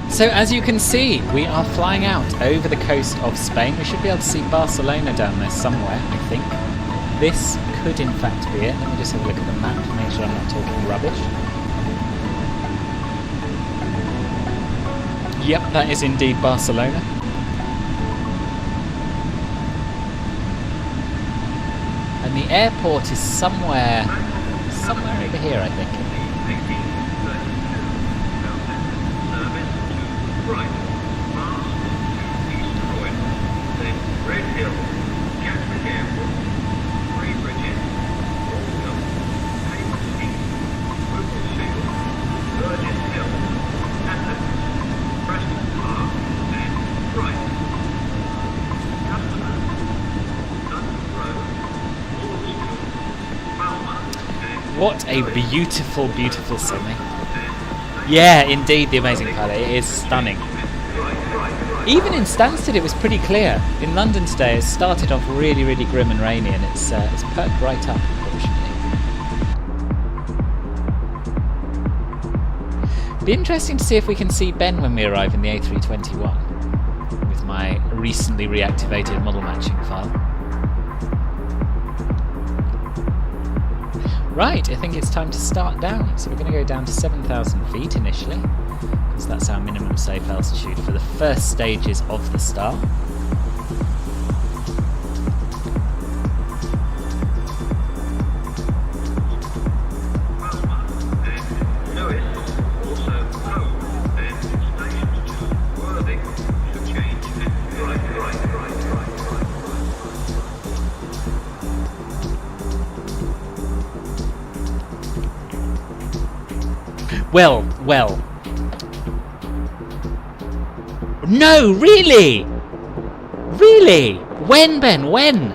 So as you can see, we are flying out over the coast of Spain. We should be able to see Barcelona down there somewhere, I think. This could in fact be it. Let me just have a look at the map to make sure I'm not talking rubbish. Yep, that is indeed Barcelona. And the airport is somewhere somewhere over here, I think. Right, fast to East Croydon, then Red Hill, Gatwick Airport, Three Bridges, Waltham, Hayward Heath, Whipplesfield, Burgess Hill, Athens, Preston Park, and Brighton. Customers, London Road, Walsall, Palma, and... What a beautiful, beautiful semi. Yeah, indeed, the Amazing Pilot. It is stunning. Even in Stansted, it was pretty clear. In London today, it started off really, really grim and rainy, and it's perked right up, unfortunately. Be interesting to see if we can see Ben when we arrive in the A321 with my recently reactivated model matching file. Right, I think it's time to start down. So we're going to go down to 7,000 feet initially, because that's our minimum safe altitude for the first stages of the star. Well. No, really? Really? When, Ben? When?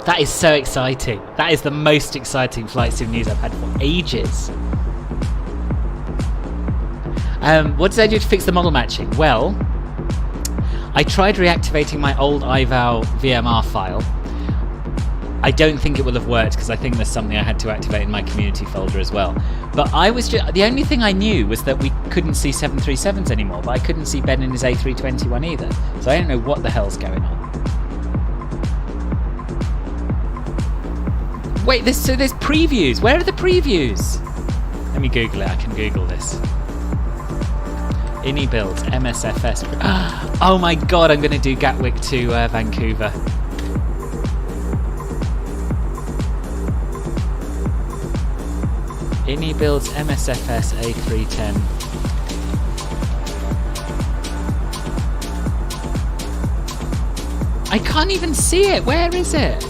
That is so exciting. That is the most exciting flight sim news I've had for ages. What did I do to fix the model matching? Well, I tried reactivating my old iVal VMR file. I don't think it will have worked because I think there's something I had to activate in my community folder as well. But the only thing I knew was that we couldn't see 737s anymore, but I couldn't see Ben in his A321 either. So I don't know what the hell's going on. Wait, there's previews. Where are the previews? Let me Google it. I can Google this. INI builds MSFS. Oh my god, I'm going to do Gatwick to Vancouver. INI builds MSFS A310. I can't even see it. Where is it?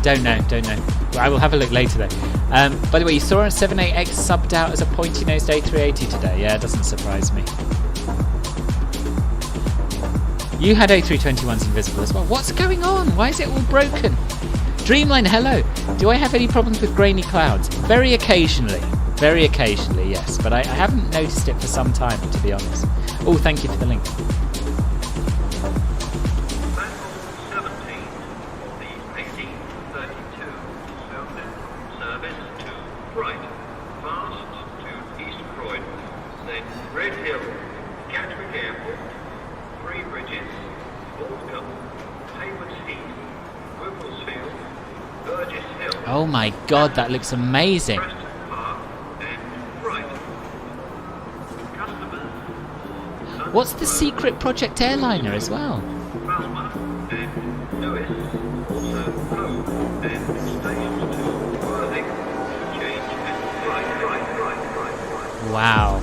Don't know. I will have a look later though. By the way, you saw a 78X subbed out as a pointy-nosed A380 today. Yeah, it doesn't surprise me. You had A321s invisible as well. What's going on? Why is it all broken? Dreamline, hello. Do I have any problems with grainy clouds? Very occasionally, yes. But I haven't noticed it for some time, to be honest. Oh, thank you for the link. Oh my god, that looks amazing. What's the secret project airliner as well? Wow.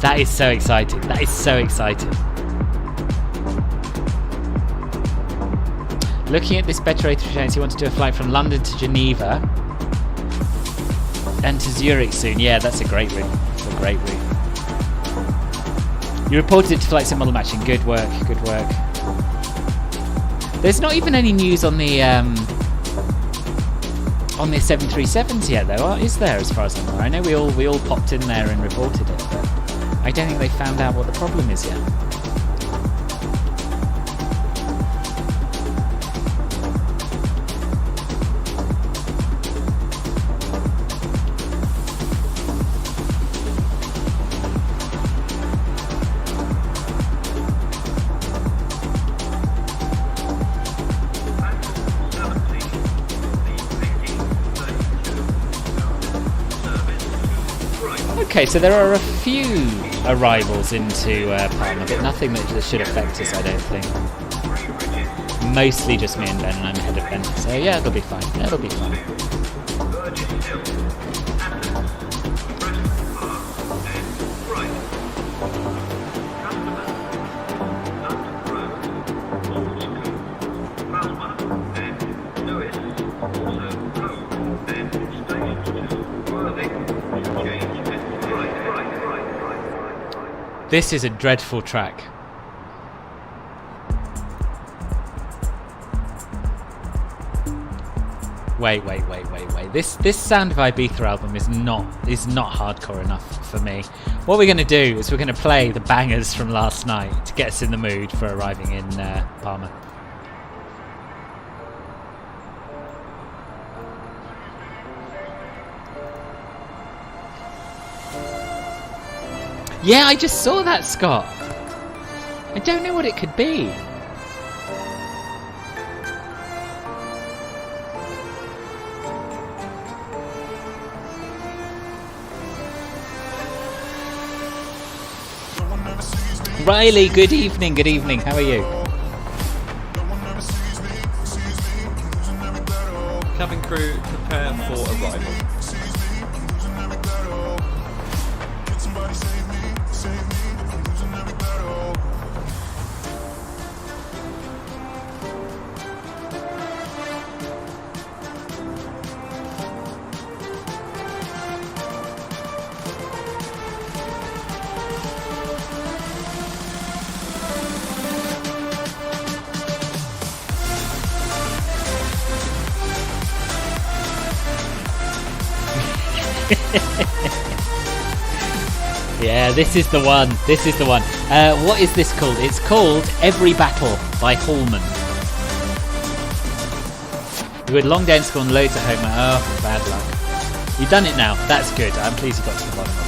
That is so exciting. That is so exciting. Looking at this better A320, you want to do a flight from London to Geneva and to Zurich soon. Yeah, that's a great route. It's a great route. You reported it to Flight Sim Model Matching. Good work, good work. There's not even any news on the 737s yet, though, is there? As far as I'm aware, I know we all popped in there and reported it, but I don't think they found out what the problem is yet. Okay, so there are a few arrivals into Palma, but nothing that should affect us, I don't think. Mostly just me and Ben, and I'm ahead of Ben. So yeah, it'll be fine. It'll be fine. This is a dreadful track. Wait. This Sound of Ibiza album is not hardcore enough for me. What we're going to do is we're going to play the bangers from last night to get us in the mood for arriving in Palma. Yeah, I just saw that, Scott. I don't know what it could be. Riley, good evening, how are you? Cabin crew, prepare for arrival. Yeah, this is the one. What is this called? It's called Every Battle by Hallman. You had long day in school and loads at home. Oh, bad luck. You've done it now. That's good. I'm pleased you got to the bottom of it.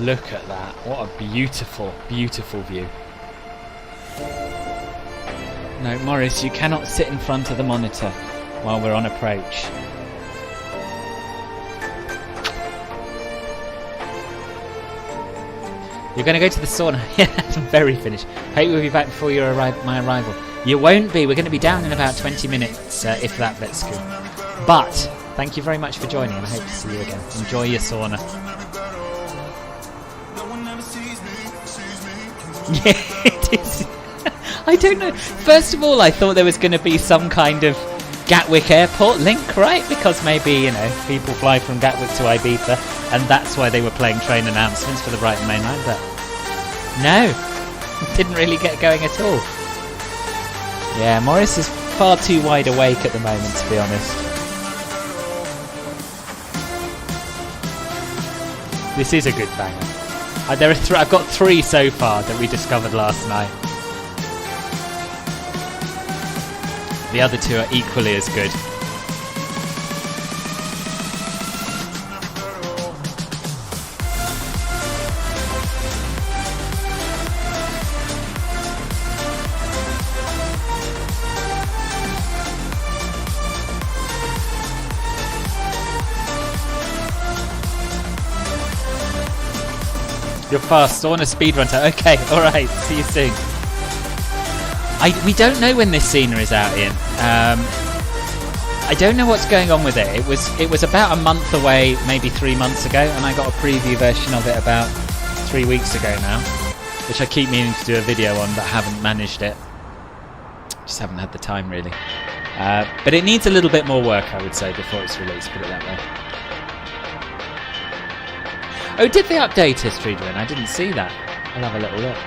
Look at that. What a beautiful, beautiful view. No, Morris, you cannot sit in front of the monitor while we're on approach. You're going to go to the sauna. Yeah, I'm very finished. Hope we'll be back before my arrival. You won't be. We're going to be down in about 20 minutes, if that, Betsku. But, thank you very much for joining, and I hope to see you again. Enjoy your sauna. Yeah, it is. I don't know. First of all, I thought there was going to be some kind of Gatwick Airport link, right? Because maybe, you know, people fly from Gatwick to Ibiza, and that's why they were playing train announcements for the Brighton Main Line. But no, it didn't really get going at all. Yeah, Morris is far too wide awake at the moment, to be honest. This is a good banger. I've got 3 so far that we discovered last night. The other 2 are equally as good. You're fast. I want a speedrun time. Okay, alright. See you soon. We don't know when this scenery is out, Ian. I don't know what's going on with it. It was about a month away, maybe 3 months ago, and I got a preview version of it about 3 weeks ago now, which I keep meaning to do a video on, but haven't managed it. Just haven't had the time, really. But it needs a little bit more work, I would say, before it's released, put it that way. Oh, did they update history, Dwayne? I didn't see that. I'll have a little look.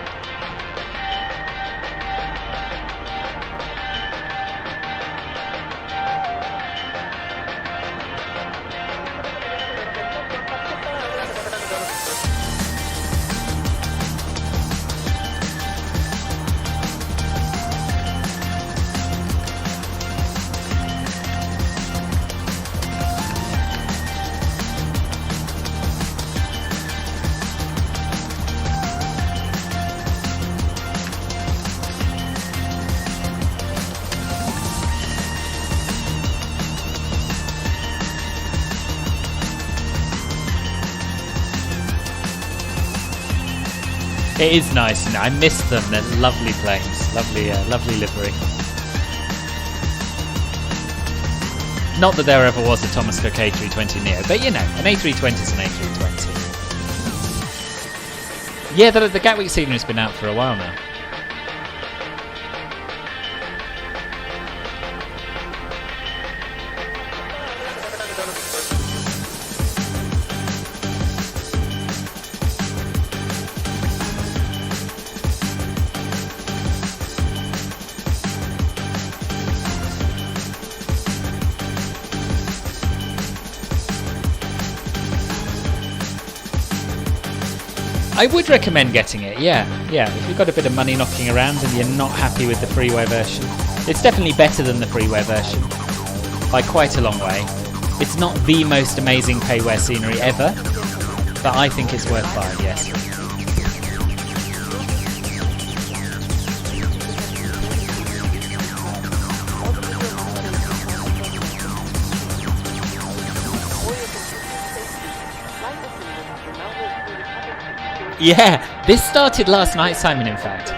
It is nice, and I miss them. They're lovely planes, lovely livery. Not that there ever was a Thomas Cook A320 Neo, but you know, an A320 is an A320. Yeah, the Gatwick scenery's been out for a while now. I would recommend getting it, yeah. If you've got a bit of money knocking around and you're not happy with the freeware version, it's definitely better than the freeware version by quite a long way. It's not the most amazing payware scenery ever, but I think it's worth buying, yes. Yeah, this started last night, Simon, in fact.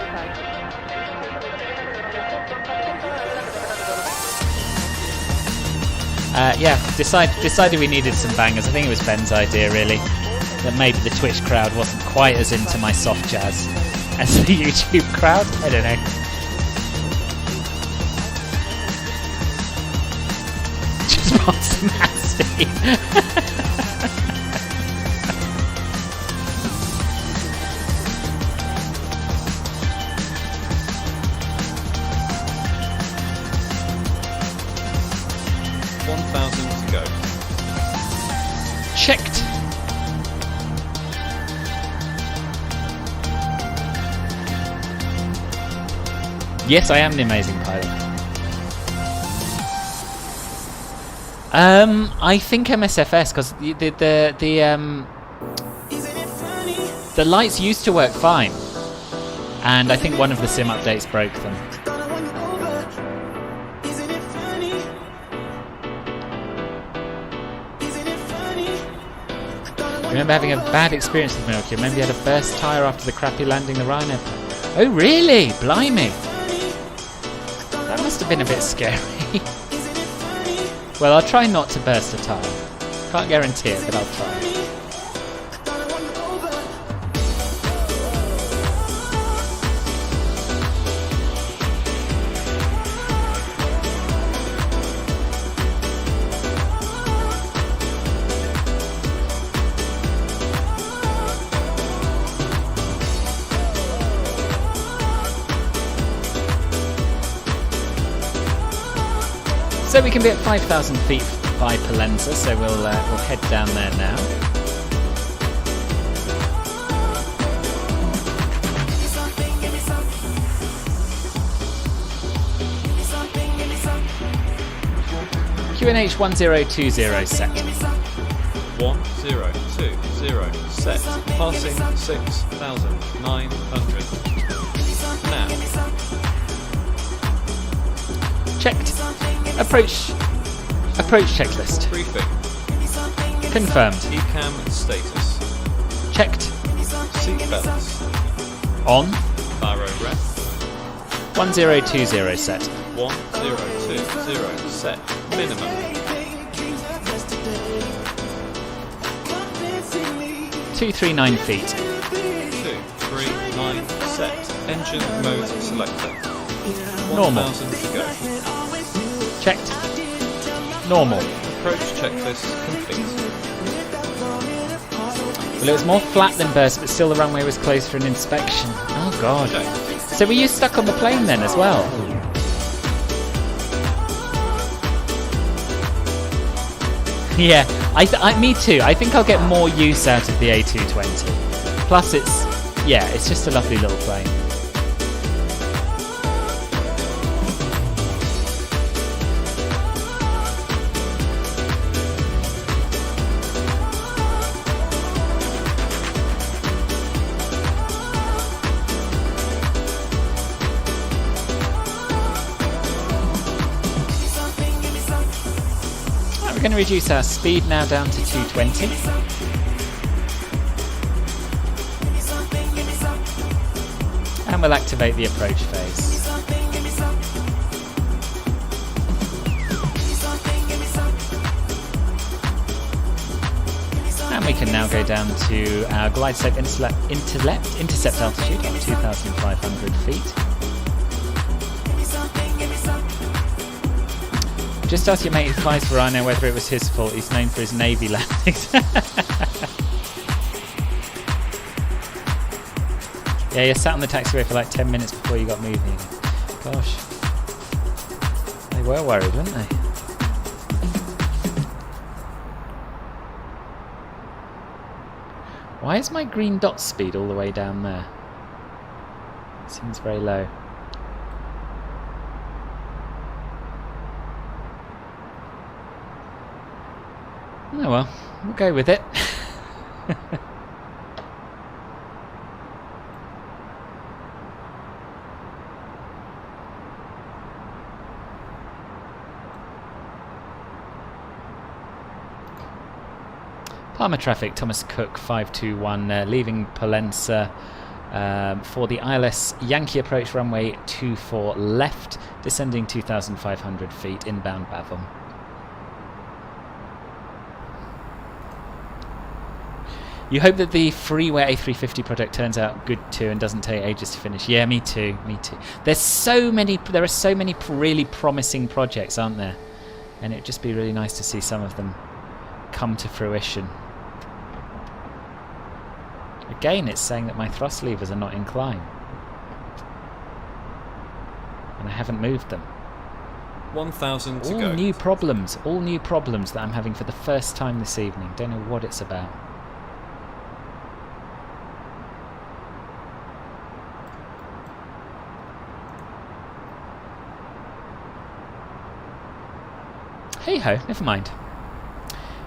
Yeah, decided we needed some bangers. I think it was Ben's idea, really. That maybe the Twitch crowd wasn't quite as into my soft jazz as the YouTube crowd. I don't know. Just wants nasty. 1,000 to go. Checked. Yes, I am the amazing pilot. I think MSFS, because the lights used to work fine, and I think one of the sim updates broke them. I remember having a bad experience with Milky. I remember you had a burst tyre after the crappy landing the Rhino. Oh really? Blimey! That must have been a bit scary. Well, I'll try not to burst a tyre. Can't guarantee it, but I'll try. So we can be at 5,000 feet by Palenza, so we'll head down there now. QNH 1020 set. 1020 set. Passing 6,900. Now. Checked. Approach checklist. Briefing. Confirmed. ECAM status. Checked. Seatbelts. On. Baro rep. 1020 set. 1020 set. Minimum. 239 feet. 239 set. Engine mode selector. Normal. 1,000 to go. Checked. Normal. Approach checklist complete. Well, it was more flat than burst, but still the runway was closed for an inspection. Oh god. So were you stuck on the plane then as well? Yeah, me too. I think I'll get more use out of the A220. Plus it's just a lovely little plane. We're going to reduce our speed now down to 220. we'll activate the approach phase. And we can now go down to our glide slope intercept altitude of 2,500 feet. Just ask your mate who flies for Rhino whether it was his fault. He's known for his Navy landings. Yeah, you sat on the taxiway for like 10 minutes before you got moving. Gosh. They were worried, weren't they? Why is my green dot speed all the way down there? Seems very low. Oh well, we'll go with it. Palma traffic, Thomas Cook 521, leaving Pollensa for the ILS Yankee approach runway 24 left, descending 2,500 feet, inbound Bavum. You hope that the freeware A350 project turns out good too and doesn't take ages to finish. Yeah, me too, me too. There are so many really promising projects, aren't there? And it'd just be really nice to see some of them come to fruition. Again, it's saying that my thrust levers are not in climb. And I haven't moved them. 1,000 to go. All new problems that I'm having for the first time this evening. Don't know what it's about. Hey ho, never mind.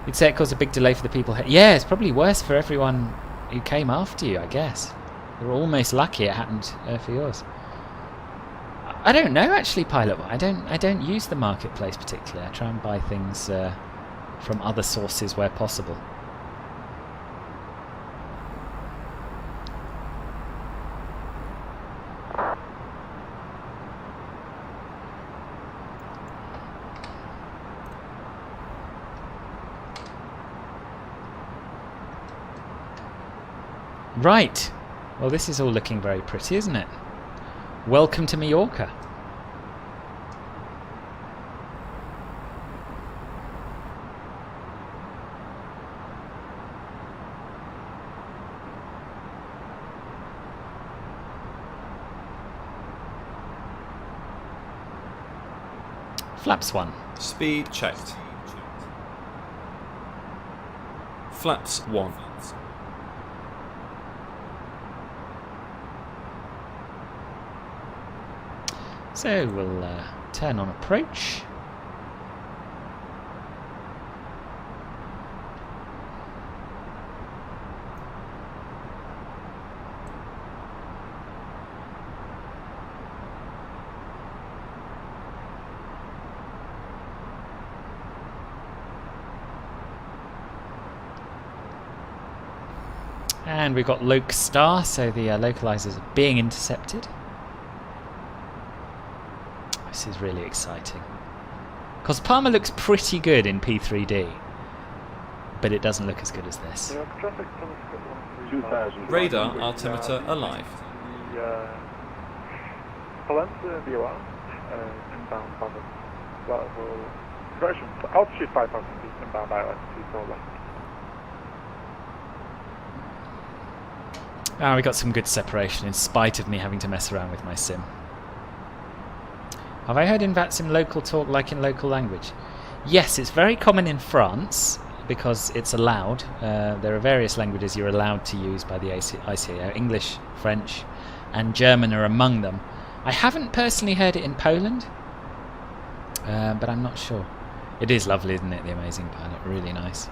You'd say it caused a big delay for the people here. Yeah, it's probably worse for everyone who came after you, I guess. You were almost lucky it happened for yours. I don't know, actually, Pilot. I don't use the marketplace particularly. I try and buy things from other sources where possible. Right. Well, this is all looking very pretty, isn't it? Welcome to Mallorca. Flaps 1. Speed checked. Flaps 1. So we'll turn on approach. And we've got Loc Star, so the localizers are being intercepted. This is really exciting. Because Palma looks pretty good in P3D, but it doesn't look as good as this. Radar altimeter alive. Pollensa VOR, inbound Bavum. Correction, altitude 5,000 feet, inbound ILS 24 left. Ah, we got some good separation in spite of me having to mess around with my sim. Have I heard in VATSIM local talk like in local language? Yes, it's very common in France because it's allowed. There are various languages you're allowed to use by the ICAO. English, French, and German are among them. I haven't personally heard it in Poland, but I'm not sure. It is lovely, isn't it? The Amazing Pilot, really nice.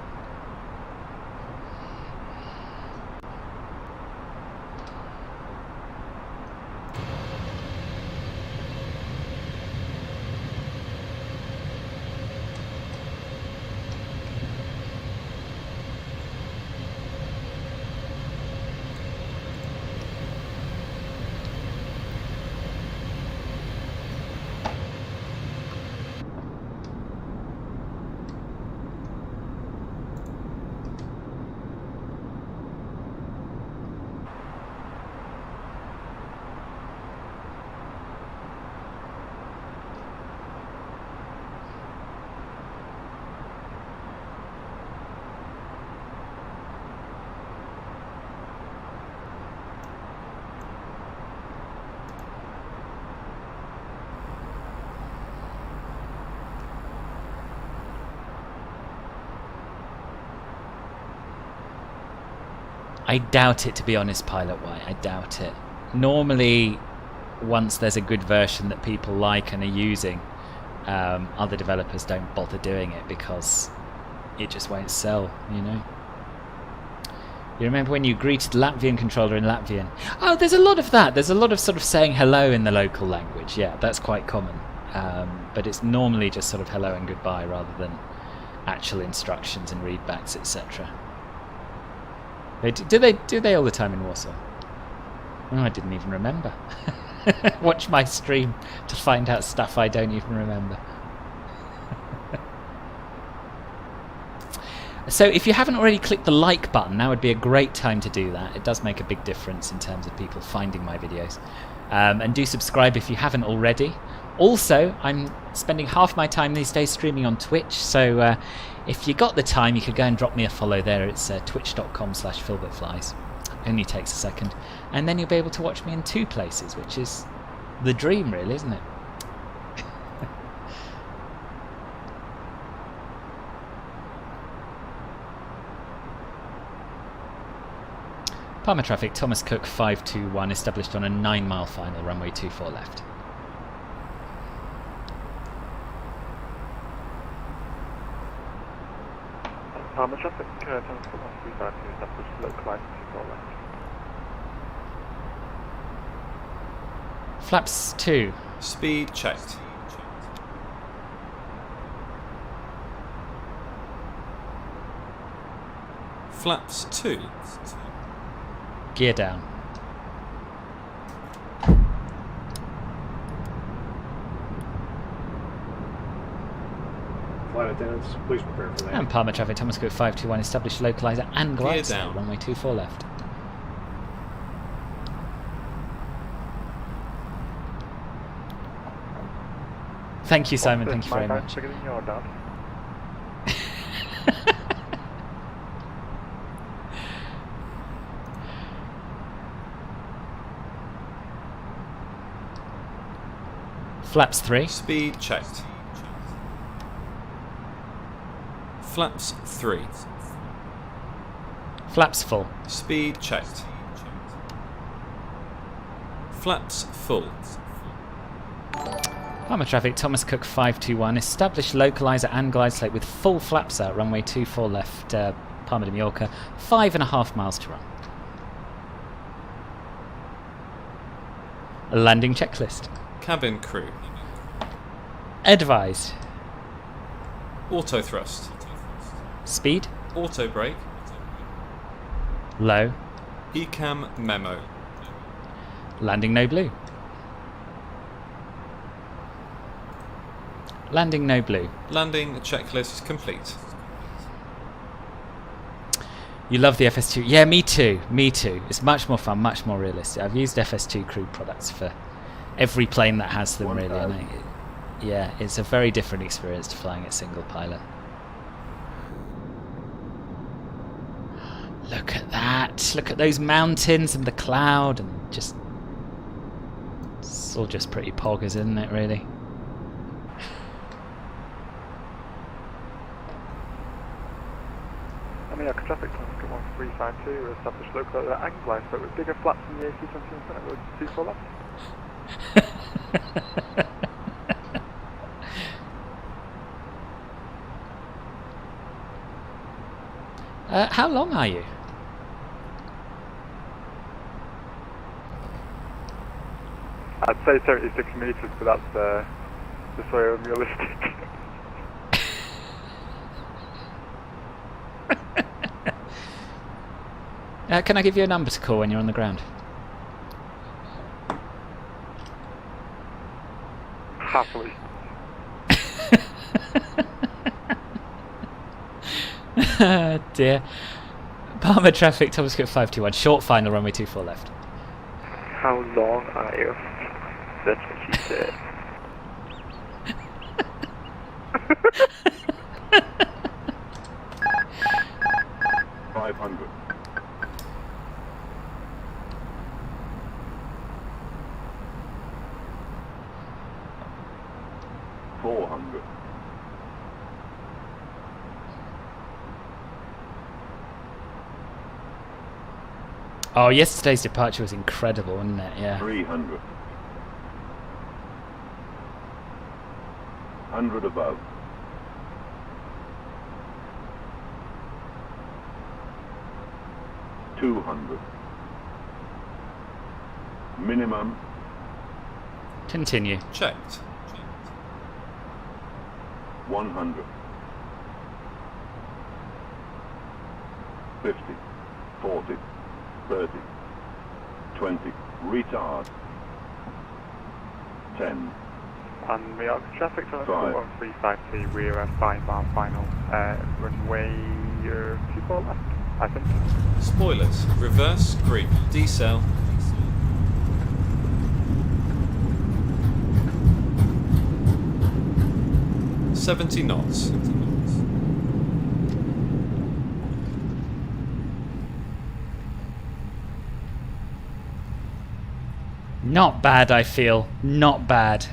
I doubt it, to be honest, Pilot White. I doubt it. Normally, once there's a good version that people like and are using, other developers don't bother doing it because it just won't sell, you know. You remember when you greeted Latvian controller in Latvian? Oh, there's a lot of that. There's a lot of sort of saying hello in the local language. Yeah, that's quite common. But it's normally just sort of hello and goodbye rather than actual instructions and readbacks, etc. Do they all the time in Warsaw? Oh, I didn't even remember. Watch my stream to find out stuff I don't even remember. So if you haven't already clicked the like button, now would be a great time to do that. It does make a big difference in terms of people finding my videos. And do subscribe if you haven't already. Also, I'm spending half my time these days streaming on Twitch, so if you got the time, you could go and drop me a follow there. It's twitch.com/filbertflies. Only takes a second. And then you'll be able to watch me in 2 places, which is the dream, really, isn't it? Palma traffic, Thomas Cook 521, established on a 9-mile final, runway 24 left. Palma traffic, Thomas Cook 135, established localized 24 left. Flaps 2. Speed checked. Flaps 2. Gear down. Flight attendants, please prepare for that. And Palma traffic, Thomas Cook 521, established localizer and glide slope, runway 24 left. Thank you, Simon. Thank you very much. Flaps 3. Speed checked. Flaps 3. Flaps full. Speed checked. Flaps full. Palma traffic, Thomas Cook 521, established localizer and glide slope with full flaps out, runway 24 left, Palma de Mallorca, 5.5 miles to run. A landing checklist. Cabin crew. Advised. Auto thrust. Speed. Auto brake. Low. ECAM memo. Landing no blue. Landing no blue. Landing checklist complete. You love the FS2? Yeah, me too. Me too. It's much more fun, much more realistic. I've used FS2 crew products for every plane that has them, really. And yeah, it's a very different experience to flying at single pilot. Look at that. Look at those mountains and the cloud and just... It's all just pretty poggers, isn't it, really? Mallorca traffic, Thomas Cook 1352, established local and glide slope with bigger flaps in the AC-21 Senate Road 24 left. How long are you? I'd say 76 meters, but that's just very unrealistic. Can I give you a number to call when you're on the ground? Happily. Dear. Palma traffic, Thomas Cook 521, short final, runway 24 left. How long are you? That's what she said. $500. $400. Oh, yesterday's departure was incredible, wasn't it? Yeah. 300. 100 above. 200. Minimum. Continue. Checked. 100. 50. 40. 30. 20. Retard. 10. And we are traffic on 5. 1353, we're at 5 mile final, runway 24 left, I think. Spoilers. Reverse. Green. Decel. $70 knots. Not bad, I feel. Not bad.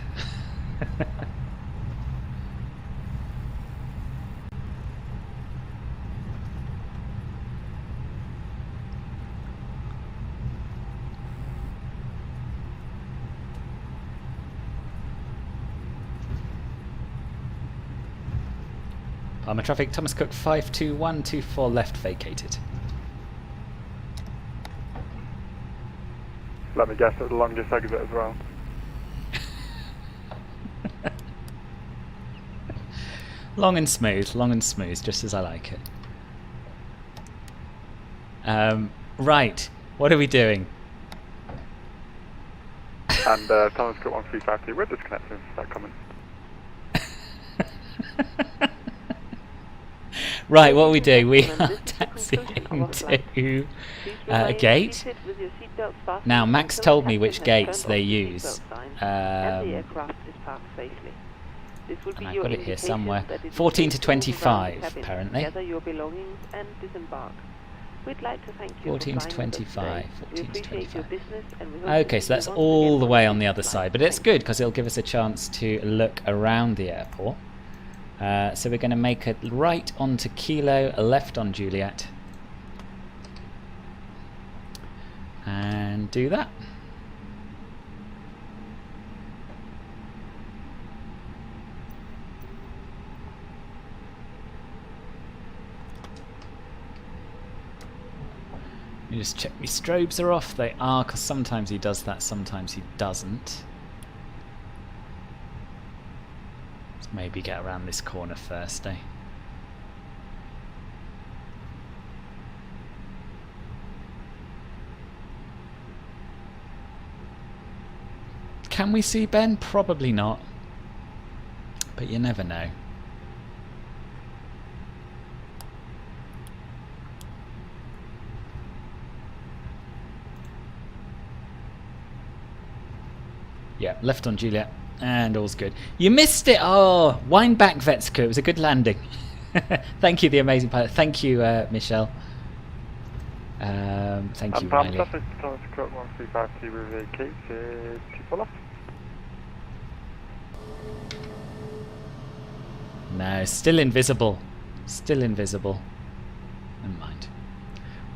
Palma traffic, Thomas Cook 52124 left vacated. Let me guess, it's the longest exit as well. Long and smooth, just as I like it. Right, what are we doing? And Thomas Cook 1353, we're disconnecting that comment. Right, what are we doing? We are taxiing to a gate. Now, Max told me which gates they use. And I've got it here somewhere. 14 to 25, apparently. 14 to 25. 14 to 25. Okay, so that's all the way on the other side. But it's good, because it'll give us a chance to look around the airport. So we're going to make a right onto Kilo, a left on Juliet, and do that. Let me just check my strobes are off. They are, because sometimes he does that, sometimes he doesn't. Maybe get around this corner first, eh? Can we see Ben? Probably not. But you never know. Yeah, left on Juliet. And all's good. You missed it! Oh, wind back, Vetska. It was a good landing. Thank you, the amazing pilot. Thank you, Michelle. Thank you, Riley. Thomas Cook 1353, we're vacated. People left. No, still invisible. Still invisible. Never mind.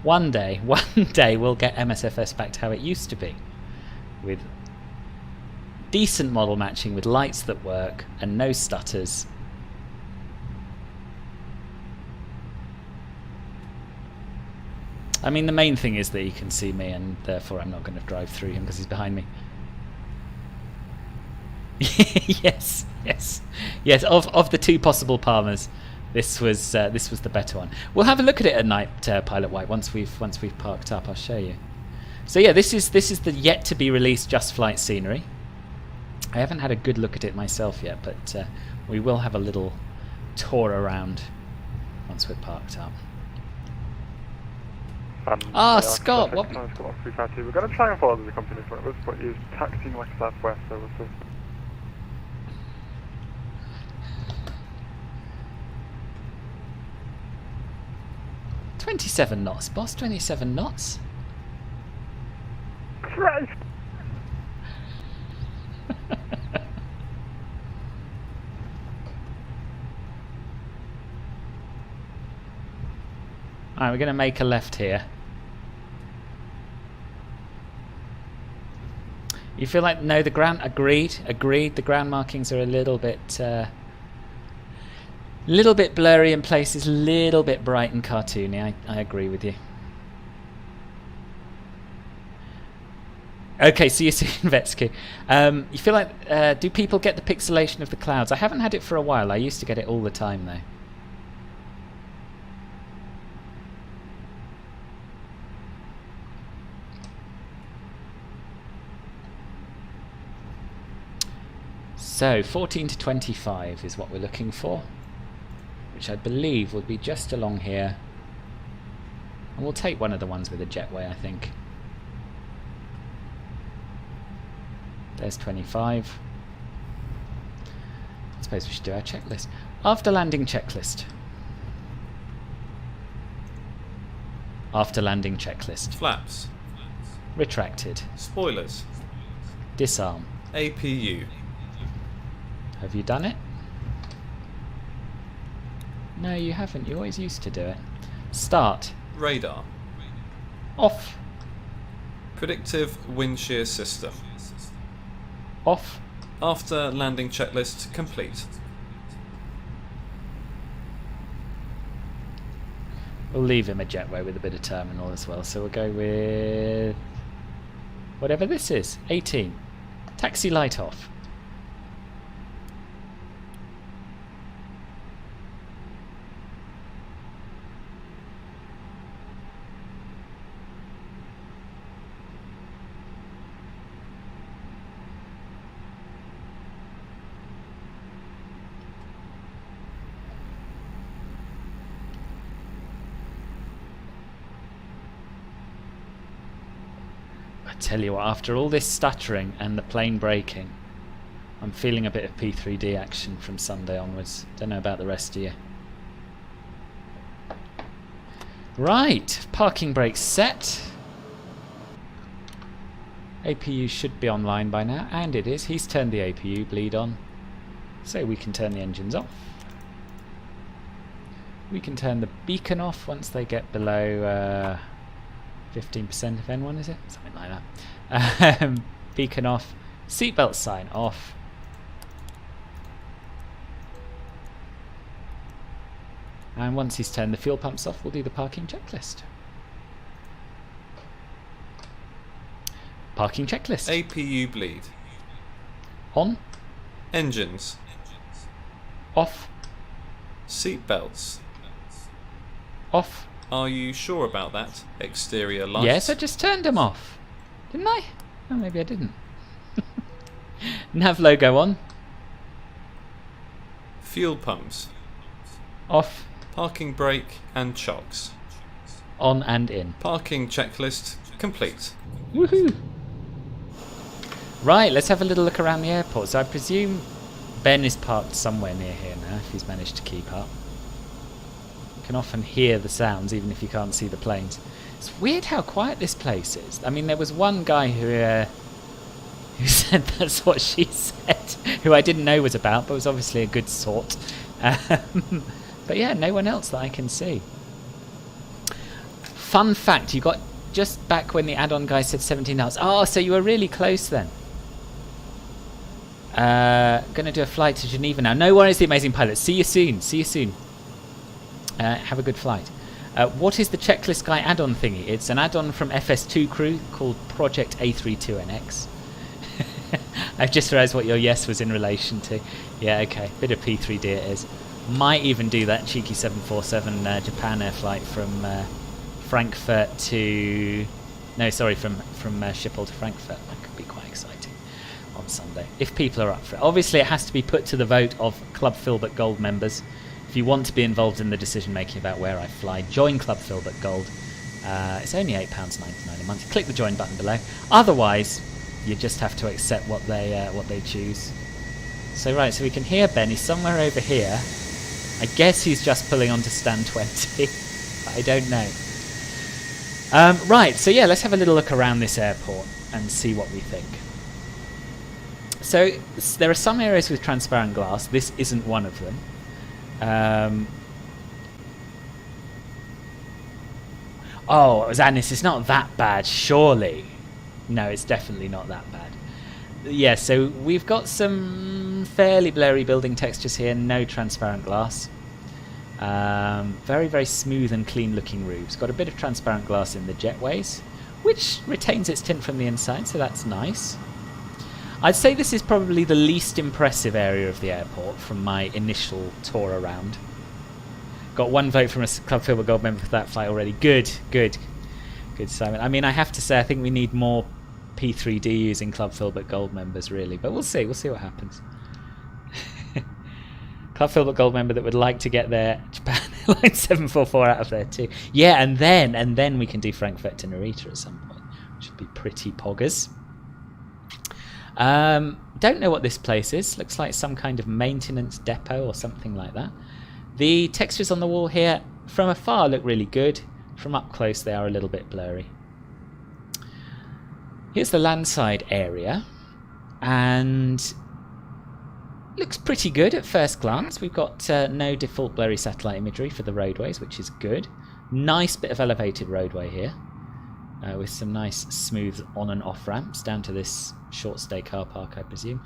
One day we'll get MSFS back to how it used to be. With decent model matching, with lights that work and no stutters. I mean, the main thing is that he can see me, and therefore I'm not going to drive through him because he's behind me. Yes. Of the two possible Palmers, this was the better one. We'll have a look at it at night, Pilot White. Once we've parked up, I'll show you. So yeah, this is the yet to be released Just Flight scenery. I haven't had a good look at it myself yet, but we will have a little tour around once we're parked up. Scott, what? We're going to try and follow the company front of us, but he's taxiing like southwest, so we'll see. "27 knots, boss. 27 knots." Christ! Alright, we're going to make a left here. You feel like no, the ground agreed. The ground markings are a little bit blurry in places, little bit bright and cartoony. I agree with you. Okay, see you soon, Vetsky. You feel like do people get the pixelation of the clouds? I haven't had it for a while. I used to get it all the time though. So 14 to 25 is what we're looking for, which I believe would be just along here. And we'll take one of the ones with a jetway, I think. There's 25. I suppose we should do our checklist. After landing checklist. After landing checklist. Flaps. Retracted. Spoilers. Disarm. APU. Have you done it? No, you haven't. You always used to do it. Start. Radar. Off. Predictive wind shear system. Off. After landing checklist complete. We'll leave him a jetway with a bit of terminal as well. So we'll go with whatever this is. 18. Taxi light off. Tell you what, after all this stuttering and the plane braking, I'm feeling a bit of P3D action from Sunday onwards. Don't know about the rest of you. Right, parking brakes set. APU should be online by now, and it is. He's turned the APU bleed on, so we can turn the engines off. We can turn the beacon off once they get below 15% of N1, is it? Something like that. Beacon off. Seatbelt sign off. And once he's turned the fuel pumps off, we'll do the parking checklist. Parking checklist. APU bleed. On. Engines. Off. Seatbelts. Off. Are you sure about that? Exterior lights? Yes, I just turned them off. Didn't I? Oh, maybe I didn't. Nav logo on. Fuel pumps. Off. Parking brake and chocks. On and in. Parking checklist complete. Woohoo! Right, let's have a little look around the airport. So I presume Ben is parked somewhere near here now, if he's managed to keep up. Can often hear the sounds even if you can't see the planes. It's weird how quiet this place is. I mean, there was one guy who said that's what she said, who I didn't know was about, but was obviously a good sort. But yeah, no one else that I can see. Fun fact, you got just back when the add-on guy said 17 knots. Oh, so you were really close then. Gonna do a flight to Geneva now. No worries, the amazing pilot. See you soon. See you soon. Have a good flight. What is the checklist guy add-on thingy? It's an add-on from FS2 crew called Project A32NX. I've just realised what your yes was in relation to. Yeah, okay. Bit of P3D it is. Might even do that cheeky 747 Japan Air flight from Frankfurt to... No, sorry, from Schiphol to Frankfurt. That could be quite exciting on Sunday, if people are up for it. Obviously, it has to be put to the vote of Club Filbert Gold members. If you want to be involved in the decision making about where I fly, join Club Filbert Gold. It's only £8.99 a month. Click the join button below. Otherwise, you just have to accept what they choose. So right, so we can hear Ben. He's somewhere over here. I guess he's just pulling onto stand 20. But I don't know. Right, so yeah, let's have a little look around this airport and see what we think. So there are some areas with transparent glass. This isn't one of them. Oh, Zanis, it's not that bad, surely. No, it's definitely not that bad. yeah, so we've got some fairly blurry building textures here, no transparent glass. Very, very smooth and clean looking roofs. Got a bit of transparent glass in the jetways, which retains its tint from the inside, so that's nice. I'd say this is probably the least impressive area of the airport from my initial tour around. Got one vote from a Club Filbert Gold member for that flight already. Good, good. Good, Simon. I mean, I have to say, I think we need more P3D using Club Filbert Gold members, really. But we'll see. We'll see what happens. Club Filbert Gold member that would like to get their Japan Airlines 744 out of there too. Yeah, and then we can do Frankfurt to Narita at some point, which would be pretty poggers. Don't know what this place is. Looks like some kind of maintenance depot or something like that. The textures on the wall here from afar look really good. From up close they are a little bit blurry. Here's the landside area, and looks pretty good at first glance. We've got no default blurry satellite imagery for the roadways, which is good. Nice bit of elevated roadway here, with some nice smooth on and off ramps down to this short stay car park, I presume.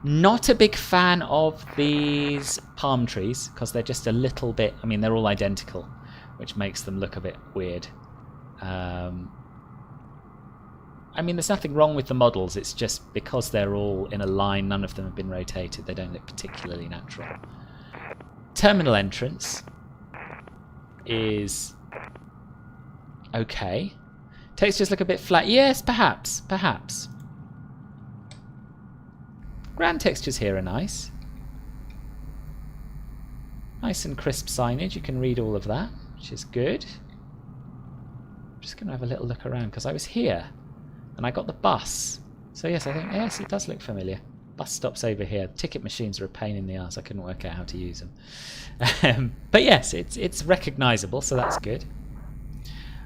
Not a big fan of these palm trees because they're just a little bit, I mean, they're all identical, which makes them look a bit weird. I mean, there's nothing wrong with the models, it's just because they're all in a line, none of them have been rotated, they don't look particularly natural. Terminal entrance is okay. Textures look a bit flat. Yes, perhaps. Ground textures here are nice. Nice and crisp signage, you can read all of that, which is good. I'm just going to have a little look around because I was here and I got the bus. So yes, I think, yes, it does look familiar. Bus stops over here. Ticket machines are a pain in the arse. I couldn't work out how to use them. But yes, it's recognisable, so that's good.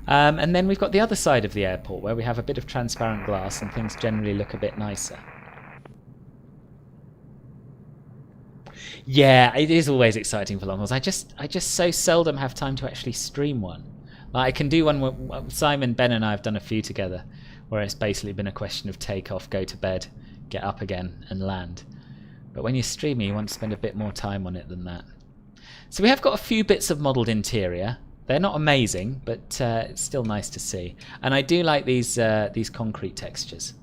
And then we've got the other side of the airport where we have a bit of transparent glass and things generally look a bit nicer. Yeah, it is always exciting for long hauls. I just so seldom have time to actually stream one. Like, I can do one where Simon, Ben and I have done a few together where it's basically been a question of take off, go to bed, get up again and land. But when you're streaming, you want to spend a bit more time on it than that. So we have got a few bits of modelled interior. They're not amazing, but it's still nice to see. And I do like these concrete textures.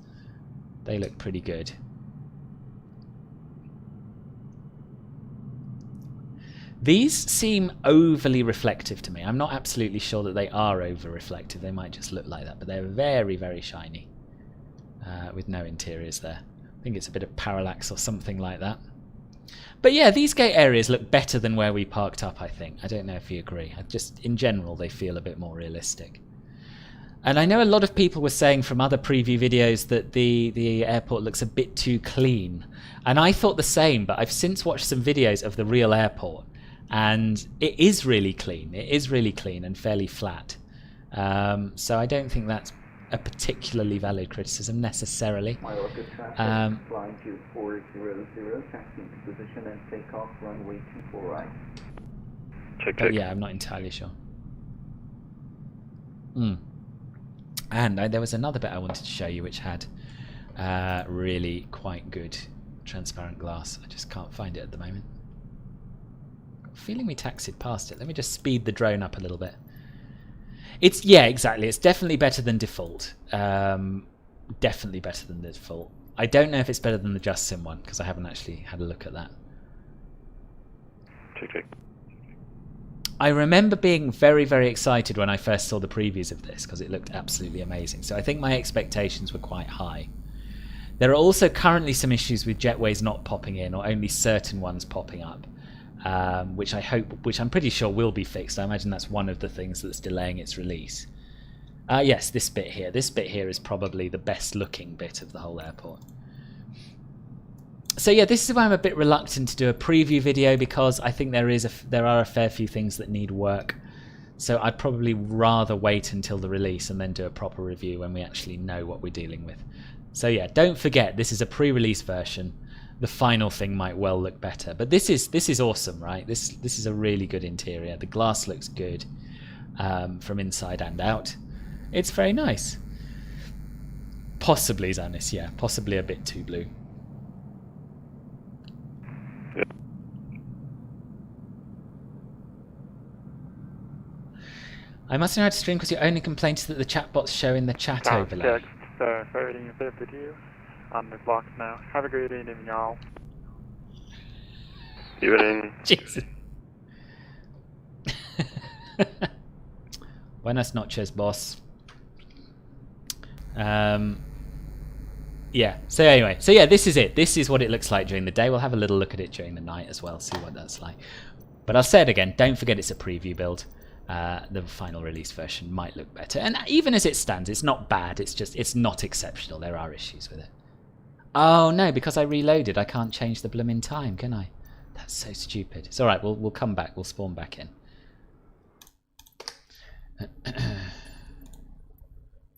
They look pretty good. These seem overly reflective to me. I'm not absolutely sure that they are over reflective. They might just look like that, but they're very, very shiny with no interiors there. I think it's a bit of parallax or something like that. But yeah, these gate areas look better than where we parked up, I think. I don't know if you agree. Just in general, they feel a bit more realistic. And I know a lot of people were saying from other preview videos that the airport looks a bit too clean. And I thought the same, but I've since watched some videos of the real airport. And it is really clean. It is really clean and fairly flat. So I don't think that's a particularly valid criticism necessarily. Mallorca traffic, flying to 400, taxi position and take off runway 24 right. But yeah, I'm not entirely sure. And there was another bit I wanted to show you which had really quite good transparent glass. I just can't find it at the moment. Feeling we taxied past it. Let me just speed the drone up a little bit. Yeah, exactly. It's definitely better than default. Definitely better than the default. I don't know if it's better than the JustSim one because I haven't actually had a look at that. I remember being very, very excited when I first saw the previews of this because it looked absolutely amazing. So I think my expectations were quite high. There are also currently some issues with jetways not popping in or only certain ones popping up. Which I'm pretty sure will be fixed. I imagine that's one of the things that's delaying its release. Yes, this bit here. This bit here is probably the best looking bit of the whole airport. So yeah, this is why I'm a bit reluctant to do a preview video because I think there are a fair few things that need work. So I'd probably rather wait until the release and then do a proper review when we actually know what we're dealing with. So yeah, don't forget this is a pre-release version. The final thing might well look better, but this is awesome, right? This is a really good interior. The glass looks good from inside and out. It's very nice. Possibly, Zanis, yeah. Possibly a bit too blue. I must know how to stream because your only complaint is that the chatbots show in the chat overlay. Starting the video on the clock now. Have a great evening, y'all. Evening. Jesus. Buenas noches, boss. Yeah, so anyway, so yeah, this is it. This is what it looks like during the day. We'll have a little look at it during the night as well, see what that's like. But I'll say it again, don't forget it's a preview build. The final release version might look better. And even as it stands, it's not bad. It's just, it's not exceptional. There are issues with it. Oh no, because I reloaded, I can't change the blooming time, can I? That's so stupid. It's alright, we'll come back. We'll spawn back in.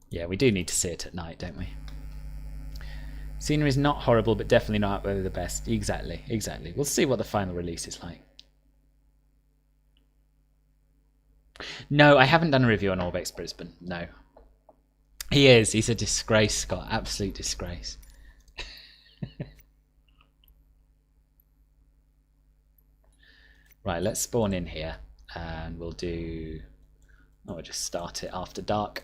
Yeah, we do need to see it at night, don't we? Scenery is not horrible, but definitely not the best. Exactly, exactly. We'll see what the final release is like. No, I haven't done a review on Orbex Brisbane. No. He is. He's a disgrace, Scott. Absolute disgrace. Right, let's spawn in here. And we'll do... Oh, we'll just start it after dark.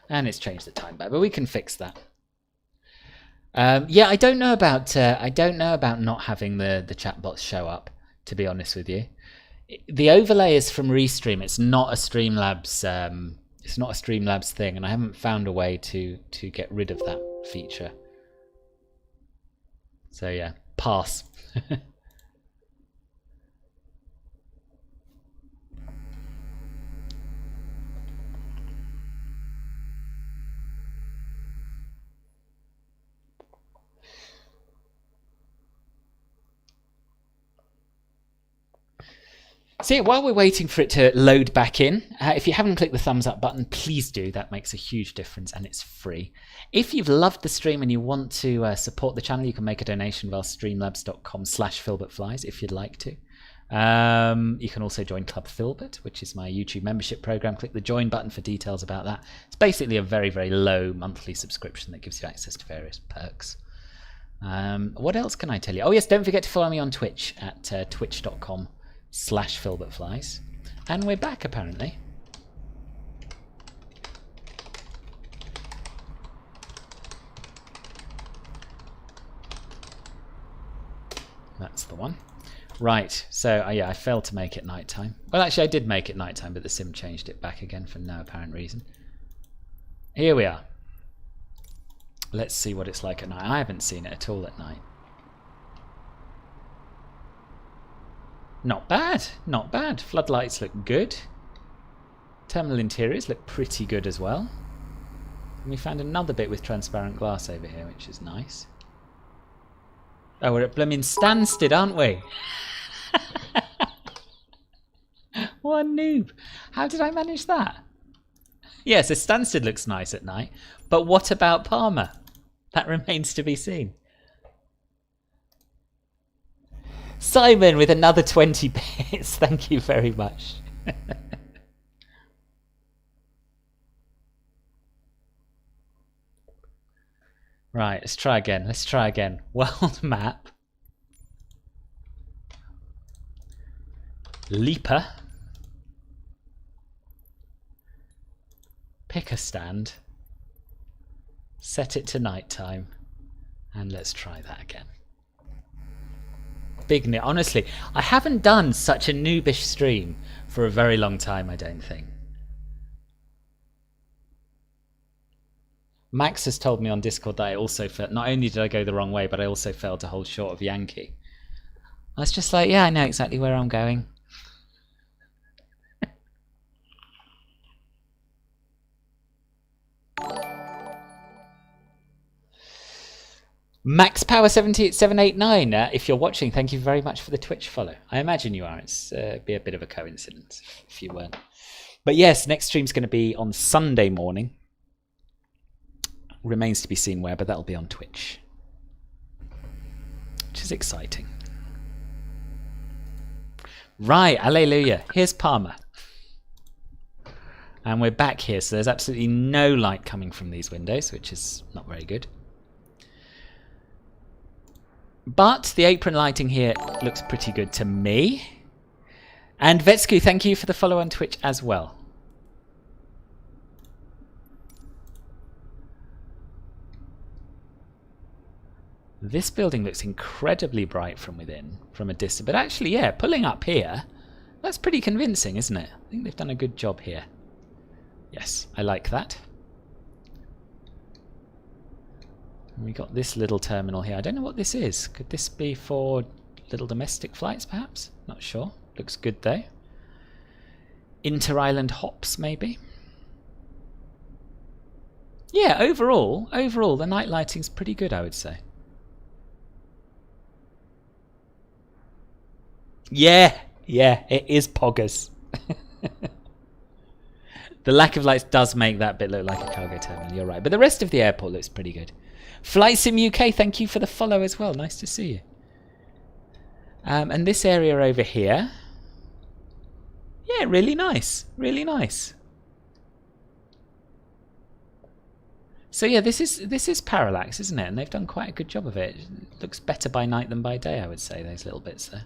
And it's changed the time back, but we can fix that. Yeah, I don't know about not having the chatbots show up, to be honest with you. The overlay is from Restream. It's not a Streamlabs thing, and I haven't found a way to get rid of that feature. So yeah, pass. So yeah, while we're waiting for it to load back in, if you haven't clicked the thumbs up button, please do. That makes a huge difference and it's free. If you've loved the stream and you want to support the channel, you can make a donation via streamlabs.com/filbertflies if you'd like to. You can also join Club Filbert, which is my YouTube membership program. Click the join button for details about that. It's basically a very, very low monthly subscription that gives you access to various perks. What else can I tell you? Oh yes, don't forget to follow me on Twitch at twitch.com/filbertflies. And we're back apparently. That's the one. Right, so yeah, I failed to make it nighttime. Well, actually I did make it nighttime, but the sim changed it back again for no apparent reason. Here we are. Let's see what it's like at night. I haven't seen it at all at night. Not bad, not bad. Floodlights look good. Terminal interiors look pretty good as well. And we found another bit with transparent glass over here, which is nice. Oh, we're at blooming Stansted, aren't we? What a noob. How did I manage that? Yeah, so Stansted looks nice at night. But what about Palma? That remains to be seen. Simon with another 20 bits. Thank you very much. Right, let's try again. Let's try again. World map. LEPA. Pick a stand. Set it to nighttime. And let's try that again. Big noob. Honestly, I haven't done such a noobish stream for a very long time, I don't think. Max has told me on Discord that I also felt, not only did I go the wrong way, but I also failed to hold short of Yankee. I was just like, yeah, I know exactly where I'm going. Max Power 78789, if you're watching, thank you very much for the Twitch follow. I imagine you are. It's be a bit of a coincidence if you weren't. But yes, next stream's going to be on Sunday morning. Remains to be seen where, but that'll be on Twitch, which is exciting. Right, hallelujah. Here's Palma. And we're back here, so there's absolutely no light coming from these windows, which is not very good. But the apron lighting here looks pretty good to me. And Vetsku, thank you for the follow on Twitch as well. This building looks incredibly bright from within, from a distance. But actually, yeah, pulling up here, that's pretty convincing, isn't it? I think they've done a good job here. Yes, I like that. And we got this little terminal here. I don't know what this is. Could this be for little domestic flights, perhaps? Not sure. Looks good, though. Inter-island hops, maybe? Yeah, overall, the night lighting's pretty good, I would say. Yeah, it is poggers. The lack of lights does make that bit look like a cargo terminal, you're right. But the rest of the airport looks pretty good. FlightSim UK, thank you for the follow as well. Nice to see you. And this area over here. Yeah, really nice. Really nice. So yeah, this is parallax, isn't it? And they've done quite a good job of it. It looks better by night than by day, I would say, those little bits there.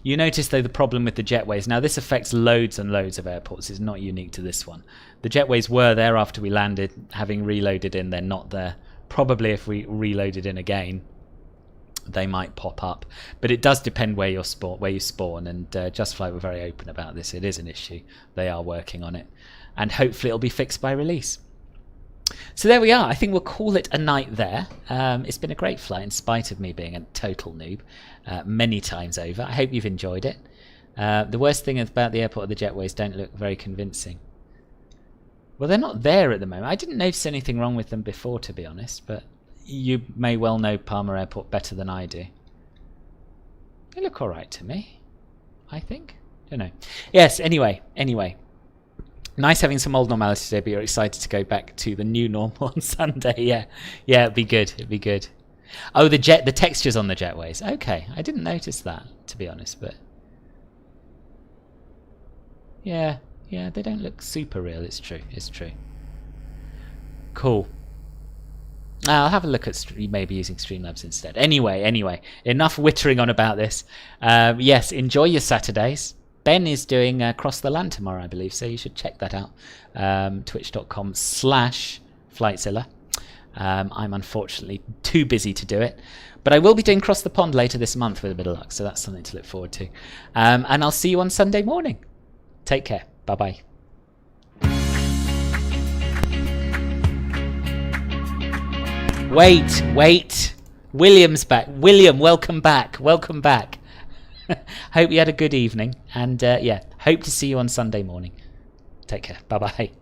You notice, though, the problem with the jetways. Now, this affects loads and loads of airports. It's not unique to this one. The jetways were there after we landed. Having reloaded in, they're not there. Probably if we reloaded in again, they might pop up. But it does depend where you spawn. And Just Flight were very open about this. It is an issue. They are working on it. And hopefully it'll be fixed by release. So there we are. I think we'll call it a night there. It's been a great flight in spite of me being a total noob many times over. I hope you've enjoyed it. The worst thing about the airport of the jetways don't look very convincing. Well, they're not there at the moment. I didn't notice anything wrong with them before, to be honest, but you may well know Palma Airport better than I do. They look alright to me, I think. Don't know. Yes, anyway. Nice having some old normality today, but you're excited to go back to the new normal on Sunday. Yeah, it'd be good. Oh, the textures on the jetways. Okay, I didn't notice that, to be honest, but yeah, they don't look super real. It's true. Cool. I'll have a look at maybe using Streamlabs instead. Anyway, enough wittering on about this. Yes, enjoy your Saturdays. Ben is doing Cross the Land tomorrow, I believe, so you should check that out. Twitch.com/Flightzilla. I'm unfortunately too busy to do it, but I will be doing Cross the Pond later this month with a bit of luck, so that's something to look forward to. And I'll see you on Sunday morning. Take care. Bye-bye. Wait. William's back. William, welcome back. Hope you had a good evening, and yeah, hope to see you on Sunday morning. Take care. Bye-bye.